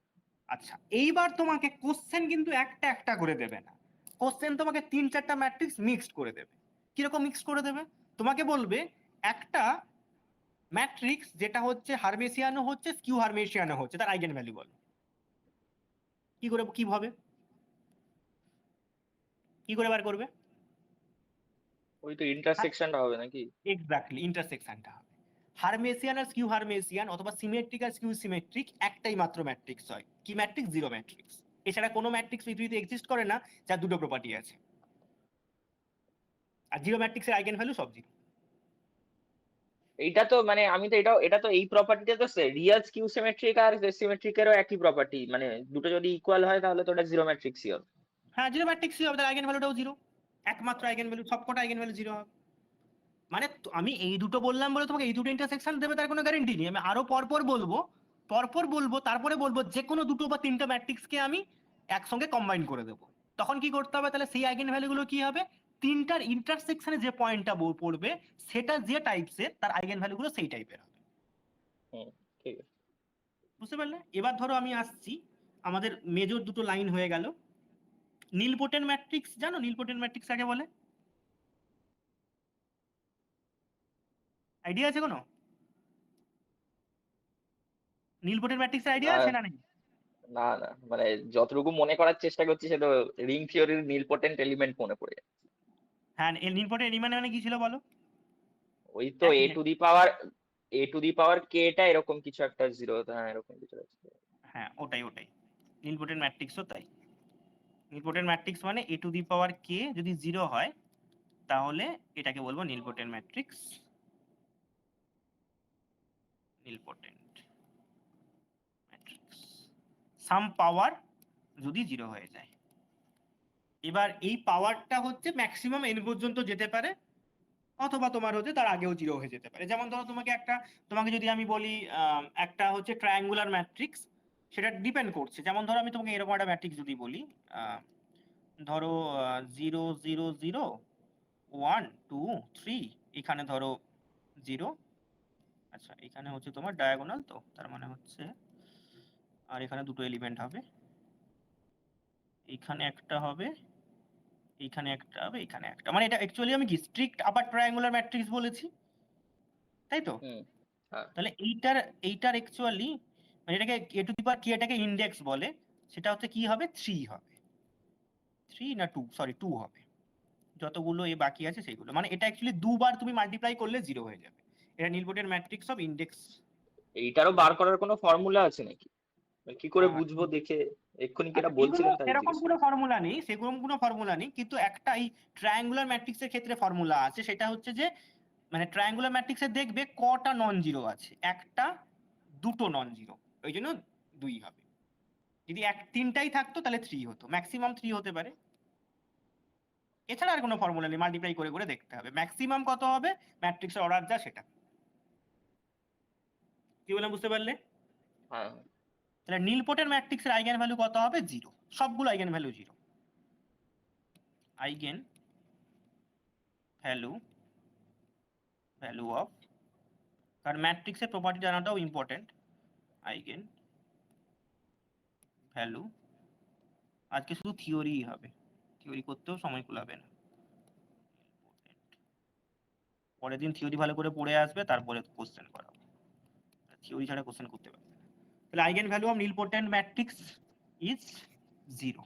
আচ্ছা, এইবার তোমাকে কোশ্চেন কিন্তু একটা একটা করে দেবে না, কোশ্চেন তোমাকে 3-4টা ম্যাট্রিক্স মিক্সড করে দেবে। কিরকম মিক্সড করে দেবে? তোমাকে বলবে একটা ম্যাট্রিক্স যেটা হচ্ছে হারমেসিয়ানও হচ্ছে স্কিউ হারমেসিয়ানও হচ্ছে, তার আইগেন ভ্যালু বলো। কি করে, কিভাবে, কি করে বার করবে? ওই তো ইন্টারসেকশনটা হবে নাকি? এক্স্যাক্টলি, ইন্টারসেকশনটা হবে। হারমেসিয়ান আর স্কিউ হারমেসিয়ান অথবা সিমেট্রিক আর স্কিউ সিমেট্রিক একটাই মাত্র ম্যাট্রিক্স হয়। কি ম্যাট্রিক্স? Zero matrix. এছাড়া কোনো ম্যাট্রিক্স পৃথিবীতে এক্সিস্ট করে না যার দুটো প্রপার্টি আছে, আর জিরো ম্যাট্রিক্সের আইগেন ভ্যালু সব জিরো। এইটা তো মানে আমি তো এটা তো এই প্রপার্টিটা তো রিয়েল স্কিউ সিমেট্রিক আর সিমেট্রিকেরও একই প্রপার্টি, মানে দুটো যদি ইকুয়াল হয় তাহলে তো ওটা জিরো ম্যাট্রিক্সই হবে। হ্যাঁ, জিরো ম্যাট্রিক্সই হবে, তার আইগেন ভ্যালুটাও জিরো, একমাত্র আইগেন ভ্যালু, সবকটা আইগেন ভ্যালু জিরো হবে। মানে আমি এই দুটো বললাম বলে তোমাকে এই দুটো ইন্টারসেকশন দেবে তার কোনো গ্যারেন্টি নেই, আমি আরো পরপর বলবো, পরপর বলবো, তারপরে বলবো যে কোনো দুটো বা তিনটা ম্যাট্রিক্সকে আমি একসঙ্গে কম্বাইন করে দেবো। তখন কি করতে হবে? তাহলে সেই আইগেন ভ্যালুগুলো কি হবে? তিনটার ইন্টারসেকশনে যে পয়েন্টটা পড়বে সেটা যে টাইপসের, তার আইগেন ভ্যালুগুলো সেই টাইপের হবে। হুম, ঠিক আছে। বুঝতে পারলে? এবার ধরো আমি আসছি, আমাদের মেজর দুটো লাইন হয়ে গেল। নীলপোটেন্ট ম্যাট্রিক্স জানো? নীলপোটেন্ট ম্যাট্রিক্স কাকে বলে? আইডিয়া আছে কোনো? নীলপোটেন্ট ম্যাট্রিক্সের আইডিয়া আছে না, না নেই? না, না, মানে যতটুকু মনে করার চেষ্টা করছি সে তো রিং থিওরির নীলপটেন্ট এলিমেন্ট মনে পড়ে যাচ্ছে। হ্যাঁ, নীলপোটেন্ট এলিমেন্ট মানে কি ছিল বলো? ওই তো এক a minute. To the power, a to the power k টা এরকম কিছু একটা জিরো, হ্যাঁ এরকম কিছু আছে। হ্যাঁ, ওটাই ওটাই, নীলপোটেন্ট ম্যাট্রিক্সও তাই। নীলপোটেন্ট ম্যাট্রিক্স মানে এ টু দি পাওয়ার কে যদি জিরো হয় তাহলে এটাকে বলবো নীলপোটেন্ট ম্যাট্রিক্স, নীলপোটেন্ট ম্যাট্রিক্স। সাম পাওয়ার যদি জিরো হয়ে যায়, এবার এই পাওয়ারটা হচ্ছে ম্যাক্সিমাম এন পর্যন্ত যেতে পারে, অথবা তোমার হচ্ছে তার আগেও জিরো হয়ে যেতে পারে। যেমন ধরো তোমাকে যদি আমি বলি একটা হচ্ছে ট্রায়াঙ্গুলার ম্যাট্রিক্স, সেটা ডিপেন্ড করছে। যেমন ধরো আমি তোমাকে এরকম একটা ম্যাট্রিক্স যদি বলি, ধরো 0 0 0 1 2 3, এখানে ধরো 0। আচ্ছা, এখানে হচ্ছে তোমার ডায়াগোনাল, তো তার মানে হচ্ছে, আর এখানে দুটো এলিমেন্ট হবে, এইখানে একটা হবে, এইখানে একটা হবে, এখানে একটা, মানে এটা অ্যাকচুয়ালি আমি কি স্ট্রিক্ট আপার ট্রায়াঙ্গুলার ম্যাট্রিক্স বলেছি, তাই তো? হুম, হ্যাঁ। তাহলে এইটার এইটার অ্যাকচুয়ালি মানে এটাকে এ টু দি পাওয়ার কেটাকে ইন্ডেক্স বলে, সেটা হচ্ছে কি হবে? 3 হবে, 3 না 2, সরি 2 হবে, যতগুলো এ বাকি আছে সেগুলো, মানে এটা অ্যাকচুয়ালি দুবার তুমি মাল্টিপ্লাই করলে জিরো হয়ে যাবে। এটা নীলপোটেন্ট ম্যাট্রিক্স অফ ইন্ডেক্স। এইটারও বার করার কোনো ফর্মুলা আছে নাকি? মানে কি করে বুঝবো দেখে? এক্ষুনি কি এটা আচ্ছা, এগুলো বলছিলেন তাই সেরকম জিজ্ঞেস কোনো করছি। ফর্মুলা নেই, সেরকম কোনো ফর্মুলা নেই, কিন্তু একটা এই ট্রায়াঙ্গুলার ম্যাট্রিক্সের ক্ষেত্রে ফর্মুলা আছে, সেটা হচ্ছে যে মানে ট্রায়াঙ্গুলার ম্যাট্রিক্সে দেখবে কটা নন জিরো আছে, একটা দুটো নন জিরো, ওই জন্য 2 হবে। যদি তিনটাই থাকতো তাহলে 3 হতো, ম্যাক্সিমাম 3 হতে পারে। এছাড়া আর কোনো ফর্মুলা নেই, মাল্টিপ্লাই করে করে দেখতে হবে ম্যাক্সিমাম কত হবে ম্যাট্রিক্সের অর্ডার যা সেটা। কি বললাম বুঝতে পারলে? হ্যাঁ তাহলে নীলপটের ম্যাট্রিক্সের আইগেন ভ্যালু কত হবে? 0, সবগুলো eigen value 0। Eigen value of, কারণ ম্যাট্রিক্সের প্রপার্টি জানাটাও ইম্পর্টেন্ট। আইগেন ভ্যালু, আজকে শুধু থিওরিই হবে, থিওরি করতেও সময় কুলাবে না। পরের দিন থিওরি ভালো করে পড়ে আসবে, তারপরে কোশ্চেন করাবো, থিওরি ছাড়া কোশ্চেন করতে পারবে না। তাহলে eigen value of nilpotent matrix is 0।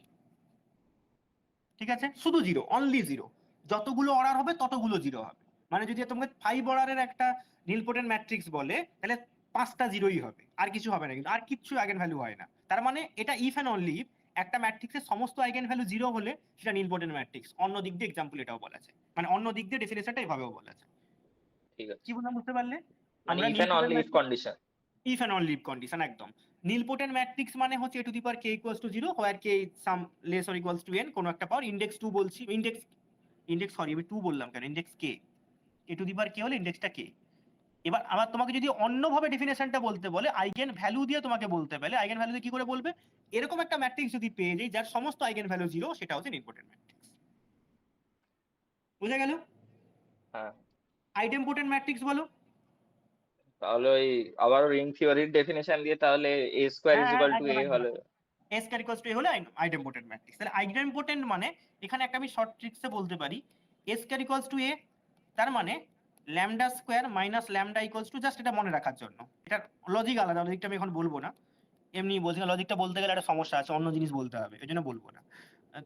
ঠিক আছে, শুধু 0, অনলি 0। যতগুলো অর্ডার হবে ততগুলো 0 হবে। মানে যদি তোমাকে 5 অর্ডারের একটা নীলপটেন্ট ম্যাট্রিক্স বলে, তাহলে 5টা 0ই হবে, আর কিছু হবে না, কিন্তু আর কিছু আইগেন ভ্যালু হয় না। তার মানে এটা ইফ এন্ড অনলি ইফ একটা ম্যাট্রিক্সের সমস্ত আইগেন ভ্যালু 0 হলে সেটা নীলপটেন্ট ম্যাট্রিক্স। অন্য দিক দিয়ে এক্সাম্পল এটাও বলা যায়, মানে অন্য দিক দিয়ে ডেফিনেশনটা এভাবেও বলা যায়। ঠিক আছে, কি বললাম বুঝতে পারলে? মানে আমরা if and nilpotent only if matrix, condition. If and only if condition, একদম। নীলপটেন্ট ম্যাট্রিক্স মানে হচ্ছে a to the power k equals to 0 where k some less or equals to n, কোনো একটা পাওয়ার, ইন্ডেক্স 2 বলছি, ইন্ডেক্স সরি আমি 2 বললাম কেন, index k, a to the power k হলে ইন্ডেক্সটা k। এবার আবার তোমাকে যদি অন্যভাবে ডেফিনেশনটা বলতে বলে, আইগেন ভ্যালু দিয়ে তোমাকে বলতে বলে, আইগেন ভ্যালু দিয়ে কি করে বলবে? এরকম একটা ম্যাট্রিক্স যদি পেয়ে যাই যার সমস্ত আইগেন ভ্যালু 0, সেটা হচ্ছে নীলপটেন্ট ম্যাট্রিক্স। বুঝা গেল? হ্যাঁ, আইডেমপোটেন্ট ম্যাট্রিক্স বলো। তাহলে ওই আবার রিং থিওরির ডেফিনেশন দিয়ে তাহলে a স্কয়ার হ্যাঁ ইজ হ্যাঁ ইকুয়াল টু একদম a একদম। হলো। এস স্কয়ার ইকুয়ালস টু এ হলো আইডেমপোটেন্ট ম্যাট্রিক্স। তাহলে আইডেমপোটেন্ট মানে এখানে একটা আমি শর্ট ট্রিক্সে বলতে পারি, এস স্কয়ার ইকুয়ালস টু এ, তার মানে lambda square minus lambda equals two, just এটা মনে রাখার জন্য, এটা লজিক আলাদা, লজিকটা আমি এখন বলবো না, এমনি বলছি না, লজিকটা বলতে গেলে একটা সমস্যা আছে, অন্য জিনিস বলতে হবে, এই জন্য বলবো না।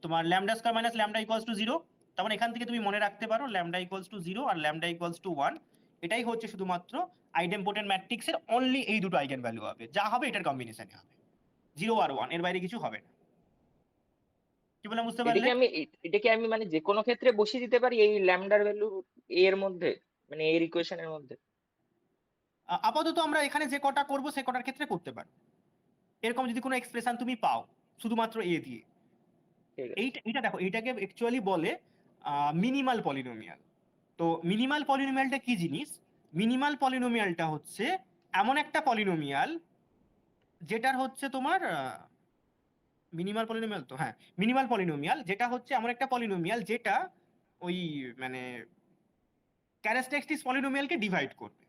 তোমার lambda square minus lambda equals to 0, তার মানে এখান থেকে তুমি মনে রাখতে পারো ল্যামডা ইকুয়ালস টু 0 আর ল্যামডা ইকুয়ালস টু 1, এটাই হচ্ছে শুধুমাত্র আইডেমপোটেন্ট ম্যাট্রিক্সের অনলি এই দুটো আইগেন ভ্যালু হবে, যা হবে এটার কম্বিনেশনে হবে, 0 আর 1, এর বাইরে কিছু হবে না। কি বললাম বুঝতে পারলে? এটাকে আমি মানে যে কোনো ক্ষেত্রে বসিয়ে দিতে পারি এই ল্যামডার ভ্যালু এর মধ্যে, মানে এর ইকুয়েশনের মধ্যে। আপাতত আমরা এখানে যে কটা করব সে কটার ক্ষেত্রে করতে পারো। এরকম যদি কোনো এক্সপ্রেশন তুমি পাও শুধুমাত্র এ দিয়ে, ঠিক আছে। এইটা দেখো, এইটাকে অ্যাকচুয়ালি বলে মিনিমাল পলিনোমিয়াল। তো মিনিমাল পলিনোমিয়ালটা কি জিনিস? মিনিমাল পলিনোমিয়ালটা হচ্ছে এমন একটা পলিনোমিয়াল যেটার হচ্ছে তোমার মিনিমাল পলিনোমিয়াল, তো হ্যাঁ মিনিমাল পলিনোমিয়াল যেটা হচ্ছে এমন একটা পলিনোমিয়াল যেটা ওই মানে ক্যারেক্টারিস্টিক্স পলিনোমিয়ালকে ডিভাইড করবে।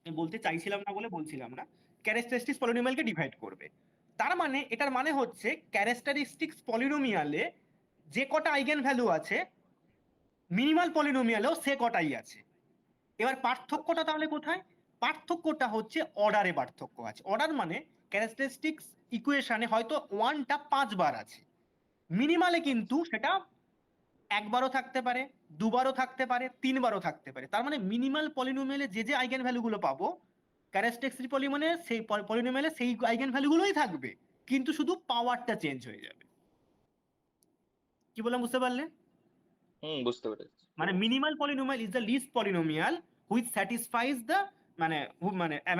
আমি বলতে চাইছিলাম না বলে বলছিলাম না, ক্যারেক্টারিস্টিক্স পলিনোমিয়ালকে ডিভাইড করবে। তার মানে এটার মানে হচ্ছে ক্যারেক্টারিস্টিক্স পলিনোমিয়ালে যে কটা আইগেন ভ্যালু আছে মিনিমাল পলিনোমিয়ালেও সে কটাই আছে। এবার পার্থক্যটা তাহলে কোথায়? পার্থক্যটা হচ্ছে অর্ডারে পার্থক্য আছে। অর্ডার মানে ক্যারেক্টারিস্টিক্স ইকুয়েশনে হয়তো 1টা 5 বার আছে, মিনিমালে কিন্তু সেটা একবারও থাকতে পারে, দুবারও থাকতে পারে, 3বারও থাকতে পারে। তার মানে মিনিমাল পলিনোমিয়ালে যে যে আইগেন ভ্যালুগুলো পাবো ক্যারেক্টারিস্টিক্স পলিনোমিয়ালে সেই পলিনোমিয়ালে সেই আইগেন ভ্যালুগুলোই থাকবে, কিন্তু শুধু পাওয়ারটা চেঞ্জ হয়ে যাবে। কি বললাম বুঝতে পারলে? বুঝতে পেরেছি। মানে minimal polynomial is the least polynomial which satisfies the মানে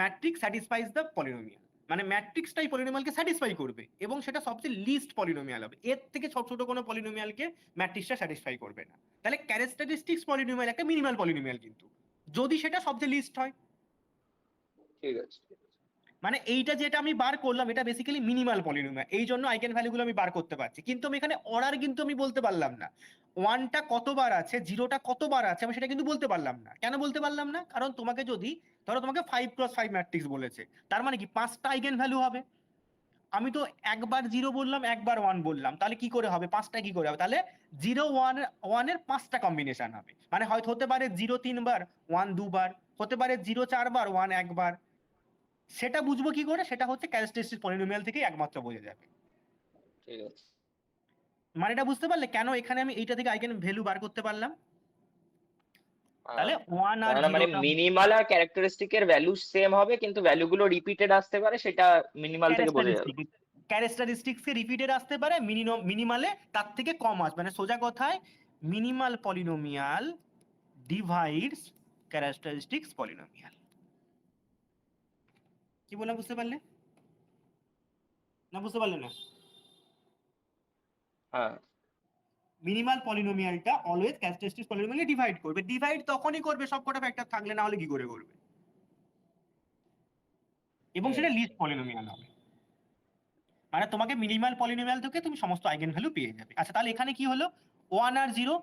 ম্যাট্রিক্স স্যাটিসফাইজ দ্য পলিনোমিয়াল, মানে ম্যাট্রিক্সটাই পলিনোমিয়ালকে স্যাটিসফাই করবে এবং সেটা সবচেয়ে লিস্ট পলিনোমিয়াল হবে, এর থেকে ছোট ছোট কোনো পলিনোমিয়ালকে ম্যাট্রিক্সটা স্যাটিসফাই করবে না। তাহলে ক্যারেক্টারিস্টিক্স পলিনোমিয়াল একটা মিনিমাল পলিনোমিয়াল, কিন্তু যদি সেটা সবচেয়ে লিস্ট হয়। ঠিক আছে। মানে এইটা যেটা আমি বার করলাম এটা বেসিক্যালি মিনিমাল পলিনোমিয়াল, এই জন্য আইগেন ভ্যালুগুলো আমি বার করতে পারছি, কিন্তু আমি এখানে অর্ডার কিন্তু আমি বলতে পারলাম না, 1টা কতবার আছে 0টা কতবার আছে আমি সেটা কিন্তু বলতে পারলাম না। কেন বলতে পারলাম না? কারণ তোমাকে যদি ধরো তোমাকে 5x5 ম্যাট্রিক্স বলেছে, তার মানে কি 5টা আইগেন ভ্যালু হবে, আমি তো একবার 0 বললাম একবার 1 বললাম, তাহলে কি করে হবে 5টা কি করে হবে? তাহলে 0 1 1 এর 5টা কম্বিনেশন হবে, মানে হয়তো হতে পারে 0 3বার, 1 2বার, হতে পারে 0 4বার, 1 একবার। সেটা বুঝবো কি করে? সেটা হচ্ছে ক্যারেক্টারিস্টিক পলিনোমিয়াল থেকেই একমাত্র বোঝা যাবে। ঠিক আছে। মানে এটা বুঝতে পারলে কেন এখানে আমি এইটা থেকে আইগেন ভ্যালু বার করতে পারলাম? তাহলে 1 আর তার মানে 0টা মিনিমাল আর ক্যারেক্টারিস্টিক এর ভ্যালু সেম হবে কিন্তু ভ্যালুগুলো রিপিটেড আসতে পারে, সেটা মিনিমাল থেকে বোঝা যাবে। ক্যারেক্টারিস্টিক্সে রিপিটেড আসতে পারে, মিনিমালে তার থেকে কম আসবে, মানে সোজা কথায় minimal polynomial divides characteristics polynomial. কি বললাম বুঝতে পারলে না? বুঝতে পারলে না? হ্যাঁ মিনিমাল পলিনোমিয়ালটা অলওয়েজ ক্যারেক্টারিস্টিক্স পলিনোমিয়ালে ডিভাইড করবে। ডিভাইড তখনই করবে সবকটা ফ্যাক্টর থাকলে, না হলে কি করে করবে? এবং হুম সেটা লিস্ট পলিনোমিয়াল হবে, মানে তোমাকে মিনিমাল পলিনোমিয়াল থেকে তুমি সমস্ত আইগেন ভ্যালু পেয়ে যাবে। আচ্ছা, তাহলে এখানে কি হলো? 1 আর 0।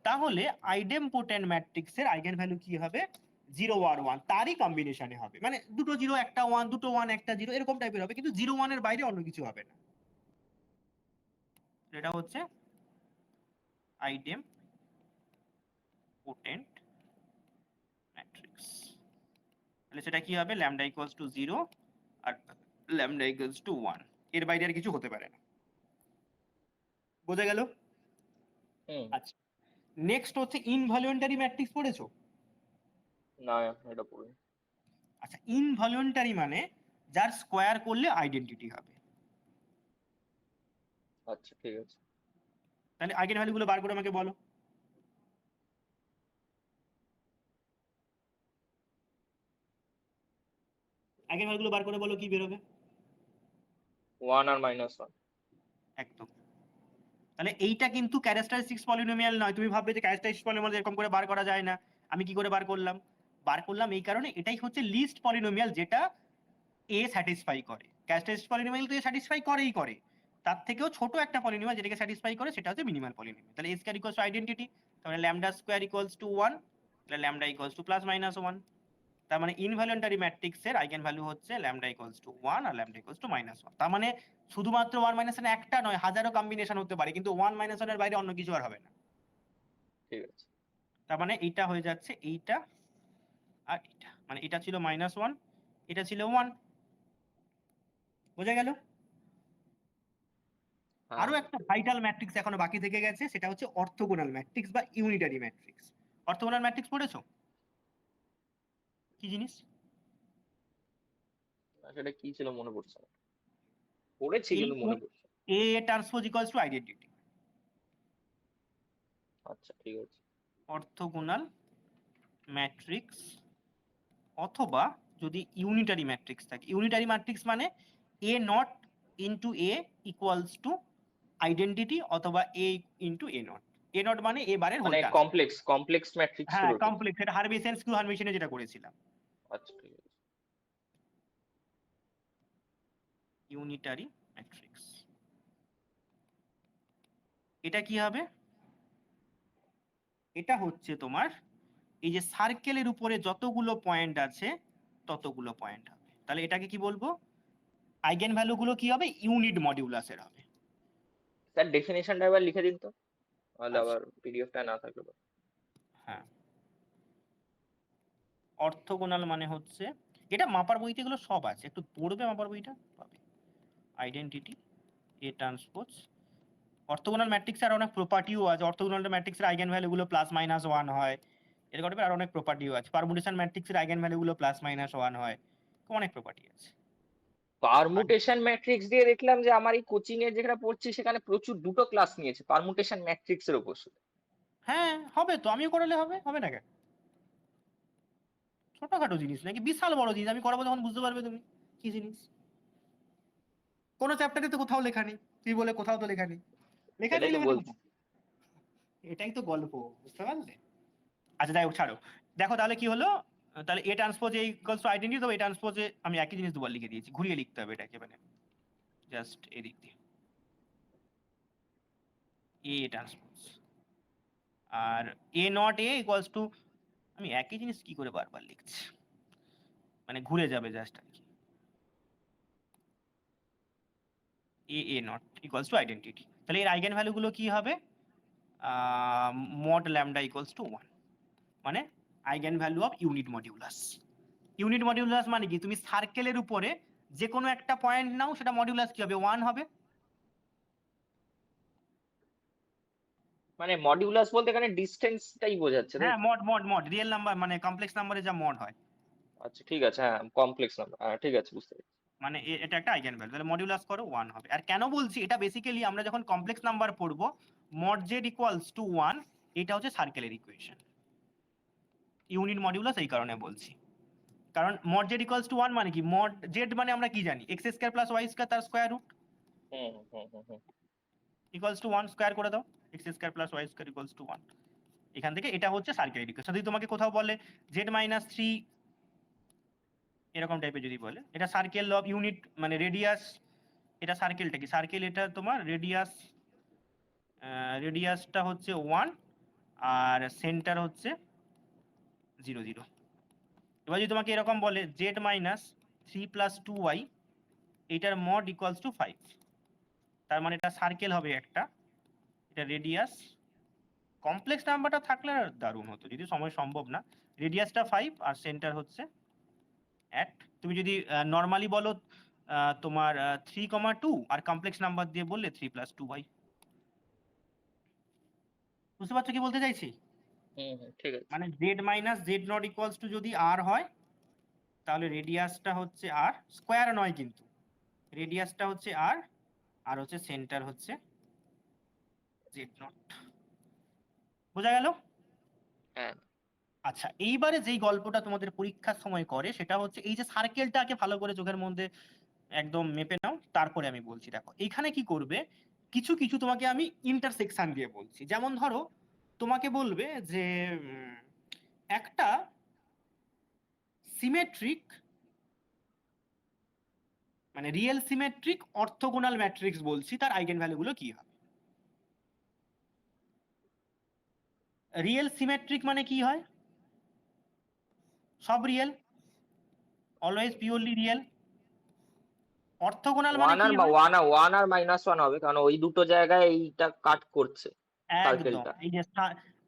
তাহলে আইডেমপোটেন্ট ম্যাট্রিক্সের আইগেন ভ্যালু কি হবে? 0 আর 1 তারই কম্বিনেশনে হবে, মানে দুটো 0 একটা 1, দুটো 1 একটা 0 এরকম টাইপের হবে, কিন্তু 0 1 এর বাইরে অন্য কিছু হবে না। এটা হচ্ছে আইডেমপোটেন্ট ম্যাট্রিক্স। তাহলে সেটা কি হবে? ল্যামডা ইকুয়ালস টু 0 আর ল্যামডা ইকুয়ালস টু 1, এর বাইরে আর কিছু হতে পারে না। বোঝা গেল? হুম। আচ্ছা, নেক্সট হচ্ছে ইনভলিউন্টারি ম্যাট্রিক্স পড়েছো? না এটা পড়ি। আচ্ছা, ইনভলিউন্টারি মানে যার স্কোয়ার করলে আইডেন্টিটি হবে। আচ্ছা ঠিক আছে। তাহলে আইগেন ভ্যালু গুলো বার করে আমাকে বলো। আইগেন ভ্যালু গুলো বার করে বলো, কি বেরোবে? 1 আর -1। একদম। তাহলে এইটা কিন্তু ক্যারেক্টারিস্টিক্স পলিনোমিয়াল নয়। তুমি ভাববে যে ক্যারেক্টারিস্টিক্স পলিনোমিয়াল এরকম করে বার করা যায় না। আমি কি করে বার করলাম? বার করলাম এই কারণে, এটাই হচ্ছে লিস্ট পলিনোমিয়াল যেটা এ স্যাটিসফাই করে। ক্যারেক্টারিস্টিক্স পলিনোমিয়াল তো এ স্যাটিসফাই করে। তার থেকেও ছোট একটা পলিনোমিয়াল যেটাকে স্যাটিসফাই করে সেটা হচ্ছে মিনিমাল পলিনোমিয়াল। তাহলে A square equals to identity, তাহলে ল্যামডা স্কয়ার ইকুয়ালস টু 1, তাহলে lambda equals to plus minus 1। তার মানে ইনভলিউন্টারি ম্যাট্রিক্সের আইগেন ভ্যালু হচ্ছে ল্যামডা ইকুয়ালস টু 1 আর ল্যামডা ইকুয়ালস টু -1। তার মানে শুধুমাত্র 1 1 একটা নয়, হাজারো কম্বিনেশন হতে পারে, কিন্তু 1 1 এর বাইরে অন্য কিছু আর হবে না। ঠিক আছে। তার মানে এইটা হয়ে যাচ্ছে এইটা আর এটা, মানে এটা ছিল -1, এটা ছিল 1। বোঝা গেল? হ্যাঁ আরো একটা ভাইটাল ম্যাট্রিক্স এখনো বাকি থেকে গেছে, সেটা হচ্ছে অর্থোগোনাল ম্যাট্রিক্স বা ইউনিটারি ম্যাট্রিক্স। অর্থোগোনাল ম্যাট্রিক্স পড়েছো? কি জিনিস? সেটা কি ছিল মনে পড়ছে না, পড়েছি এই কিন্তু মনে পড়ছে না। A transpose equals to identity. আচ্ছা ঠিক আছে। অর্থোগোনাল ম্যাট্রিক্স, অথবা যদি ইউনিটারি ম্যাট্রিক্স থাকে। ইউনিটারি ম্যাট্রিক্স মানে a naught into a equals to identity, অথবা a into a not. A naught মানে এ বারের হোল মানে ট্রান্সপোজ। কমপ্লেক্স ম্যাট্রিক্স হ্যাঁ, গুলোর ক্ষেত্রে। কমপ্লেক্স, এটা হারমিশন স্কিউ হারমিশনে যেটা করেছিলাম। আচ্ছা ঠিক আছে। ইউনিটারি ম্যাট্রিক্স এটা কি হবে? এটা হচ্ছে তোমার এই যে সার্কেলের উপরে যতগুলো পয়েন্ট আছে ততগুলো পয়েন্ট হবে। তাহলে এটাকে কি বলবো? আইগেন ভ্যালু গুলো কি হবে? ইউনিট মডিউলাসের হবে। স্যার ডেফিনেশনটা একবার লিখে দিন তো, তাহলে আচ্ছা, আবার পিডিএফটা না থাকলে পরে। হ্যাঁ। অর্থোগোনাল মানে হচ্ছে, এটা মাপার বইতে এগুলো সব আছে, একটু পড়বে মাপার বইটা পাবে। আইডেন্টিটি, এ ট্রান্সপোজ, অর্থোগোনাল ম্যাট্রিক্সের আর অনেক প্রপার্টিও আছে। অর্থোগোনাল ম্যাট্রিক্সের আইগেন ভ্যালু গুলো +-1 হয়, এরকম আর অনেক প্রপার্টিও আছে। পারমুটেশন ম্যাট্রিক্সের আইগেন ভ্যালু গুলো +-1 হয়, অনেক প্রপার্টি আছে। পারমুটেশন ম্যাট্রিক্স দিয়ে দেখলাম যে আমার এই কোচিং এর যেখানে পড়ছি সেখানে প্রচুর দুটো ক্লাস নিয়েছে পারমুটেশন ম্যাট্রিক্স এর উপর শুধু। হ্যাঁ হবে তো, আমিও করালে হবে, হবে না কেন? ছোটখাটো জিনিস নাকি বিশাল বড় জিনিস, আমি করাবো তখন বুঝতে পারবে তুমি কি জিনিস। কোনো চ্যাপ্টারে তো কোথাও লেখা নেই, তুই বলে কোথাও তো লেখা নেই, লেখা সেটাই থাকলে তো মানে বলছি। কোথাও। এটাই তো গল্প, বুঝতে পারলে? আচ্ছা যাই হোক, ছাড়ো। দেখো তাহলে কি হলো, তাহলে এ transpose A equals to identity, তো এ ট্রান্সপোজে আমি একই জিনিস দুবার লিখে দিয়েছি, ঘুরিয়ে লিখতে হবে এটাকে, মানে জাস্ট এদিক দিয়ে এ ট্রান্সপোজ। আর A not A equals to, আমি একই জিনিস কি করে বারবার লিখছি, মানে ঘুরে যাবে জাস্ট আর কি। এ নট ইকুয়ালস টু আইডেন্টিটি, তাহলে এর আইগেন ভ্যালু গুলো কি হবে? মড ল্যামডা ইকুয়ালস টু 1, মানে eigen value of unit modulus. Unit modulus মানে কি? তুমি সার্কেলের উপরে যে কোনো একটা পয়েন্ট নাও, সেটা মডিউলাস কি হবে? 1 হবে। মানে মডিউলাস বলতে এখানে ডিসটেন্সটাই বোঝাচ্ছে তাই হ্যাঁ, তো? মড রিয়েল নাম্বার, মানে কমপ্লেক্স নাম্বারে যা মড হয়, আচ্ছা ঠিক আছে, হ্যাঁ কমপ্লেক্স নাম্বার, হ্যাঁ ঠিক আছে বুঝতে পেরেছি। মানে এটা একটা আইগেন ভ্যালু, তাহলে মডিউলাস করো 1 হবে। আর কেন বলছি এটা? বেসিক্যালি আমরা যখন কমপ্লেক্স নাম্বার পড়বো, মড জেড ইকুয়ালস টু 1, এটা হচ্ছে সার্কেলের ইকুয়েশন। ইউনিট মডিউলাস এই কারণে বলছি, কারণ মড জেড ইকুয়ালস টু 1 মানে কি, মড জেড মানে আমরা কি জানি, x square plus y square তার square root equals to 1, square করে দাও, x square plus y square equals to 1। এখান থেকে এটা হচ্ছে সার্কেল ইকুয়েশন। যদি তোমাকে কোথাও বলে জেড মাইনাস 3 এরকম টাইপের যদি বলে, এটা সার্কেল অফ ইউনিট মানে রেডিয়াস, এটা সার্কেলটা কি, সার্কেল এটা তোমার রেডিয়াস, রেডিয়াসটা হচ্ছে 1 আর সেন্টার হচ্ছে 0 0। এবার যদি তোমাকে এরকম বলে জেড মাইনাস 3 প্লাস 2y এইটার মড ইকুয়ালস টু 5, তার মানে এটা সার্কেল হবে একটা, এটা রেডিয়াস, কমপ্লেক্স নাম্বারটা থাকলে আর দারুণ হতো, যদি সময় সম্ভব না, রেডিয়াসটা 5 আর সেন্টার হচ্ছে অ্যাট, তুমি যদি নর্মালি বলো তোমার 3,2 আর কমপ্লেক্স নাম্বার দিয়ে বললে 3 প্লাস 2y। বুঝতে পারছো কি বলতে চাইছি? ঠিক আছে। মানে Z minus z nought equals two যদি আর হয় তাহলে রেডিয়াসটা হচ্ছে আর, স্কোয়ার নয় কিন্তু, রেডিয়াসটা হচ্ছে আর হচ্ছে সেন্টার হচ্ছে জেড নট। বোঝা গেল? হ্যাঁ। আচ্ছা, এইবারে যেই গল্পটা তোমাদের পরীক্ষার সময় করে সেটা হচ্ছে এই যে সার্কেলটাকে ভালো করে চোখের মধ্যে একদম মেপে নাও, তারপরে আমি বলছি। দেখো এখানে কি করবে, কিছু কিছু তোমাকে আমি ইন্টারসেকশন দিয়ে বলছি। যেমন ধরো তোমাকে বলবে যে একটা সিমেট্রিক মানে রিয়েল সিমেট্রিক অর্থোগোনাল ম্যাট্রিক্স বলছি, তার আইগেন ভ্যালুগুলো কি হবে। রিয়েল সিমেট্রিক মানে কি হয়, সব real, always purely real. Orthogonal মানে কি হয়, ওয়ান আর -1 হবে, কারণ ওই দুটো জায়গায় এইটা কাট করছে একদম সার্কেলটা। এই যে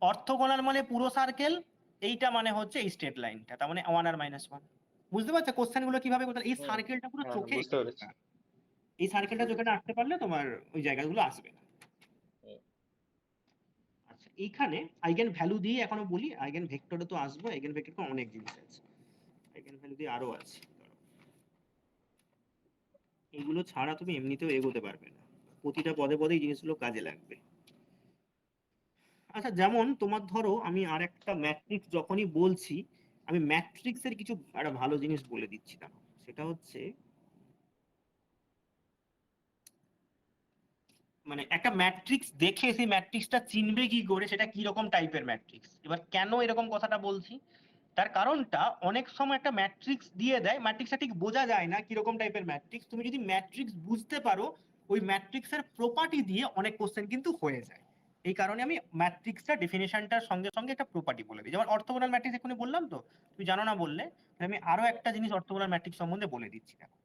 অর্থোগোনাল মানে পুরো সার্কেল, এইটা মানে হচ্ছে এই স্ট্রেট লাইনটা, তার মানে 1 আর -1। বুঝতে পারছো কোশ্চেন গুলো কিভাবে করতে, এই সার্কেলটা পুরো হ্যাঁ, চোখে বুঝতে এঁকে পেরেছি। দিতে হবে। এই সার্কেলটা চোখে না আঁকতে পারলে তোমার ওই জায়গাগুলো আসবে না। হুম। আচ্ছা, এইখানে আইগেন ভ্যালু দিয়ে এখনো বলি, আইগেন ভেক্টরে তো আসবো, আইগেন ভেক্টরে অনেক জিনিস আছে, আইগেন ভ্যালু দিয়ে আরো আছে, এগুলো ছাড়া তুমি এমনিতেও এগোতে পারবে না, প্রতিটা পদে পদে এই জিনিসগুলো কাজে লাগবে। আচ্ছা, যেমন তোমার ধরো আমি আর একটা ম্যাট্রিক্স যখনই বলছি, আমি ম্যাট্রিক্সের কিছু একটা ভালো জিনিস বলে দিচ্ছি, দেখো সেটা হচ্ছে মানে একটা ম্যাট্রিক্স দেখে সেই ম্যাট্রিক্সটা চিনবে কি করে, সেটা কি রকম টাইপের ম্যাট্রিক্স। এবার কেন এরকম কথাটা বলছি, তার কারণটা অনেক সময় একটা ম্যাট্রিক্স দিয়ে দেয়, ম্যাট্রিক্সটা ঠিক বোঝা যায় না কিরকম টাইপের ম্যাট্রিক্স, তুমি যদি ম্যাট্রিক্স বুঝতে পারো ওই ম্যাট্রিক্সের প্রপার্টি দিয়ে অনেক কোশ্চেন কিন্তু হয়ে যায়। এই কারণে আমি ম্যাট্রিক্সটা ডেফিনেশনটার সঙ্গে সঙ্গে একটা প্রপার্টি বলে দিই। যেমন অর্থোগোনাল ম্যাট্রিক্স এক্ষুনি বললাম, তো তুমি জানো না বললে, আমি আরো একটা জিনিস অর্থোগোনাল ম্যাট্রিক্স সম্বন্ধে বলে দিচ্ছি। দেখো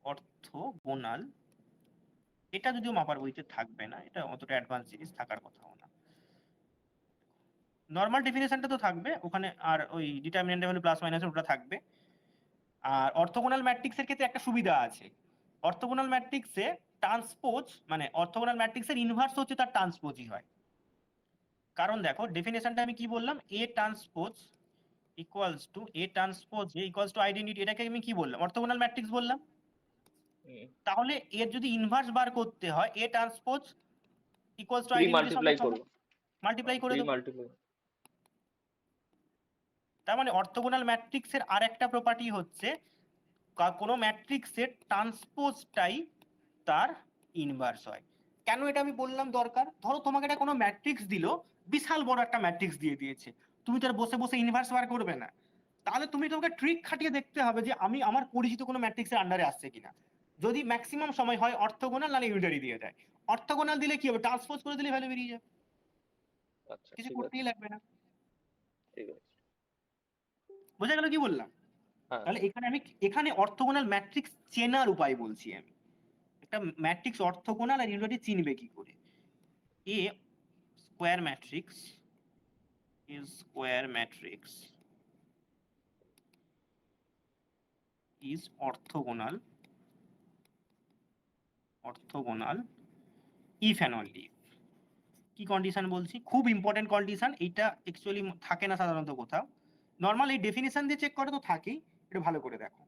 অর্থোগোনাল, এটা যদিও মাপার বইতে থাকবে না, এটা অতটা অ্যাডভান্স জিনিস থাকার কথাও না, নর্মাল ডেফিনেশনটা তো থাকবে ওখানে, আর ওই ডিটারমিনেন্ট ভ্যালু প্লাস মাইনাস ওটা থাকবে। আর অর্থোগোনাল ম্যাট্রিক্সের ক্ষেত্রে একটা সুবিধা আছে, অর্থোগোনাল ম্যাট্রিক্সে ট্রান্সপোজ মানে অর্থোগোনাল ম্যাট্রিক্সের ইনভার্স হচ্ছে তার ট্রান্সপোজই হয়। কারণ দেখো ডেফিনেশনটা আমি কি বললাম, এ transpose equals two A transpose equals to identity, এটাকে আমি কি বললাম, অর্থোগোনাল ম্যাট্রিক্স বললাম। তাহলে এর যদি ইনভার্স বার করতে হয়, এ ট্রান্সপোজ ইকুয়ালস টু আইডেন্টিটির সঙ্গে মাল্টিপ্লাই করবো। মাল্টিপ্লাই করে দেবো। মাল্টিপ্লাই। তার মানে অর্থোগোনাল ম্যাট্রিক্সের আর একটা প্রপার্টি হচ্ছে কোনো ম্যাট্রিক্সের ট্রান্সপোজটাই তার ইনভার্স হয়। কেন এটা আমি বললাম দরকার, ধরো তোমাকে একটা কোনো ম্যাট্রিক্স দিল, বিশাল বড় একটা ম্যাট্রিক্স দিয়ে দিয়েছে, তুমি তো আর বসে বসে ইনভার্স বার করবে না, তাহলে তুমি তোমাকে ট্রিক খাটিয়ে দেখতে হবে যে আমি আমার পরিচিত কোনো ম্যাট্রিক্সের আন্ডারে আসছে কিনা। যদি ম্যাক্সিমাম সময় হয় অর্থোগোনাল নাহলে ইউনিটারি দিয়ে দেয়, অর্থোগোনাল দিলে কি হবে, ট্রান্সপোজ করে দিলে ভ্যালু বেরিয়ে যাবে, আচ্ছা, কিছু ঠিক আছে। করতেই লাগবে না। ঠিক আছে। বোঝা গেল কি বললাম? হ্যাঁ। তাহলে এখানে অর্থোগোনাল ম্যাট্রিক্স চেনার উপায় বলছি আমি, একটা ম্যাট্রিক্স অর্থোগোনাল আর ইউনিটারি চিনবে কি করে। A square matrix is orthogonal if and only if। কি কন্ডিশন বলছি, খুব ইম্পর্টেন্ট কন্ডিশন, এইটা অ্যাকচুয়ালি থাকে না সাধারণত কোথাও, নর্মাল এই ডেফিনিশন দিয়ে চেক করে তো থাকেই, এটা ভালো করে দেখো,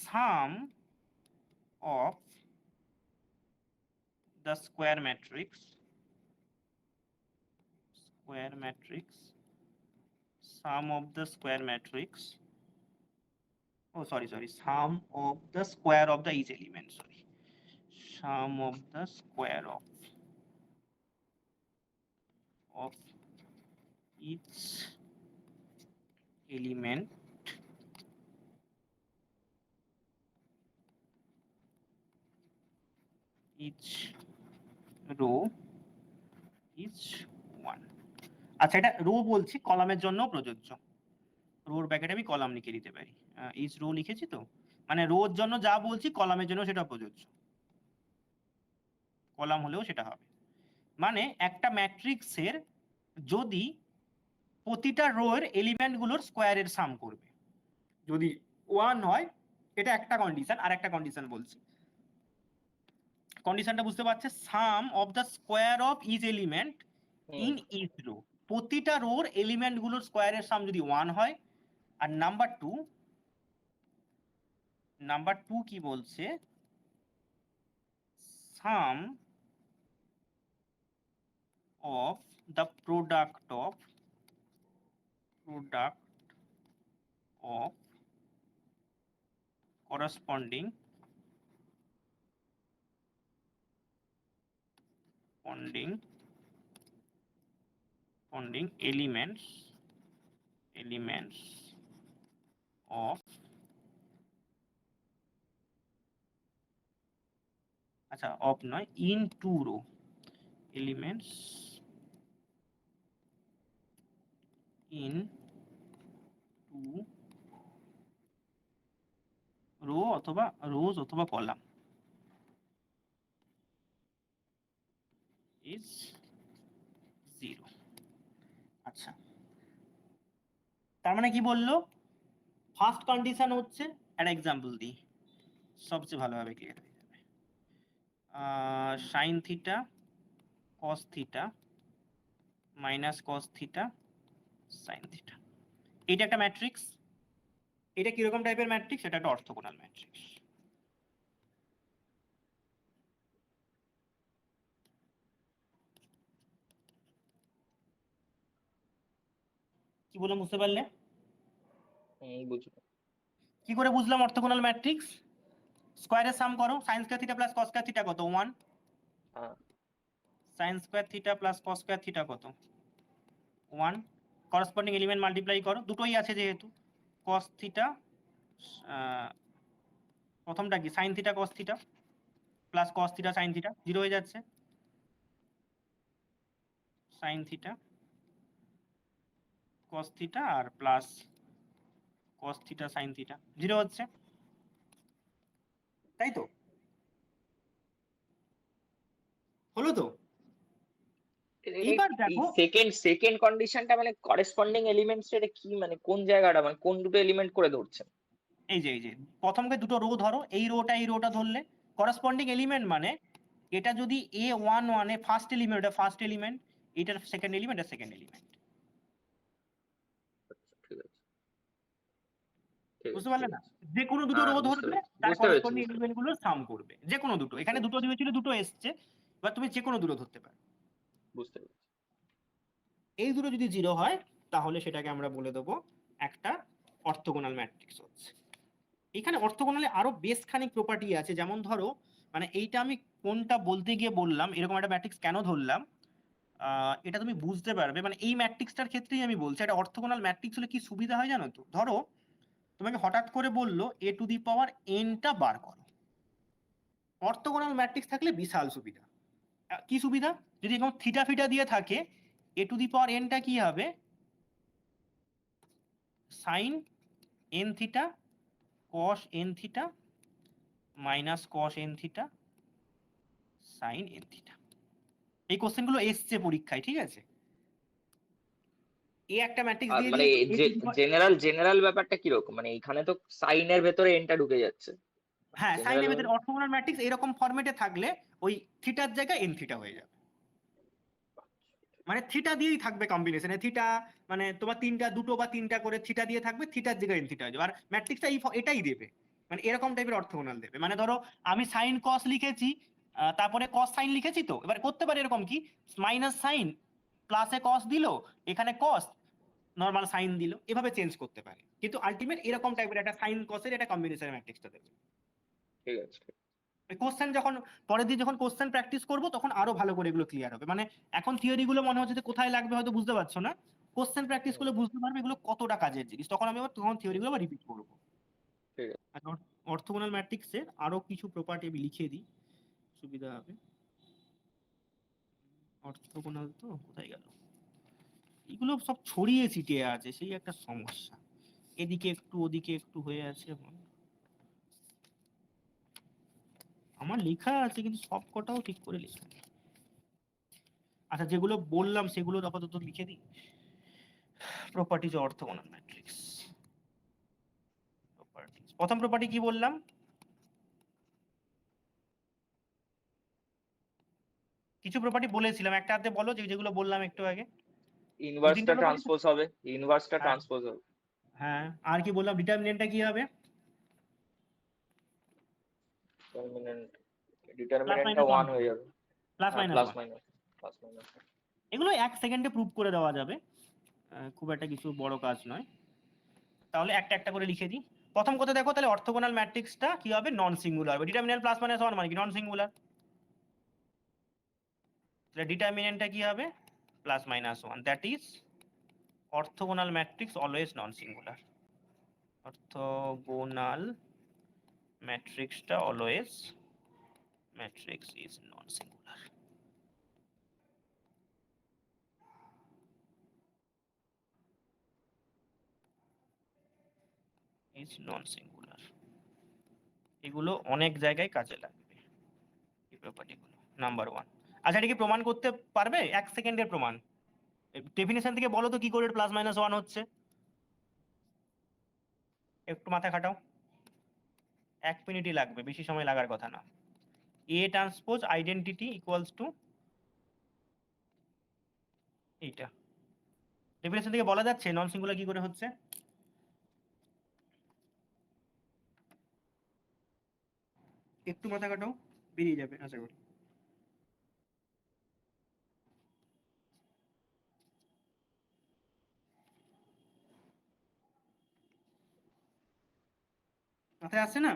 sum of the square matrix sum of the square matrix, oh sorry, sum of the square of the each element, sorry, sum of the square of each element each row is 1. আচ্ছা, এটা rho বলছি, কলামের জন্য প্রযোজ্য। রোর ব্র্যাকেটে আমি column লিখে দিতে পারি, ইচ রো লিখেছি তো, মানে রোর জন্য যা বলছি কলামের জন্য সেটা প্রযোজ্য, কলাম হলেও সেটা হবে। মানে একটা ম্যাট্রিক্সের যদি প্রতিটা রোয়ের এলিমেন্টগুলোর স্কোয়ারের সাম করবে, যদি 1 হয়, এটা একটা কন্ডিশন। আর একটা কন্ডিশন বলছি, কন্ডিশনটা বুঝতে পারছে, sum of the square of each element in each row, প্রতিটা রোর এলিমেন্টগুলোর স্কোয়ারের সাম যদি 1 হয়। আর নাম্বার টু কি বলছে, sum of the product of corresponding elements of, আচ্ছা অফ নয়, in two row, elements in two row অথবা রোজ অথবা কলাম ইজ 0। আচ্ছা, তার মানে কি বললো, ফার্স্ট কন্ডিশন হচ্ছে, একটা এক্সাম্পল দিই সবচেয়ে ভালোভাবে ক্লিয়ার হয়ে যাবে। Sign theta cos theta minus cos theta sine theta, এটা একটা ম্যাট্রিক্স। এটা কিরকম টাইপের ম্যাট্রিক্স? এটা একটা অর্থোগোনাল ম্যাট্রিক্স। কি বললাম বুঝতে পারলে? কি করে বুঝলাম অর্থোগোনাল ম্যাট্রিক্স? স্কোয়ারের সাম করো, সাইন স্কয়ার থিটা প্লাস কস স্কয়ার থিটা কত? 1। সাইন স্কয়ার থিটা প্লাস কস স্কয়ার থিটা কত? 1। করসপন্ডিং এলিমেন্ট মাল্টিপ্লাই করো, দুটোই আছে যেহেতু। কস থিটা, প্রথমটা কি sine theta cos theta plus cos theta sine theta, 0 হয়ে যাচ্ছে। সাইন থিটা কস থিটা আর plus cos theta sine theta, 0 হচ্ছে, তাই তো? হলো তো? এইবার দেখো সেকেন্ড কন্ডিশনটা মানে করেসপন্ডিং এলিমেন্টস, এটা কি মানে কোন জায়গাটা, মানে কোন দুটো এলিমেন্ট করে ধরছেন? এই যে প্রথমকে দুটো রো ধরো, এই রোটা ধরলে করেসপন্ডিং এলিমেন্ট মানে এটা যদি A11 এ ফার্স্ট এলিমেন্ট, এটা ফার্স্ট এলিমেন্ট, এটার সেকেন্ড এলিমেন্ট, এটা সেকেন্ড এলিমেন্ট। বুঝতে পারলে না? যে কোনো দুটো রো ধরবে, তার করেসপন্ডিং এলিমেন্ট গুলো সাম করবে, যে কোনো দুটো। এখানে দুটো দিয়েছিল, দুটো এসছে, এবার তুমি যে কোনো দুটো ধরতে পারো। বুঝতে পেরেছি। এই দুটো যদি 0 হয়, তাহলে সেটাকে আমরা বলে দেবো একটা অর্থোগোনাল ম্যাট্রিক্স হচ্ছে। এখানে অর্থোগোনালে আরো বেশ খানিক প্রপার্টি আছে, যেমন ধরো, মানে এইটা আমি কোনটা বলতে গিয়ে বললাম এরকম একটা ম্যাট্রিক্স কেন ধরলাম, এটা তুমি বুঝতে পারবে। মানে এই ম্যাট্রিক্সটার ক্ষেত্রেই আমি বলছি, একটা অর্থোগোনাল ম্যাট্রিক্স হলে কি সুবিধা হয় জানো তো? ধরো তোমাকে হঠাৎ করে বললো a⁴n টা বার করো, অর্থোগোনাল ম্যাট্রিক্স থাকলে বিশাল সুবিধা। কি সুবিধা? যদি এরকম থিটা ফিটা দিয়ে থাকে, a⁴n টা কি হবে? Sine n theta cos n theta minus cos n theta sine n theta. এই কোশ্চেনগুলো এসছে পরীক্ষায়, ঠিক আছে? এই একটা ম্যাট্রিক্স দিয়ে মানে দিয়েছে। জেনারেল ব্যাপারটা কি রকম, মানে এখানে তো সাইনের ভেতরে এনটা ঢুকে যাচ্ছে। হ্যাঁ, সাইনের ভেতরে অর্থোগোনাল ম্যাট্রিক্স এরকম ফরম্যাটে থাকলে ওই থিটার জায়গায় n থিটা হয়ে যাবে, মানে থিটা দিয়েই থাকবে কম্বিনেশনে। থিটা মানে তোমার দুটো বা তিনটা করে থিটা দিয়ে থাকবে, থিটার জায়গায় n থিটা হয়ে যাবে, আর ম্যাট্রিক্সটা এটাই দেবে, মানে এরকম টাইপের অর্থোগোনাল দেবে। মানে ধরো আমি সাইন কস লিখেছি, তারপরে কস সাইন লিখেছি, তো এবার করতে পারি এরকম কি, মাইনাস সাইন প্লাসে কস দিল, এখানে কস নর্মাল সাইন দিল, এভাবে চেঞ্জ করতে পারে, কিন্তু আলটিমেট এরকম টাইপের একটা সাইন কসের একটা কম্বিনেশন ম্যাট্রিক্সটা দেবে। ঠিক আছে। কোশ্চেন যখন পরের দিন যখন কোশ্চেন প্র্যাকটিস করবো তখন আরো ভালো করে এগুলো ক্লিয়ার হবে। মানে এখন থিওরি গুলো মনে হচ্ছে যে কোথায় লাগবে হয়তো বুঝতে পারছো না, কোশ্চেন প্র্যাকটিস হুম, করলে বুঝতে পারবে এগুলো কতটা কাজের জিনিস, তখন আমি আবার তখন থিওরি গুলো আবার রিপিট করবো। ঠিক আছে। আর অর্থগোনাল ম্যাট্রিক্সের আরো কিছু প্রপার্টি আমি লিখে দিই, সুবিধা হবে। অর্থগোনাল তো কোথায় গেল, এগুলো সব ছড়িয়ে ছিটিয়ে আছে, সেই একটা সমস্যা, এদিকে একটু ওদিকে একটু হয়ে আছে। আমার লেখা আছে কিন্তু সব কটাও ঠিক করে লেখা নেই। আচ্ছা, যেগুলো বললাম সেগুলো আপাতত লিখে দিই। প্রপার্টিজ অর্থগোনাল ম্যাট্রিক্স, প্রপার্টিজ, প্রথম প্রপার্টি কি বললাম, কিছু প্রপার্টি বলেছিলাম, একটা হাতে বলো যেগুলো বললাম একটু আগে। দু তিনটা ইনভার্সটা প্রপার্টি। ট্রান্সপোজ হবে, ইনভার্সটা হ্যাঁ, ট্রান্সপোজ হবে। হ্যাঁ, আর কি বললাম, ডিটারমিনেন্টটা কি হবে, ডিটারমিনেন্ট, প্লাস ডিটারমিনেন্টটা মাইনাস ওয়ান 1 হবে, হয়ে যাবে। প্লাস হ্যাঁ, minus plus one. Minus, plus minus. এগুলো 1 সেকেন্ডে প্রুভ করে দেওয়া যাবে, খুব একটা কিছু বড় কাজ নয়। তাহলে একটা একটা করে লিখে দিই। প্রথম কথা দেখো, তাহলে অর্থগোনাল ম্যাট্রিক্সটা কি হবে, নন সিঙ্গুলার হবে। ডিটারমিনেন্ট প্লাস মাইনাস ওয়ান মানে কি, নন সিঙ্গুলার। তাহলে ডিটারমিনেন্টটা কি হবে, plus minus one, that is orthogonal matrix always non singular. অর্থগোনাল ম্যাট্রিক্সটা always, matrix is non singular. Is non singular, এগুলো অনেক জায়গায় কাজে লাগবে এই প্রপার্টিগুলো। Number one. আচ্ছা, এটা কি প্রমাণ করতে পারবে, 1 সেকেন্ডের প্রমাণ? ডেফিনেশন থেকে বলো তো কি করে প্লাস মাইনাস ওয়ান হচ্ছে, একটু মাথা খাটাও, 1 মিনিটই লাগবে, বেশি সময় লাগার কথা না। A transpose identity equals two এইটা, ডেফিনেশন থেকে বলা যাচ্ছে নন সিঙ্গুলার কি করে হচ্ছে। একটু মাথা কাটাও, বেরিয়ে যাবে আশা করি। মাথায় আসছে না?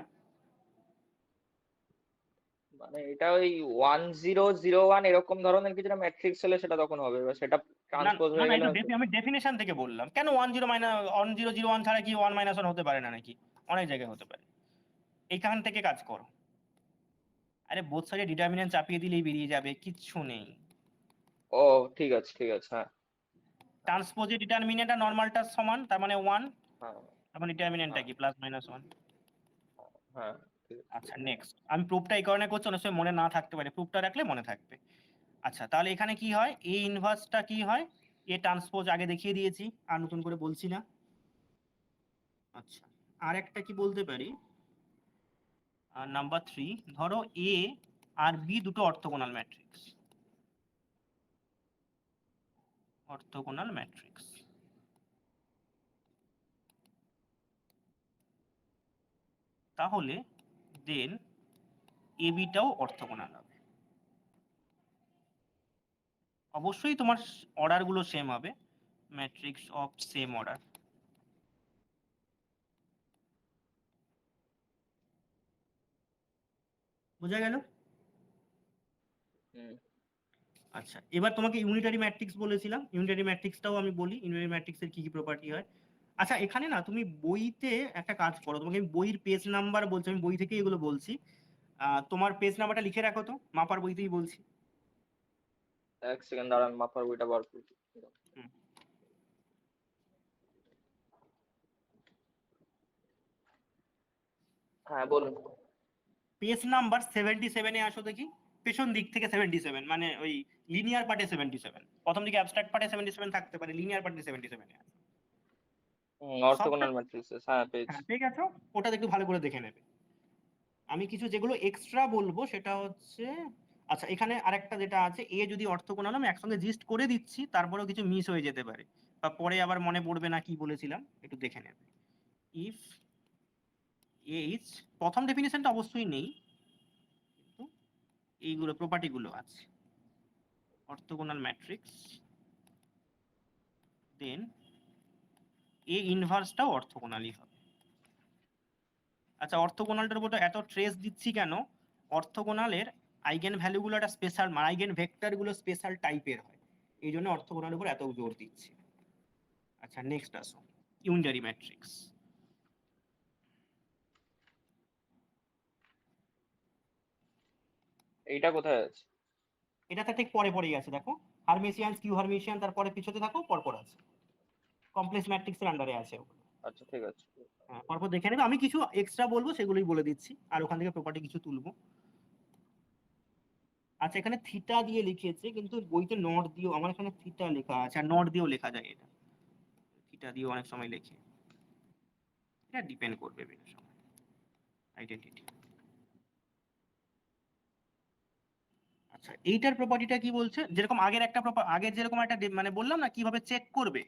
মানে এটা ওই 1001 এরকম ধরনের কিছু একটা ম্যাট্রিক্স হলে সেটা তখন হবে, এবার সেটা না, ট্রান্সপোজ না, হয়ে না, গেলে এটা হয়তো। আমি ডেফিনেশন থেকে বললাম, কেন 1001 ছাড়া কি 1 - 1 হতে পারে না নাকি, অনেক জায়গায় হতে পারে, এইখান থেকে কাজ করো। আরে বোথ সাইডে ডিটারমিনেন্ট চাপিয়ে দিলেই বেরিয়ে যাবে, কিচ্ছু নেই। ও, ঠিক আছে, ঠিক আছে। হ্যাঁ, হ্যাঁ, ট্রান্সপোজে ডিটারমিনেন্ট আর নর্মালটার সমান, তার মানে 1, হ্যাঁ, তার মানে ডিটারমিনেন্টটা হ্যাঁ, কি, প্লাস মাইনাস 1। হ্যাঁ, ঠিক আছে, ঠিক আচ্ছা, আছে। নেক্সট, আমি প্রুফটা এই কারণে করছি, অনেক সময় মনে না থাকতে পারে, প্রুফটা রাখলে মনে থাকবে। আচ্ছা, তাহলে এখানে কি হয়, এ ইনভার্সটা কি হয়, এ ট্রান্সপোজ আগে দেখিয়ে দিয়েছি, আর নতুন করে বলছি না। আচ্ছা, আর একটা কি বলতে পারি, নাম্বার 3, ধরো এ আর বি দুটো অর্থগোনাল ম্যাট্রিক্স, অর্থগোনাল ম্যাট্রিক্স, তাহলে দেন এ বিটাও অর্থগোনাল হবে। অবশ্যই তোমার অর্ডার গুলো সেম হবে, ম্যাট্রিক্স অফ সেম অর্ডার। বোঝা গেল? হুম। আচ্ছা, এবার তোমাকে ইউনিটারি ম্যাট্রিক্স বলেছিলাম, ইউনিটারি ম্যাট্রিক্সটাও আমি বলি, ইউনিটারি ম্যাট্রিক্সের কি কি প্রপার্টি হয়। আচ্ছা, এখানে না তুমি বইতে একটা কাজ করো, তোমাকে আমি বইয়ের পেজ নাম্বার বলছি, আমি বই থেকে এগুলো বলছি, তোমার পেজ নাম্বারটা লিখে রাখো তো, মাপার বইতেই বলছি। এক সেকেন্ড দাঁড়ান, মাথার বইটা বার করছি। হুম। হ্যাঁ, বলুন। পেজ নাম্বার 77-এ আসো দেখি, পেছন দিক থেকে 77, মানে ওই লিনিয়ার পার্টে 77, প্রথম দিকে অ্যাবস্ট্রাক্ট পার্টে 77 থাকতে পারে, লিনিয়ার পার্টে 77-এ আসো। সবটা, অর্থোগোনাল ম্যাট্রিক্সেস, হ্যাঁ, পেয়েছি। হ্যাঁ ঠিক আছে, ওটা একটু ভালো করে দেখে নেবে। আমি কিছু যেগুলো এক্সট্রা বলবো সেটা হচ্ছে, আচ্ছা এখানে আরেকটা যেটা আছে, এ যদি অর্থগোনাল, আমি একসঙ্গে জিস্ট করে দিচ্ছি, তারপরেও কিছু মিস হয়ে যেতে পারে, বা পরে আবার মনে পড়বে না কি বলেছিলাম, একটু দেখে নেবে। ইফ এ ইজ, প্রথম ডেফিনেশনটা অবশ্যই নেই, কিন্তু এইগুলো প্রপার্টি গুলো আছে, অর্থগোনাল ম্যাট্রিক্স, দেন এ ইনভার্সটাও অর্থোগোনালই হবে। আচ্ছা, অর্থোগোনালটার উপর এত ট্রেস দিচ্ছি কেন? অর্থোগোনালের আইগেন ভ্যালুগুলো একটা স্পেশাল, মানে আইগেন ভেক্টরগুলো স্পেশাল টাইপের হয়, এই জন্য অর্থোগোনালের উপর এত জোর দিচ্ছি। আচ্ছা, নেক্সট আসো, ইউনিটারি ম্যাট্রিক্স। এইটা কোথায় আছে? এটাতে ঠিক পরে পরেই আছে, দেখো হারমিশিয়ান, কিউ হারমিশিয়ান, তারপরে পিছতে থাকো, পরপর আছে, কমপ্লেক্স ম্যাট্রিক্সের আন্ডারে আছে ওগুলো। আচ্ছা ঠিক আছে। হ্যাঁ, পরপর দেখে নেবে, আমি কিছু এক্সট্রা বলবো সেগুলোই বলে দিচ্ছি, আর ওখান থেকে প্রপার্টি কিছু তুলবো। আচ্ছা, এখানে থিটা দিয়ে লিখেছে, কিন্তু বইতে নট দিয়েও, আমার এখানে থিটা লেখা আছে, আর নট দিয়েও লেখা যায়, এটা থিটা দিয়েও অনেক সময় লেখে, এটা ডিপেন্ড করবে বিভিন্ন সময় আইডেন্টিটি। আচ্ছা, এইটার প্রপার্টিটা কি বলছে, যেরকম আগের একটা আগের যেরকম একটা মানে বললাম না কিভাবে চেক করবে,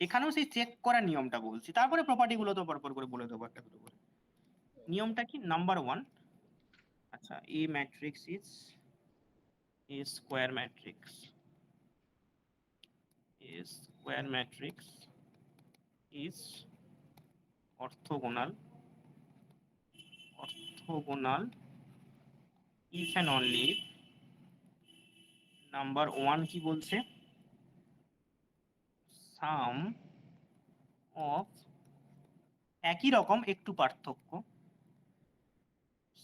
এখানেও সেই চেক করার নিয়মটা বলছি, তারপরে প্রপার্টি গুলো তো পরপর করে বলে দেবো একটা দুটো করে। নিয়মটা কি? নাম্বার ওয়ান, আচ্ছা, a matrix is a square matrix, a square matrix is orthogonal, orthogonal if and only if, number one কি বলছে, সাম অফ, একই রকম একটু পার্থক্য,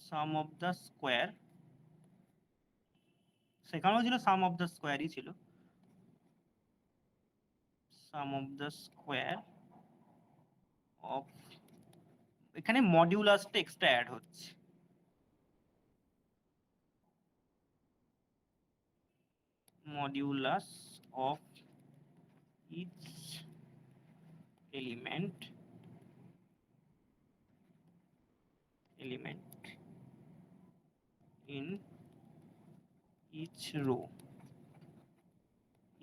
সাম অফ দ্য স্কোয়ার, সেখানেও ছিল সাম অফ দ্য স্কোয়ারই ছিল, sum of the square of, এখানে মডিউলাসটা এক্সট্রা অ্যাড হচ্ছে, modulus of each element in each row,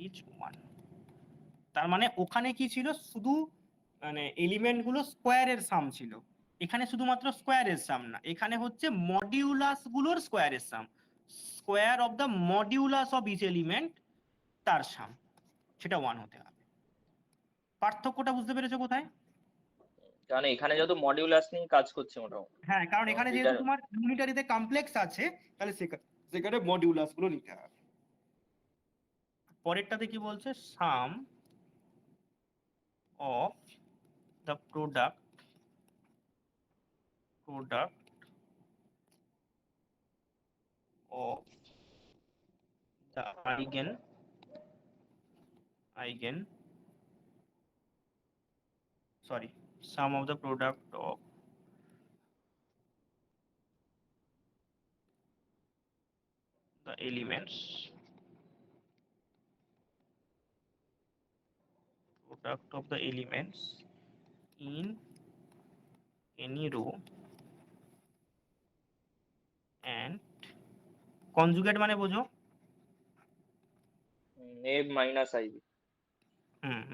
each one। তার মানে ওখানে কি ছিল, শুধু মানে এলিমেন্ট গুলো স্কোয়ারের সাম ছিল, এখানে শুধুমাত্র স্কোয়ারের সাম না, এখানে হচ্ছে মডিউলাস গুলোর স্কোয়ারের sum, square of the modulus of each element, তার সাম, সেটা ওয়ান হতে হবে। পার্থক্যটা বুঝতে পেরেছো কোথায়? কারণ এখানে যত মডিউলাস নিয়ে কাজ করছে মোটামুটি। হ্যাঁ, কারণ এবং এখানে যেটা যেহেতু তোমার ইউনিটারিতে কমপ্লেক্স আছে, তাহলে সেখানে মডিউলাস গুলো নিতে হবে। পরেরটাতে কি বলছে, sum of the product of the sum of the product of the elements in any row and conjugate মানে বোঝো, এ মাইনাস আইবি।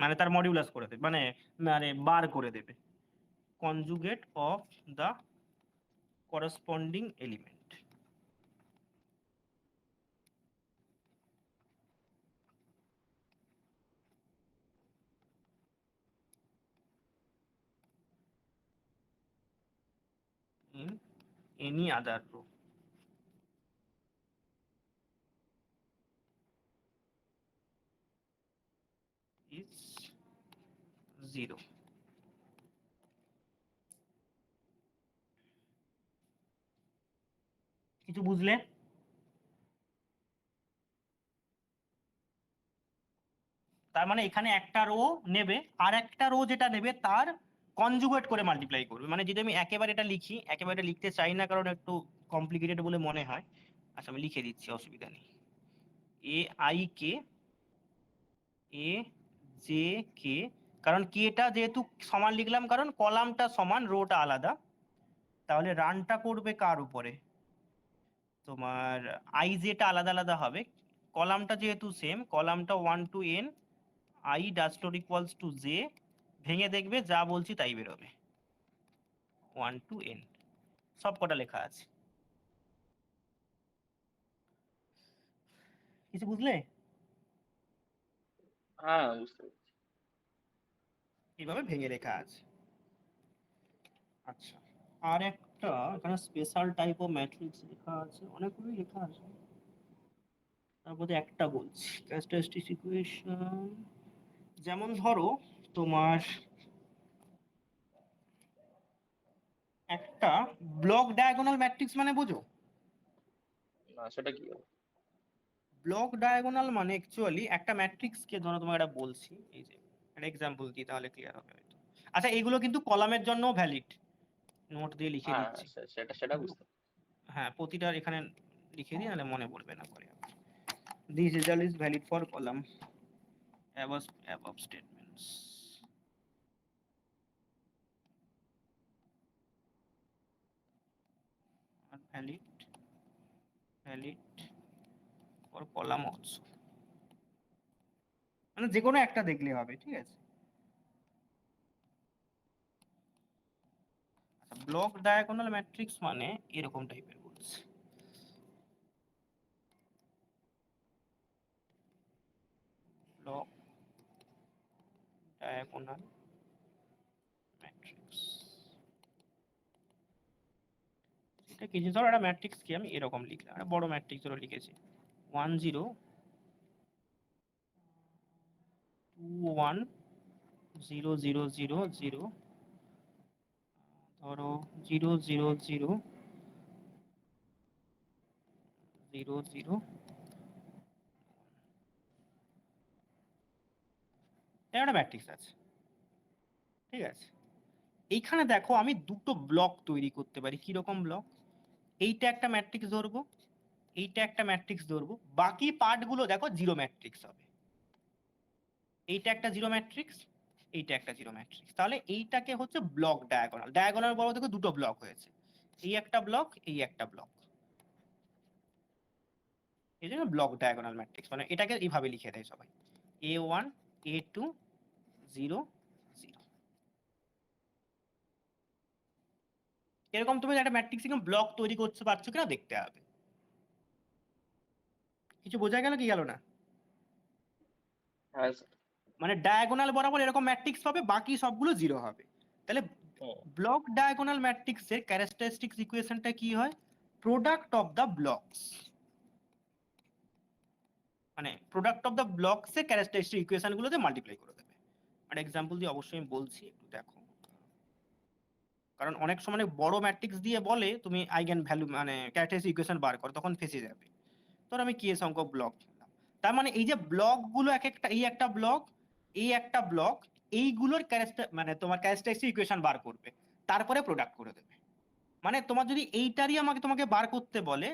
মানে তার মডিউলাস করে দেবে, মানে মানে বার করে দেবে, conjugate of the corresponding element, in any other row is 0। কিছু বুঝলে? তার মানে এখানে একটা রো নেবে, আর একটা রো যেটা নেবে তার কনজুগেট করে মাল্টিপ্লাই করবে, মানে যদি আমি একেবারে এটা লিখি, একেবারে এটা লিখতে চাই না কারণ একটু কমপ্লিকেটেড বলে মনে হয়, আচ্ছা আমি লিখে দিচ্ছি, অসুবিধা নেই, A I K, A J K, কারণ কেটা যেহেতু সমান লিখলাম কারণ কলামটা সমান, রোটা আলাদা, তাহলে রানটা করবে কার উপরে, তোমার আই জেটা আলাদা আলাদা হবে, কলামটা যেহেতু সেম, কলামটা 1 to n i does not equals to j, ভেঙে দেখবে যা বলছি তাই বেরোবে, 1 to n, সব কটা লেখা আছে। কিছু বুঝলে? হ্যাঁ বুঝতে পেরেছি। এইভাবে ভেঙে লেখা আছে। আচ্ছা, আর একটা এখানে স্পেশাল টাইপ অফ ম্যাট্রিক্স লেখা আছে, অনেকগুলোই লেখা আছে, তার মধ্যে একটা বলছি, ক্যারেক্টারিস্টিক ইকুয়েশন। যেমন ধরো তোমার একটা ব্লক ডায়াগোনাল ম্যাট্রিক্স মানে বোঝো? না সেটা কি হবে? ব্লক ডায়াগোনাল মানে অ্যাকচুয়ালি একটা ম্যাট্রিক্স কে, ধরো তোমাকে একটা বলছি, এই যে একটা এক্সাম্পল দিই তাহলে ক্লিয়ার হবে হয়তো। আচ্ছা, এগুলো কিন্তু কলামের জন্য ভ্যালিড, নোট দিয়ে লিখে হ্যাঁ দিচ্ছি। সেটা সেটা বুঝতে হ্যাঁ, প্রতিটার এখানে লিখে দিই, নাহলে মনে পড়বে না পরে। This result is valid for column above statements. And valid for column also, মানে যে কোনো একটা দেখলে হবে, ঠিক আছে। আচ্ছা, ব্লক ডায়াগোনাল ম্যাট্রিক্স মানে এরকম টাইপের বলছে। ব্লক ডায়াগোনাল ম্যাট্রিক্স এটা কি, ধরো একটা ম্যাট্রিক্স কি আমি এরকম লিখলাম, একটা বড় ম্যাট্রিক্স ধরো লিখেছি 1 0 2 1 0 0 0 0, ধরো 0 0 0 0 0, একটা ম্যাট্রিক্স আছে, ঠিক আছে। এইখানে দেখো আমি দুটো ব্লক তৈরি করতে পারি। কি রকম ব্লক? এইটা একটা ম্যাট্রিক্স ধরবো, এইটা একটা ম্যাট্রিক্স ধরবো, বাকি পার্টগুলো দেখো জিরো ম্যাট্রিক্স হবে। এইটা একটা জিরো ম্যাট্রিক্স, এইটা একটা জিরো ম্যাট্রিক্স, তাহলে এইটাকে হচ্ছে ব্লক ডায়াগোনাল। ডায়াগোনাল বলতে দেখো দুটো ব্লক হয়েছে, এই একটা ব্লক, এই একটা ব্লক, এই জন্য ব্লক ডায়াগোনাল ম্যাট্রিক্স মানে এটাকে এইভাবে লিখে দেয় সবাই, A1 A2 0 0। এরকম তুমি একটা ম্যাট্রিক্স এরকম ব্লক তৈরি করতে পারছো কিনা দেখতে হবে। কিছু বোঝা গেল কি গেল না? হ্যাঁ স্যার। মানে ডায়াগোনাল বরাবর এরকম ম্যাট্রিক্স পাবে, বাকি সবগুলো জিরো হবে। তাহলে ব্লক ডায়াগোনাল ম্যাট্রিক্সের ক্যারেক্টারিস্টিক্স ইকুয়েশনটা কি হয়? প্রোডাক্ট অফ দ্য ব্লকস, মানে প্রোডাক্ট অফ দ্য ব্লকস এর ক্যারেক্টারিস্টিক ইকুয়েশন গুলোতে মাল্টিপ্লাই করে দেবে। আর এক্সাম্পল দিয়ে অবশ্যই আমি বলছি, একটু দেখো, কারণ অনেক সময় অনেক বড় ম্যাট্রিক্স দিয়ে বলে তুমি আইগেন ভ্যালু মানে ক্যারেক্টারিস্টিক ইকুয়েশন বার করো, তখন ফেঁসে যাবে। ধর আমি কে সংখ্যক ব্লক, তার মানে এই যে ব্লক গুলো এক একটা, এই একটা ব্লক, এই একটা ব্লক, এইগুলোর ক্যারেক্টার মানে তোমার ক্যারেক্টারিস্টিক ইকুয়েশন বার করবে, তারপরে প্রোডাক্ট করে দেবে। মানে তোমার যদি এইটারই তোমাকে বার করতে বলে,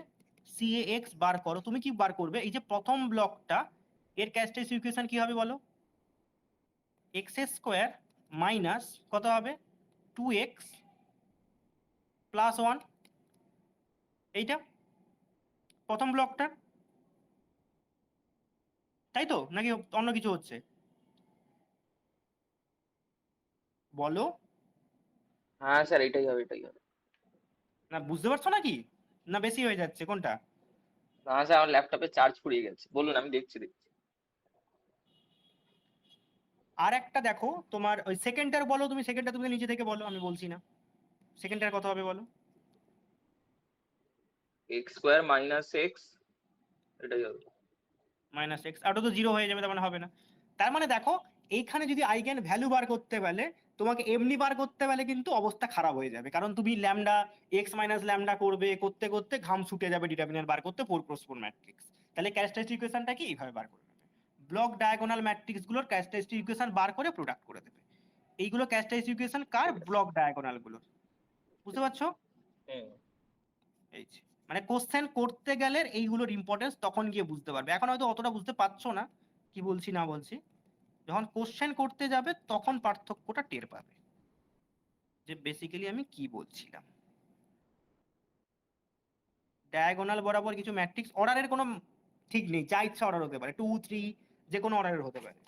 CAX বার করো, তুমি কি বার করবে? এই যে প্রথম ব্লকটা, এর ক্যারেক্টারিস্টিক ইকুয়েশন কি হবে বলো? x স্কয়ার মাইনাস কত হবে, 2x প্লাস 1, এইটা প্রথম ব্লকটা, তাই তো? নাকি অন্য কিছু হচ্ছে বলো? হ্যাঁ স্যার এটাই হবে এটাই হবে। না বুঝতে পারছো নাকি, না বেশি হয়ে যাচ্ছে কোনটা? না স্যার আমার ল্যাপটপে চার্জ ফুরিয়ে গেছে, বলুন আমি দেখছি দেখছি। আর একটা দেখো তোমার ওই সেকেন্ডটার বলো, তুমি সেকেন্ডটা তুমি নিচে থেকে বলো, আমি বলছি না। সেকেন্ডটার কত হবে বলো? এক্স স্কোয়ার মাইনাস এক্স, এটাই হবে। মাইনাস এক্স, আর ওটা তো জিরো হয়ে যাবে, তার মানে হবে না। তার মানে দেখো, এইখানে যদি আইগেন ভ্যালু বার করতে পারলে, তোমাকে এমনি বার করতে পারলে কিন্তু অবস্থা খারাপ হয়ে যাবে, কারণ তুমি ল্যামডা এক্স মাইনাস ল্যামডা করবে, করতে করতে ঘাম ছুটে যাবে ডিটারমিনেন্ট বার করতে ফোর ক্রস ফোর ম্যাট্রিক্স। তাহলে ক্যারেক্টারিস্টিক ইকুয়েশনটা কি এইভাবে বার করে নেবে, ব্লক ডায়াগোনাল ম্যাট্রিক্স গুলোর ক্যারেক্টারিস্টিক ইকুয়েশন বার করে প্রোডাক্ট করে দেবে। এইগুলো ক্যারেক্টারিস্টিক ইকুয়েশন কার? ঠিক আছে। ব্লক ডায়াগোনাল গুলোর। বুঝতে ঠিক আছে। পারছো? হুম। এই যে, মানে কোশ্চেন করতে গেলে এইগুলোর ইম্পর্টেন্স তখন গিয়ে বুঝতে পারবে, এখন হয়তো অতটা বুঝতে পারছো না কি বলছি না বলছি, যখন কোশ্চেন করতে যাবে তখন পার্থক্যটা টের পাবে যে বেসিক্যালি আমি কি বলছিলাম। ডায়াগোনাল বরাবর কিছু ম্যাট্রিক্স, অর্ডারের কোনো ঠিক নেই, যা ইচ্ছা অর্ডার হতে পারে, 2 3 যে কোনো অর্ডারের হতে পারে।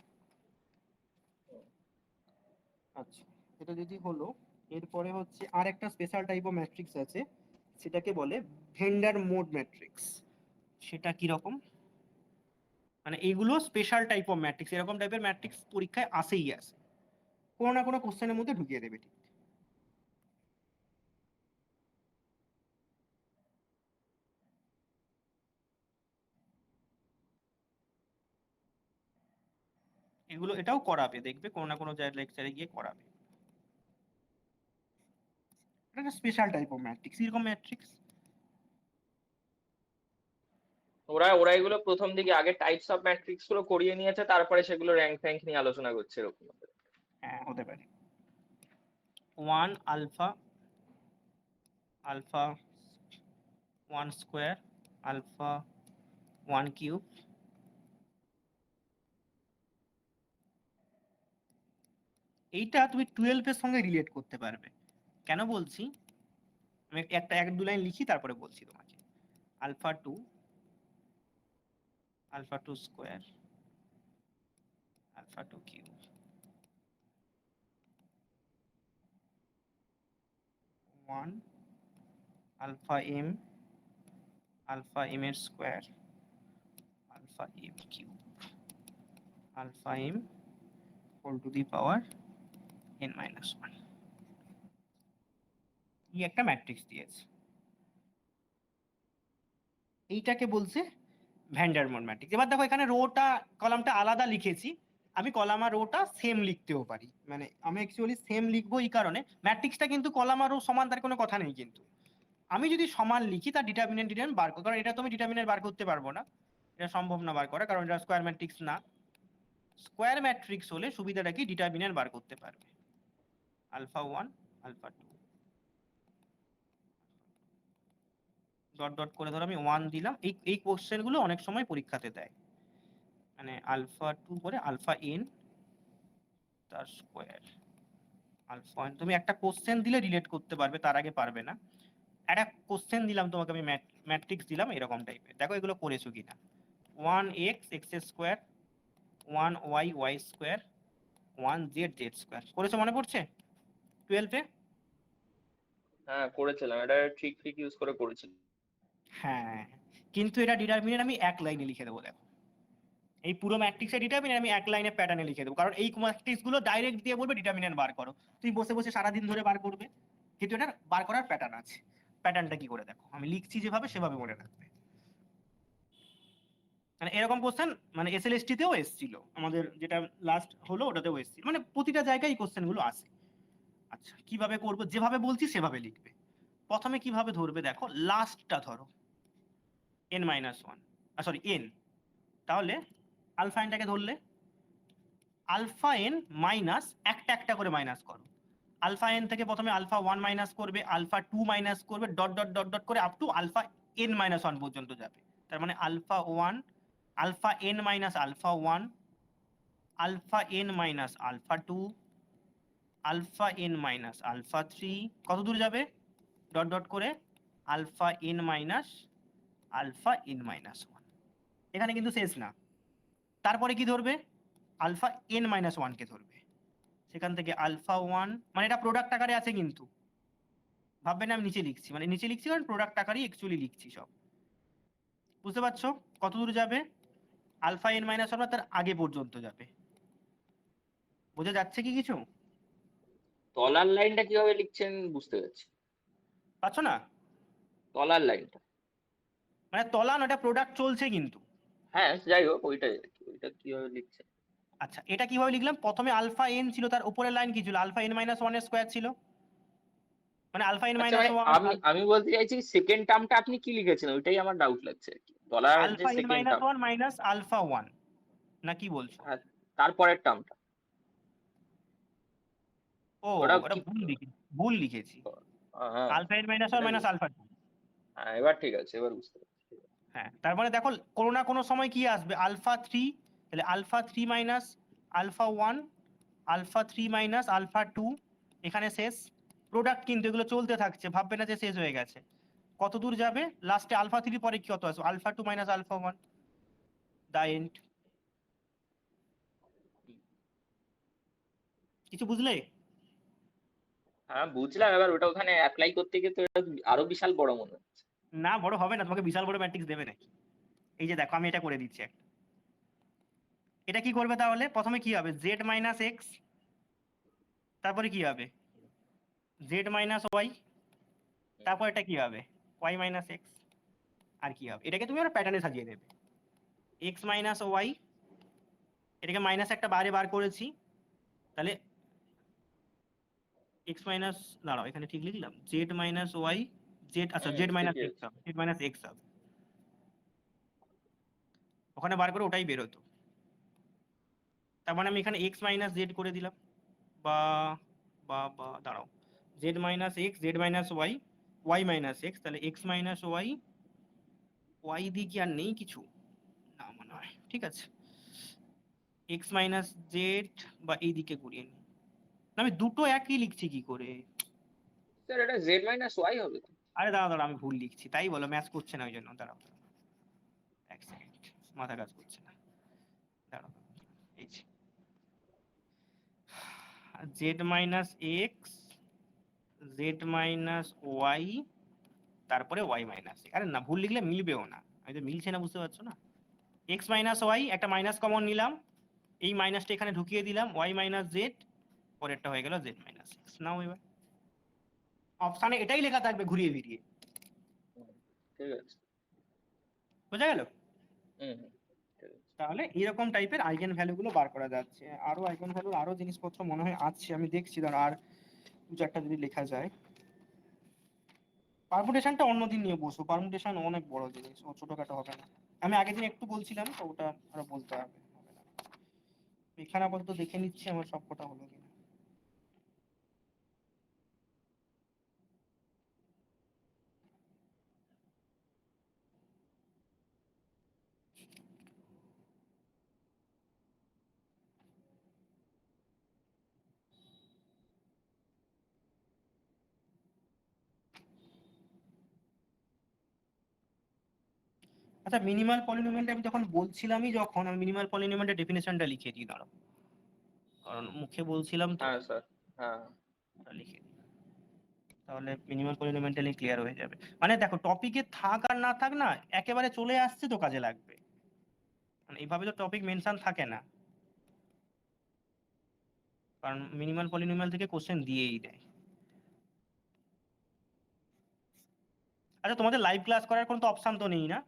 আচ্ছা, এটা যদি হলো, এরপরে হচ্ছে আর একটা স্পেশাল টাইপ অফ ম্যাট্রিক্স আছে, সেটাকে বলে ভেন্ডার মোড ম্যাট্রিক্স। সেটা কি রকম? মানে এইগুলো স্পেশাল টাইপ অফ ম্যাট্রিক্স, এরকম টাইপের ম্যাট্রিক্স পরীক্ষায় আসেই আসে। কোনো না কোনো কোশ্চেনের মধ্যে ঢুকিয়ে দেবে ঠিক। এগুলো এটাও করাবে, দেখবে কোনো না কোনো জায়গায় লেকচারে গিয়ে করাবে। এটা একটা স্পেশাল টাইপ অফ ম্যাট্রিক্স, এরকম ম্যাট্রিক্স। ওরা এগুলো প্রথম দিকে আগে টাইপস অফ ম্যাট্রিক্স গুলো করিয়ে নিয়েছে, তারপরে সেগুলো র্যাঙ্ক ফ্যাঙ্ক নিয়ে আলোচনা করছে এরকম। হ্যাঁ হতে পারে। 1 alpha, alpha 1 square, alpha 1 cube, এইটা তুমি 12 এর সঙ্গে রিলেট করতে পারবে। কেন বলছি, আমি একটা এক দু লাইন লিখি তারপরে বলছি তোমাকে। Alpha 2, alpha 2 square, alpha 2 cube, 1 alpha m, alpha m এর square, alpha m cube, alpha m whole to the power n minus 1। এই একটা ম্যাট্রিক্স দিয়েছে, এইটাকে বলছে ভ্যান ডার ওয়াল ম্যাট্রিক্স। এবার দেখো এখানে রোটা কলামটা আলাদা লিখেছি, আমি কলাম আর রোটা সেম লিখতেও পারি। মানে আমি অ্যাকচুয়ালি সেম লিখবো এই কারণে, ম্যাট্রিক্সটা কিন্তু কলাম আর রো সমান তার কোনো কথা নেই, কিন্তু আমি যদি সমান লিখি তার ডিটারমিনেন্ট বার করো, কারণ এটা তো আমি ডিটারমিনেন্ট বার করতে পারবো না, এটা সম্ভব না বার করা, কারণ এটা স্কোয়ার ম্যাট্রিক্স না। স্কোয়ার ম্যাট্রিক্স হলে সুবিধাটা কি, ডিটারমিনেন্ট বার করতে পারবে। আলফা 1 আলফা 2 ডট ডট করে ধরো আমি 1 দিলাম। এই কোশ্চেন গুলো অনেক সময় পরীক্ষাতে দেয়, মানে আলফা 2 করে আলফা n তার স্কোয়ার, আলফা n। তুমি একটা কোশ্চেন দিলে রিলেট করতে পারবে, তার আগে পারবে না। একটা কোশ্চেন দিলাম তোমাকে আমি, ম্যাট্রিক্স দিলাম এরকম টাইপের, দেখো এগুলো করেছো কিনা। 1x x square, 1y y square, 1z z square, করেছো মনে পড়ছে 12 এ? হ্যাঁ করেছিলাম, এটা ট্রিক ফ্রিক ইউজ করে করেছিলাম। হ্যাঁ, কিন্তু এটা ডিটারমিনেন্ট আমি এক লাইনে লিখে দেবো। দেখো এই পুরো ম্যাট্রিক্সের ডিটারমিনেন্ট আমি এক লাইনে প্যাটার্নে লিখে দেবো, কারণ এই ম্যাট্রিক্স গুলো ডাইরেক্ট দিয়ে বলবে ডিটারমিনেন্ট বার করো, তুই বসে বসে সারাদিন ধরে বার করবে, কিন্তু এটা বার করার প্যাটার্ন আছে। প্যাটার্নটা কি করে দেখো, আমি লিখছি যেভাবে সেভাবে মনে রাখবে। মানে এরকম কোশ্চেন মানে এসএলএসটি তেও এসেছিল, আমাদের যেটা লাস্ট হলো ওটাতেও এসেছিল, মানে প্রতিটা জায়গায় এই কোশ্চেন গুলো আসে। আচ্ছা কিভাবে করবো, যেভাবে বলছি সেভাবে লিখবে। প্রথমে কিভাবে ধরবে দেখো, লাস্টটা ধরো n মাইনাস 1, সরি n, তাহলে আলফা এনটাকে ধরলে আলফা এন মাইনাস একটা একটা করে মাইনাস করো। আলফা এন থেকে প্রথমে আলফা 1 মাইনাস করবে, আলফা 2 মাইনাস করবে, ডট ডট ডট ডট করে up to alpha n minus 1 পর্যন্ত যাবে। তার মানে alpha 1, alpha n minus alpha 1, alpha n minus alpha 2, alpha n minus alpha 3, কত দূর যাবে ডট ডট করে alpha n minus alpha n minus 1। এখানে কিন্তু শেষ না, তারপরে কি ধরবে, আলফা এন মাইনাস 1 কে ধরবে, সেখান থেকে আলফা 1, মানে এটা প্রোডাক্ট আকারে আছে কিন্তু ভাববে না আমি নিচে লিখছি, মানে নিচে লিখছি কারণ প্রোডাক্ট আকারেই অ্যাকচুয়ালি লিখছি সব। বুঝতে পারছো কত দূর যাবে, আলফা এন মাইনাস 1 তার আগে পর্যন্ত যাবে। বোঝা যাচ্ছে কি কিছু? তলার লাইনটা কিভাবে লিখছেন বুঝতে পারছি, পাচ্ছ না? তলার লাইনটা। মানে তলান ওটা প্রোডাক্ট চলছে কিন্তু। হ্যাঁ যাই হোক, ওইটাই আর কি, ওইটা কিভাবে লিখছেন। আচ্ছা এটা কিভাবে লিখলাম, প্রথমে আলফা এন ছিল, তার উপরের লাইন কি ছিল, আলফা এন মাইনাস 1 এর স্কোয়ার ছিল, মানে আলফা এন আচ্ছা মাইনাস মানে 1, আমি বলতে চাইছি সেকেন্ড টার্মটা আপনি কি লিখেছেন, ওইটাই আমার ডাউট লাগছে আর কি, তলার যে alpha n second minus term 1 minus alpha 1, না কি বলছো? আর তারপরের টার্মটা ও ওটা ওটা কি? ভুল লিখেছি, হ্যাঁ আলফা এন মাইনাস 1 এটা মাইনাস আলফা 2। হ্যাঁ এবার ঠিক আছে, এবার বুঝতে পারছি। হ্যাঁ তারপরে দেখো কোনো না কোনো সময় কি আসবে, আলফা 3, তাহলে alpha 3 minus alpha 1, alpha 3 minus alpha 2, এখানে শেষ। প্রোডাক্ট কিন্তু এগুলো চলতে থাকছে, ভাববে না যে শেষ হয়ে গেছে। কত দূর যাবে, লাস্টে আলফা 3 পরে কি কত আসবে, alpha 2 minus alpha 1, the end. কিছু বুঝলে? হ্যাঁ বুঝলাম, এবার ওটা ওখানে অ্যাপ্লাই করতে গিয়ে তো এটা আরো বিশাল বড় মনে হচ্ছে। না বড় হবে না, তোমাকে বিশাল বড় ম্যাট্রিক্স দেবে নাকি। এই যে দেখো আমি এটা করে দিচ্ছি একটা। এটা কি করবে তাহলে, প্রথমে কি হবে, জেড মাইনাস এক্স তারপরে কি হবে জেড মাইনাস ওয়াই, তারপর এটা কি হবে ওয়াই মাইনাস এক্স, আর কি হবে এটাকে তুমি একটা প্যাটার্নে সাজিয়ে দেবে এক্স মাইনাস ওয়াই, এটাকে মাইনাস একটা বারে বার করেছি, তাহলে এক্স মাইনাস, দাঁড়াও এখানে ঠিক লিখলাম জেড মাইনাস ওয়াই, জেড আচ্ছা জেড মাইনাস ঠিকই এক্স আছে। হবে, জেড মাইনাস এক্স হবে, ওখানে বার করে ওটাই বেরোতো। তার মানে আমি এখানে এক্স মাইনাস জেড করে দিলাম, বা দাঁড়াও z minus x, z minus y, y minus x, তাহলে এক্স মাইনাস ওয়াই, ওয়াই দিয়ে কি আর নেই কিছু, না মনে হয়, ঠিক আছে এক্স মাইনাস জেড, বা এইদিকে ঘুরিয়ে নিই, আমি দুটো একই লিখছি কি করে, স্যার এটা জেড মাইনাস ওয়াই হবে তো। আরে দাঁড়াও দাঁড়াও আমি ভুল লিখছি, তাই বলো ম্যাচ করছে না ওই জন্য, দাঁড়াও এক সেকেন্ড, মাথা কাজ করছে না, দাঁড়াও এই যে z minus x, z minus y, তারপরে ওয়াই মাইনাস, আরে না ভুল লিখলে মিলবেও না, আমি তো মিলছে না বুঝতে পারছো না, এক্স মাইনাস ওয়াই একটা মাইনাস কমন নিলাম, এই মাইনাসটা এখানে ঢুকিয়ে দিলাম, ওয়াই মাইনাস জেড, পরেরটা হয়ে গেল জেড মাইনাস এক্স। নাও এবার অপশানে এটাই লেখা থাকবে ঘুরিয়ে ফিরিয়ে, ঠিক আছে। বোঝা গেল? হুম হুম, ঠিক আছে। তাহলে এরকম টাইপের আইগেন ভ্যালু গুলো বার করা যাচ্ছে, আরো আইগেন ভ্যালুর আরো জিনিসপত্র মনে হয় আছে, আমি দেখছি দাঁড়া আর দু চারটা যদি লেখা যায়। পারমুটেশনটা অন্যদিন নিয়ে বসো, পারমুটেশন অনেক বড় জিনিস, ও ছোটখাটো হবে না, আমি আগের দিন একটু বলছিলাম তো ওটা আরো বলতে হবে, হবে না। এখানে আপাতত দেখে নিচ্ছি আমার সব কটা হলো কিনা। আচ্ছা মিনিমাল পলিনোমিয়ালটা আমি যখন বলছিলামই, যখন আমি মিনিমাল পলিনোমিয়ালটা ডেফিনেশনটা লিখে দিই দাঁড়াও, কারণ মুখে বলছিলাম তো, হ্যাঁ স্যার। হ্যাঁ ওটা লিখে দিই, তাহলে মিনিমাল পলিনোমিয়ালটা ক্লিয়ার হয়ে যাবে। মানে দেখো টপিকে থাক আর না থাক না, একেবারে চলে আসছে তো কাজে লাগবে, মানে এইভাবে তো টপিক মেনশন থাকে না, কারণ মিনিমাল পলিনোমিয়াল থেকে কোশ্চেন দিয়েই দেয়। আচ্ছা তোমাদের লাইভ ক্লাস করার কোনো তো অপশন তো নেই না?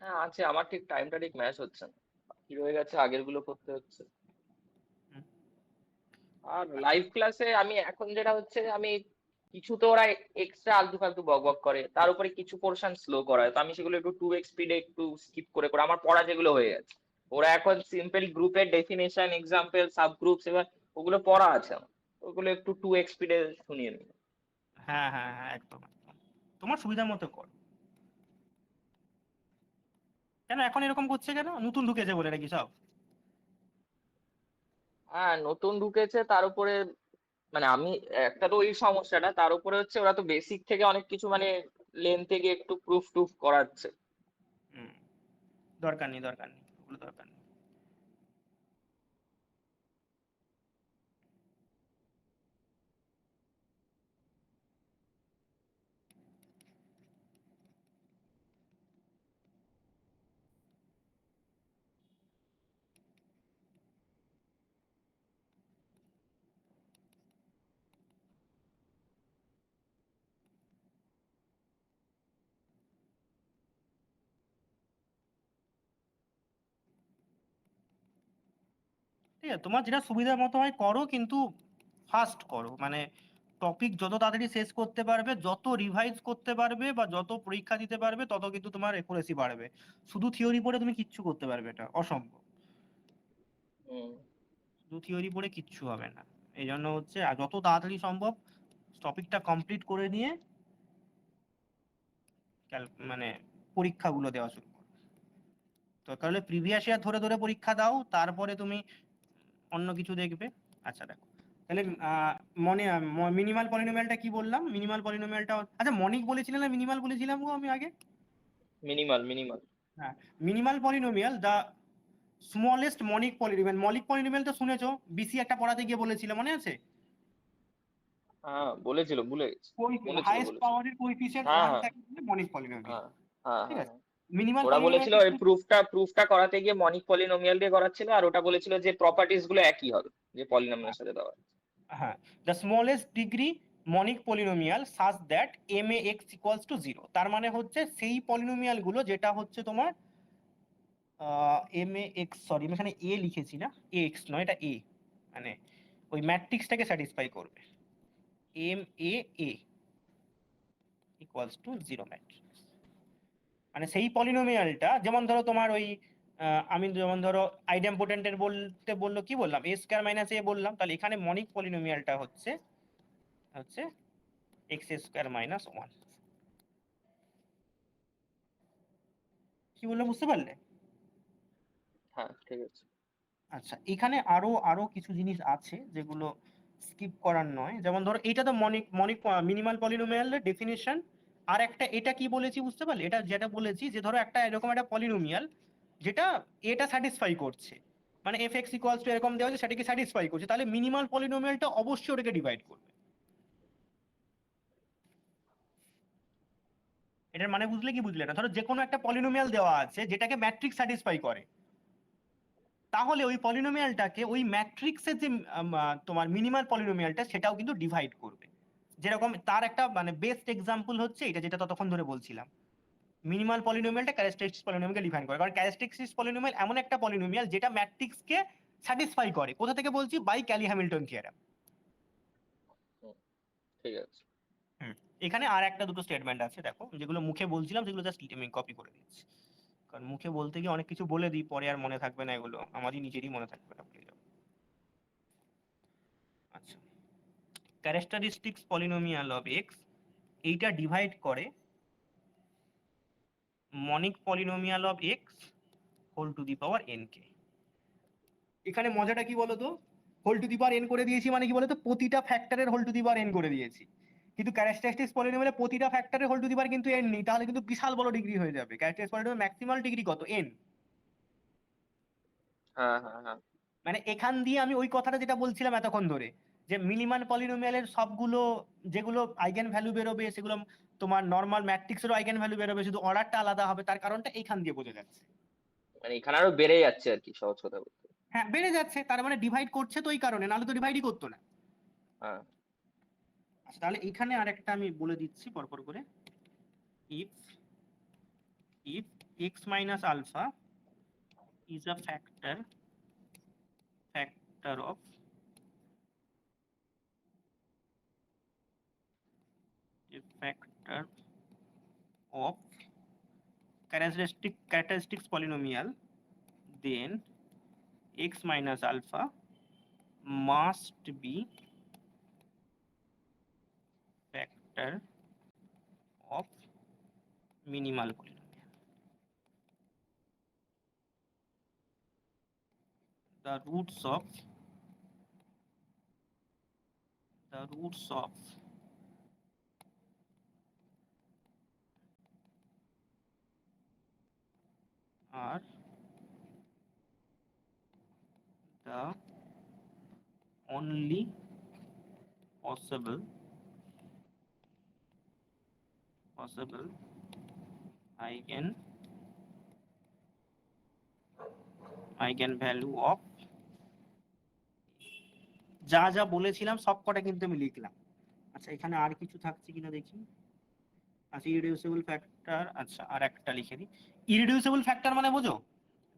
হ্যাঁ আছে, আমার ঠিক টাইমটা ঠিক ম্যাচ হচ্ছে না, কি রয়ে গেছে আগের গুলো করতে হচ্ছে। হুম। আর লাইভ ক্লাসে আমি এখন যেটা হচ্ছে, আমি কিছু তো ওরা এক্সট্রা আলতু ফালতু বক বক করে, তার উপরে কিছু পোর্শন স্লো করায়, তো আমি সেগুলো একটু 2x স্পিডে একটু স্কিপ করে করে আমার পড়া যেগুলো হয়ে গেছে। ওরা এখন সিম্পল গ্রুপের ডেফিনেশন, এক্সাম্পল, সাব গ্রুপস, এবার ওগুলো পড়া আছে আমার, ওগুলো একটু 2x স্পিডে শুনিয়ে নিই। হ্যাঁ হ্যাঁ হ্যাঁ একদম একদম, তোমার সুবিধা মতো কর। কেন এখন এরকম করছে, কেন নতুন ঢুকেছে বলে নাকি সব? হ্যাঁ নতুন ঢুকেছে, তার উপরে মানে আমি, একটা তো ওই সমস্যাটা, তার উপরে হচ্ছে ওরা তো বেসিক থেকে অনেক কিছু মানে লেন্থ থেকে একটু প্রুফ টুফ করাচ্ছে। হুম, দরকার নেই দরকার নেই, ওগুলো দরকার নেই। ঠিক আছে তোমার যেটা সুবিধা মতো হয় করো, কিন্তু ফাস্ট করো, মানে টপিক যত তাড়াতাড়ি শেষ করতে পারবে, যত রিভাইজ করতে পারবে বা যত পরীক্ষা দিতে পারবে, তত কিন্তু তোমার একুরেসি বাড়বে। শুধু থিওরি পড়ে তুমি কিচ্ছু করতে পারবে, এটা অসম্ভব, হুম শুধু থিওরি পড়ে কিচ্ছু হবে না। এই জন্য হচ্ছে আর যত তাড়াতাড়ি সম্ভব টপিকটা কমপ্লিট করে নিয়ে মানে পরীক্ষাগুলো দেওয়া শুরু করো। তো তাহলে প্রিভিয়াস ইয়ার ধরে ধরে পরীক্ষা দাও, তারপরে তুমি অন্য কিছু দেখবে। আচ্ছা দেখো তাহলে মনে মিনিমাল পলিনোমিয়ালটা কি বললাম, মিনিমাল পলিনোমিয়ালটা আচ্ছা মনিক বলেছিলাম না মিনিমাল বলেছিলাম গো আমি আগে? Minimal minimal. হ্যাঁ, minimal polynomial the smallest monic polynomial, monic polynomial তো শুনেছো, বিসি একটা পড়াতে গিয়ে বলেছিল মনে আছে? হ্যাঁ বলেছিল, ভুলে গেছি। বলেছিল হাইয়েস্ট বলেছিল। পাওয়ারের কোএফিসিয়েন্ট হ্যাঁ 1 হ্যাঁ থাকে মনিক পলিনোমিয়াল, হ্যাঁ হ্যাঁ ঠিক হ্যাঁ আছে? মিনিমাল ওরা পলিনোমিয়াল বলেছিল ওই প্রুফটা করাতে গিয়ে মনিক পলিনোমিয়াল দিয়ে করাচ্ছিল, আর ওটা বলেছিল যে প্রপার্টিজ গুলো একই হবে যে পলিনোমিয়ালের সাথে দেওয়া। হ্যাঁ, the smallest degree monic polynomial such that m a x equals to 0। তার মানে হচ্ছে সেই পলিনোমিয়াল গুলো যেটা হচ্ছে তোমার এম এ এক্স, সরি আমি এখানে এ লিখেছি না, এ এক্স নয়, এটা এ, মানে ওই ম্যাট্রিক্সটাকে স্যাটিসফাই করবে, m A A equals to 0 matrix. মানে সেই পলিনোমিয়ালটা, যেমন ধরো তোমার ওই আমি যেমন ধরো আইডেম্পোটেন্টের বলতে বললো কি বললাম, এ স্কয়ার মাইনাস এ বললাম, তাহলে এখানে মনিক পলিনোমিয়ালটা হচ্ছে হচ্ছে এক্স স্কয়ার মাইনাস 1। কি বললো বুঝতে পারলে? হ্যাঁ ঠিক আছে। আচ্ছা, এখানে আরো আরো কিছু জিনিস আছে যেগুলো স্কিপ করার নয়, যেমন ধরো এটা তো মনিক মনিক মিনিমাল পলিনোমিয়ালের ডেফিনিশন। আর একটা এটা কি বলেছি বুঝতে পারলে, এটা যেটা বলেছি যে ধরো একটা এরকম একটা পলিনোমিয়াল যেটা এটা স্যাটিসফাই করছে, মানে এফ এক্স ইকুয়ালস টু এরকম দেওয়া হয়েছে সেটাকে স্যাটিসফাই করছে, তাহলে মিনিমাল পলিনোমিয়ালটা অবশ্যই ওটাকে ডিভাইড করবে। এটার মানে বুঝলে কি বুঝলে না? ধরো যে কোনো একটা পলিনোমিয়াল দেওয়া আছে যেটাকে ম্যাট্রিক্স স্যাটিসফাই করে, তাহলে ওই পলিনোমিয়ালটাকে ওই ম্যাট্রিক্সের যে তোমার মিনিমাল পলিনোমিয়ালটা সেটাও কিন্তু ডিভাইড করবে। যেরকম তার একটা মানে বেস্ট এক্সাম্পল হচ্ছে এটা যেটা ততক্ষণ ধরে বলছিলাম, মিনিমাল পলিনোমিয়ালটা ক্যারেক্টারিস্টিক্স পলিনোমিয়ালকে ডিফাইন করে, কারণ ক্যারেক্টারিস্টিক্স পলিনোমিয়াল এমন একটা পলিনোমিয়াল যেটা ম্যাট্রিক্সকে স্যাটিসফাই করে। কোথা থেকে বলছি? By Cayley Hamilton theorem. ঠিক আছে। এখানে আর একটা দুটো স্টেটমেন্ট আছে দেখো, যেগুলো মুখে বলছিলাম সেগুলো জাস্ট আমি কপি করে দিচ্ছি, কারণ মুখে বলতে গিয়ে অনেক কিছু বলে দিই, পরে আর মনে থাকবে না, এগুলো আমারই নিজেরই মনে থাকবে না, ভুলে যাবো। আচ্ছা, ক্যারেক্টারিস্টিক্স পলিনোমিয়াল অফ এক্স এইটা ডিভাইড করে monic polynomial of x whole to the power n কে। এখানে মজাটা কি বলতো, whole to the power n করে দিয়েছি মানে কি বলতো, প্রতিটা ফ্যাক্টরের whole to the power n করে দিয়েছি। কিন্তু ক্যারেক্টারিস্টিক্স পলিনোমিয়ালে প্রতিটা ফ্যাক্টরের হোল টু দি পাওয়ার কিন্তু এন নেই, তাহলে কিন্তু বিশাল বড় ডিগ্রি হয়ে যাবে। ক্যারেক্টারিস্টিক্স পলিনোমিয়াল ম্যাক্সিমাল ডিগ্রি কত? এন। হ্যাঁ হ্যাঁ হ্যাঁ। মানে এখান দিয়ে আমি ওই কথাটা যেটা বলছিলাম এতক্ষণ ধরে, যে মিনিমাল পলিনোমিয়ালের সবগুলো যেগুলো আইগেন ভ্যালু বেরোবে সেগুলো তোমার নর্মাল ম্যাট্রিক্সেরও আইগেন ভ্যালু বেরোবে, শুধু অর্ডারটা আলাদা হবে, তার কারণটা এইখান দিয়ে বোঝা যাচ্ছে। মানে এখানে আরো বেড়ে যাচ্ছে আর কি, সহজ কথা বলতে। হ্যাঁ বেড়ে যাচ্ছে, তার মানে ডিভাইড করছে তো ওই কারণে, নাহলে তো ডিভাইডই করতো না। হ্যাঁ। আচ্ছা, তাহলে এখানে আরেকটা আমি বলে দিচ্ছি পরপর করে। if if x minus alpha is a factor of a factor of characteristics polynomial, then x minus alpha must be factor of minimal polynomial. The roots of are the only possible eigenvalue of, যা যা বলেছিলাম সব কটা কিন্তু আমি লিখলাম। আচ্ছা, এখানে আর কিছু থাকছে কিনা দেখি। আচ্ছা, ইরিডিউসিবল ফ্যাক্টর, আচ্ছা আর একটা লিখে দিই। ইরিডিউসিবল ফ্যাক্টর মানে বোঝো?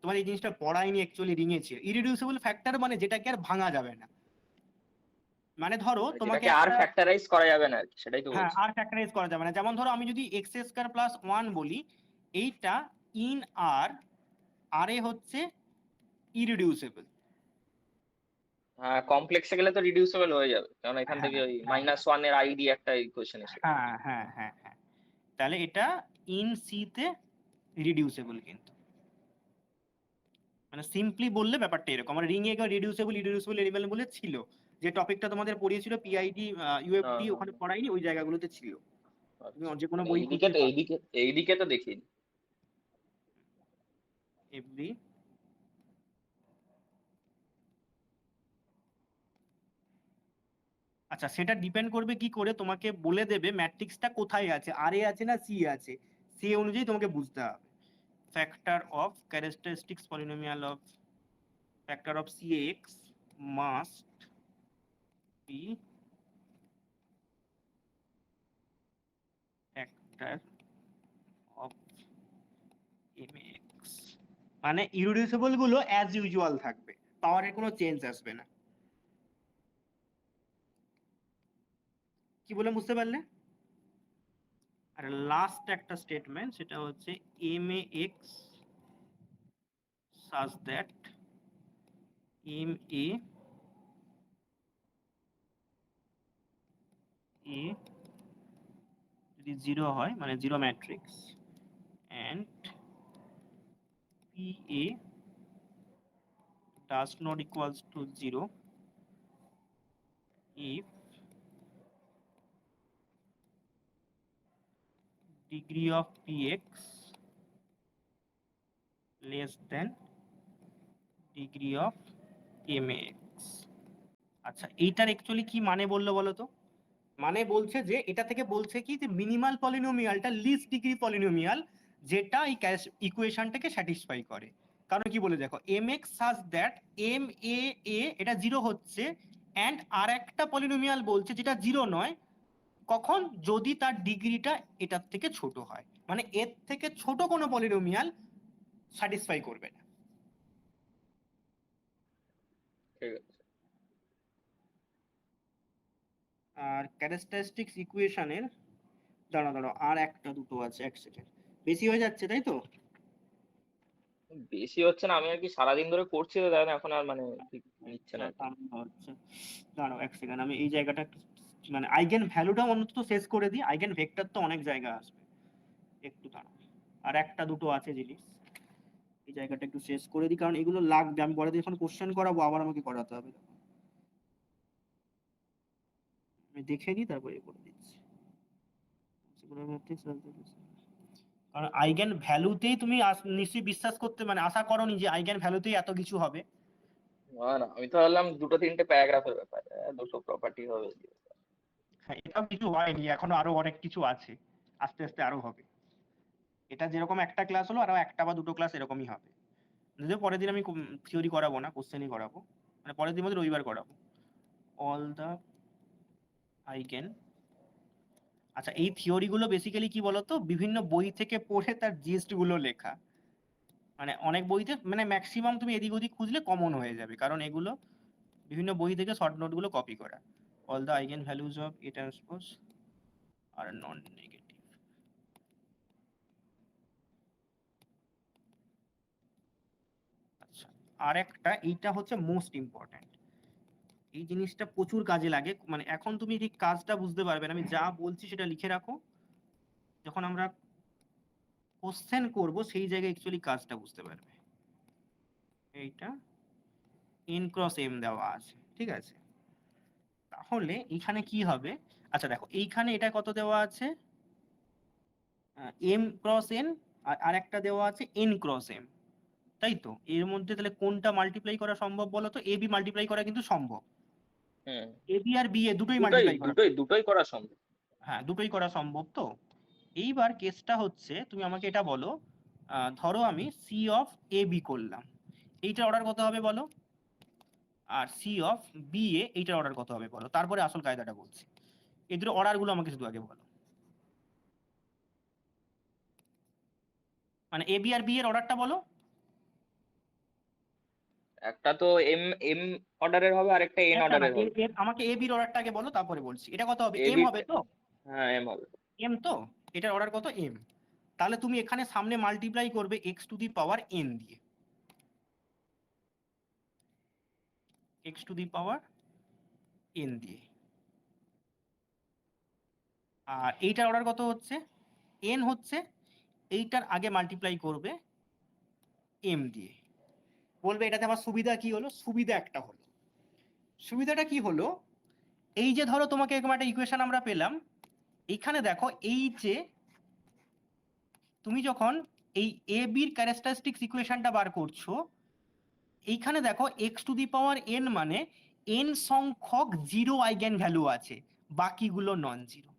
তোমার এই জিনিসটা পড়াইনি অ্যাকচুয়ালি রিঙেছে। ইরিডিউসিবল ফ্যাক্টর মানে যেটাকে আর ভাঙা যাবে না। মানে ধরো মানে তোমাকে যেটাকে আর একটা, ফ্যাক্টরাইজ করা যাবে না আর কি, সেটাই তো হ্যাঁ বলছি। আর ফ্যাক্টরাইজ করা যাবে না। যেমন ধরো আমি যদি এক্স স্কয়ার প্লাস 1 বলি, এইটা ইন আর, আর এ হচ্ছে ইরিডিউসিবল। হ্যাঁ, কমপ্লেক্সে গেলে তো রিডিউসেবল হয়ে যাবে, কারণ এখান হ্যাঁ থেকে ওই হ্যাঁ -1 এর আই দিয়ে একটা ইকুয়েশন এসে। হ্যাঁ হ্যাঁ হ্যাঁ হ্যাঁ, তাহলে এটা ইন সি তে রিডিউসিবল। কিন্তু মানে সিম্পলি বললে ব্যাপারটা এরকম, আমার রিং এ রিডিউসিবল এলিমেন্ট বলে ছিল, যে টপিকটা তোমাদের পড়িয়েছিল পিআইডি হ্যাঁ ইউএফডি, হ্যাঁ ওখানে হ্যাঁ। পড়াইনি, ওই জায়গাগুলোতে ছিল। তুমি আচ্ছা, যে কোনো মানে বই এইদিকে খুঁজলে তো পাবে। এইদিকে তো দেখিনি। এফডি, আচ্ছা সেটা ডিপেন্ড করবে কি করে, তোমাকে বলে দেবে ম্যাট্রিক্সটা কোথায় আছে, আর এ আছে না সি আছে, সে অনুযায়ী তোমাকে বুঝতে হবে। factor of characteristics polynomial of factor of CAX must be factor of MX, মানে ইররিডিউসিবল গুলো অ্যাজ ইউজুয়াল থাকবে, পাওয়ারের কোনো চেঞ্জ আসবে না। কি বলে বুঝতে পারলে? আর লাস্ট একটা স্টেটমেন্ট, সেটা হচ্ছে MAX such that MA যদি 0 হয়, মানে 0 matrix, and PA does not equals to 0 if degree of PX less than degree of MX। আচ্ছা, এইটার অ্যাকচুয়ালি কি মানে বললো বলো তো? মানে বলছে যে এটা থেকে বলছে কি যে মিনিমাল পলিনোমিয়ালটা লিস্ট ডিগ্রি পলিনোমিয়াল, যেটা এই ইকুয়েশনটাকে স্যাটিসফাই করে। কারণ কি বলে দেখো, mx such that MAA এটা 0 হচ্ছে, এন্ড আর একটা পলিনোমিয়াল বলছে যেটা 0 নয়, কখন? যদি তার ডিগ্রিটা এটার থেকে ছোট হয়, মানে এর থেকে ছোট কোনো পলিনোমিয়াল স্যাটিসফাই করবে না। ঠিক আছে। আর ক্যারেক্টারিস্টিক্স ইকুয়েশনের দাঁড়াও আর একটা দুটো আছে, এক সেকেন্ড, বেশি হয়ে যাচ্ছে তাই তো? বেশি হচ্ছে না, আমি আর কি সারাদিন ধরে করছি তো, তাই না এখন আর মানে ঠিক নিচ্ছে না। আচ্ছা দাঁড়াও এক সেকেন্ড, আমি এই জায়গাটা মানে আইগেন ভ্যালুটা অন্তত শেষ করে দিই, আইগেন ভেক্টর তো অনেক জায়গা আসবে, একটু দাঁড়াও। আর একটা দুটো আছে জিনিস, এই জায়গাটা একটু শেষ করে দিই, কারণ এগুলো লাগবে, আমি পরে যখন কোশ্চেন করাবো আবার আমাকে করাতে হবে, আমি দেখে নিই তারপরে করে দিচ্ছি। কারণ আইগেন ভ্যালুতেই তুমি নিশ্চয়ই বিশ্বাস করতে মানে আশা করোনি যে আইগেন ভ্যালুতেই এত কিছু হবে। না, আমি তো ভাবলাম দুটো তিনটে প্যারাগ্রাফের ব্যাপার, দুটো প্রপার্টি হবে। হ্যাঁ, এটাও কিছু হয়নি, এখনো আরো অনেক কিছু আছে, আস্তে আস্তে আরো হবে। এটা যেরকম একটা ক্লাস হলো, আরো একটা বা দুটো ক্লাস এরকমই হবে। যদিও পরের দিন আমি থিওরি করাবো না, কোশ্চেনই করাবো, মানে পরের দিন মধ্যে রবিবার করাবো। অল দা আইগেন, আচ্ছা এই থিওরি গুলো বেসিক্যালি কি বলতো, বিভিন্ন বই থেকে পড়ে তার জিস্ট গুলো লেখা, মানে অনেক বইতে মানে ম্যাক্সিমাম তুমি এদিক ওদিক খুঁজলে কমন হয়ে যাবে, কারণ এগুলো বিভিন্ন বই থেকে শর্ট নোট গুলো কপি করা। All the eigen values of A transpose আর নন নেগেটিভ। আচ্ছা, আর একটা, এইটা হচ্ছে মোস্ট ইম্পর্টেন্ট, এই জিনিসটা প্রচুর কাজে লাগে, মানে এখন তুমি ঠিক কাজটা বুঝতে পারবে না, আমি যা বলছি সেটা লিখে রাখো, যখন আমরা কোশ্চেন করব সেই জায়গায় অ্যাকচুয়ালি কাজটা বুঝতে পারবে। এইটা n ক্রস m দেওয়া আছে, ঠিক আছে? তাহলে এইখানে কি হবে? আচ্ছা দেখো, এইখানে এটা কত দেওয়া আছে, m ক্রস n, আর একটা দেওয়া আছে n ক্রস m, তাই তো? এর মধ্যে তাহলে কোনটা মাল্টিপ্লাই করা সম্ভব বলো তো? ab মাল্টিপ্লাই করা কিন্তু সম্ভব, ab আর ba দুটোই মাল্টিপ্লাই করা, দুটোই করা সম্ভব। হ্যাঁ দুটোই করা সম্ভব। তো এইবার কেসটা হচ্ছে, তুমি আমাকে এটা বলো, ধরো আমি সি অফ এ বি করলাম, এইটার অর্ডার কত হবে বলো? আর সি অফ বি এ, এইটার অর্ডার কত হবে বলো? তারপরে আসল কায়দাটা বলছি, এই দুটো অর্ডার গুলো আমাকে শুধু আগে বলো, মানে এ বি আর বি এর অর্ডারটা বলো। একটা তো এম এম অর্ডারের হবে, আর একটা এন অর্ডারের হবে। আমাকে এ বির অর্ডারটা আগে বলো, তারপরে বলছি। এটা কত হবে? এম হবে তো? হ্যাঁ এম হবে। এম তো, এটার অর্ডার কত? এম। তাহলে তুমি এখানে সামনে মাল্টিপ্লাই করবে x to the power n দিয়ে, x to the power n দিয়ে, আর এইটার অর্ডার কত হচ্ছে? এন হচ্ছে, এইটার আগে মাল্টিপ্লাই করবে এম দিয়ে, বলবে এটাতে আমার সুবিধা কি হলো? সুবিধা একটা হলো, সুবিধাটা কি হলো, এই যে ধরো তোমাকে এরকম একটা ইকুয়েশন আমরা পেলাম, এইখানে দেখো এই যে তুমি যখন এই এ বির ক্যারেক্টারিস্টিক্স ইকুয়েশনটা বার করছো, এইখানে দেখো x to the power N মানে এন সংখ্যক জিরো আইগেন ভ্যালু আছে, বাকিগুলো নন জিরো।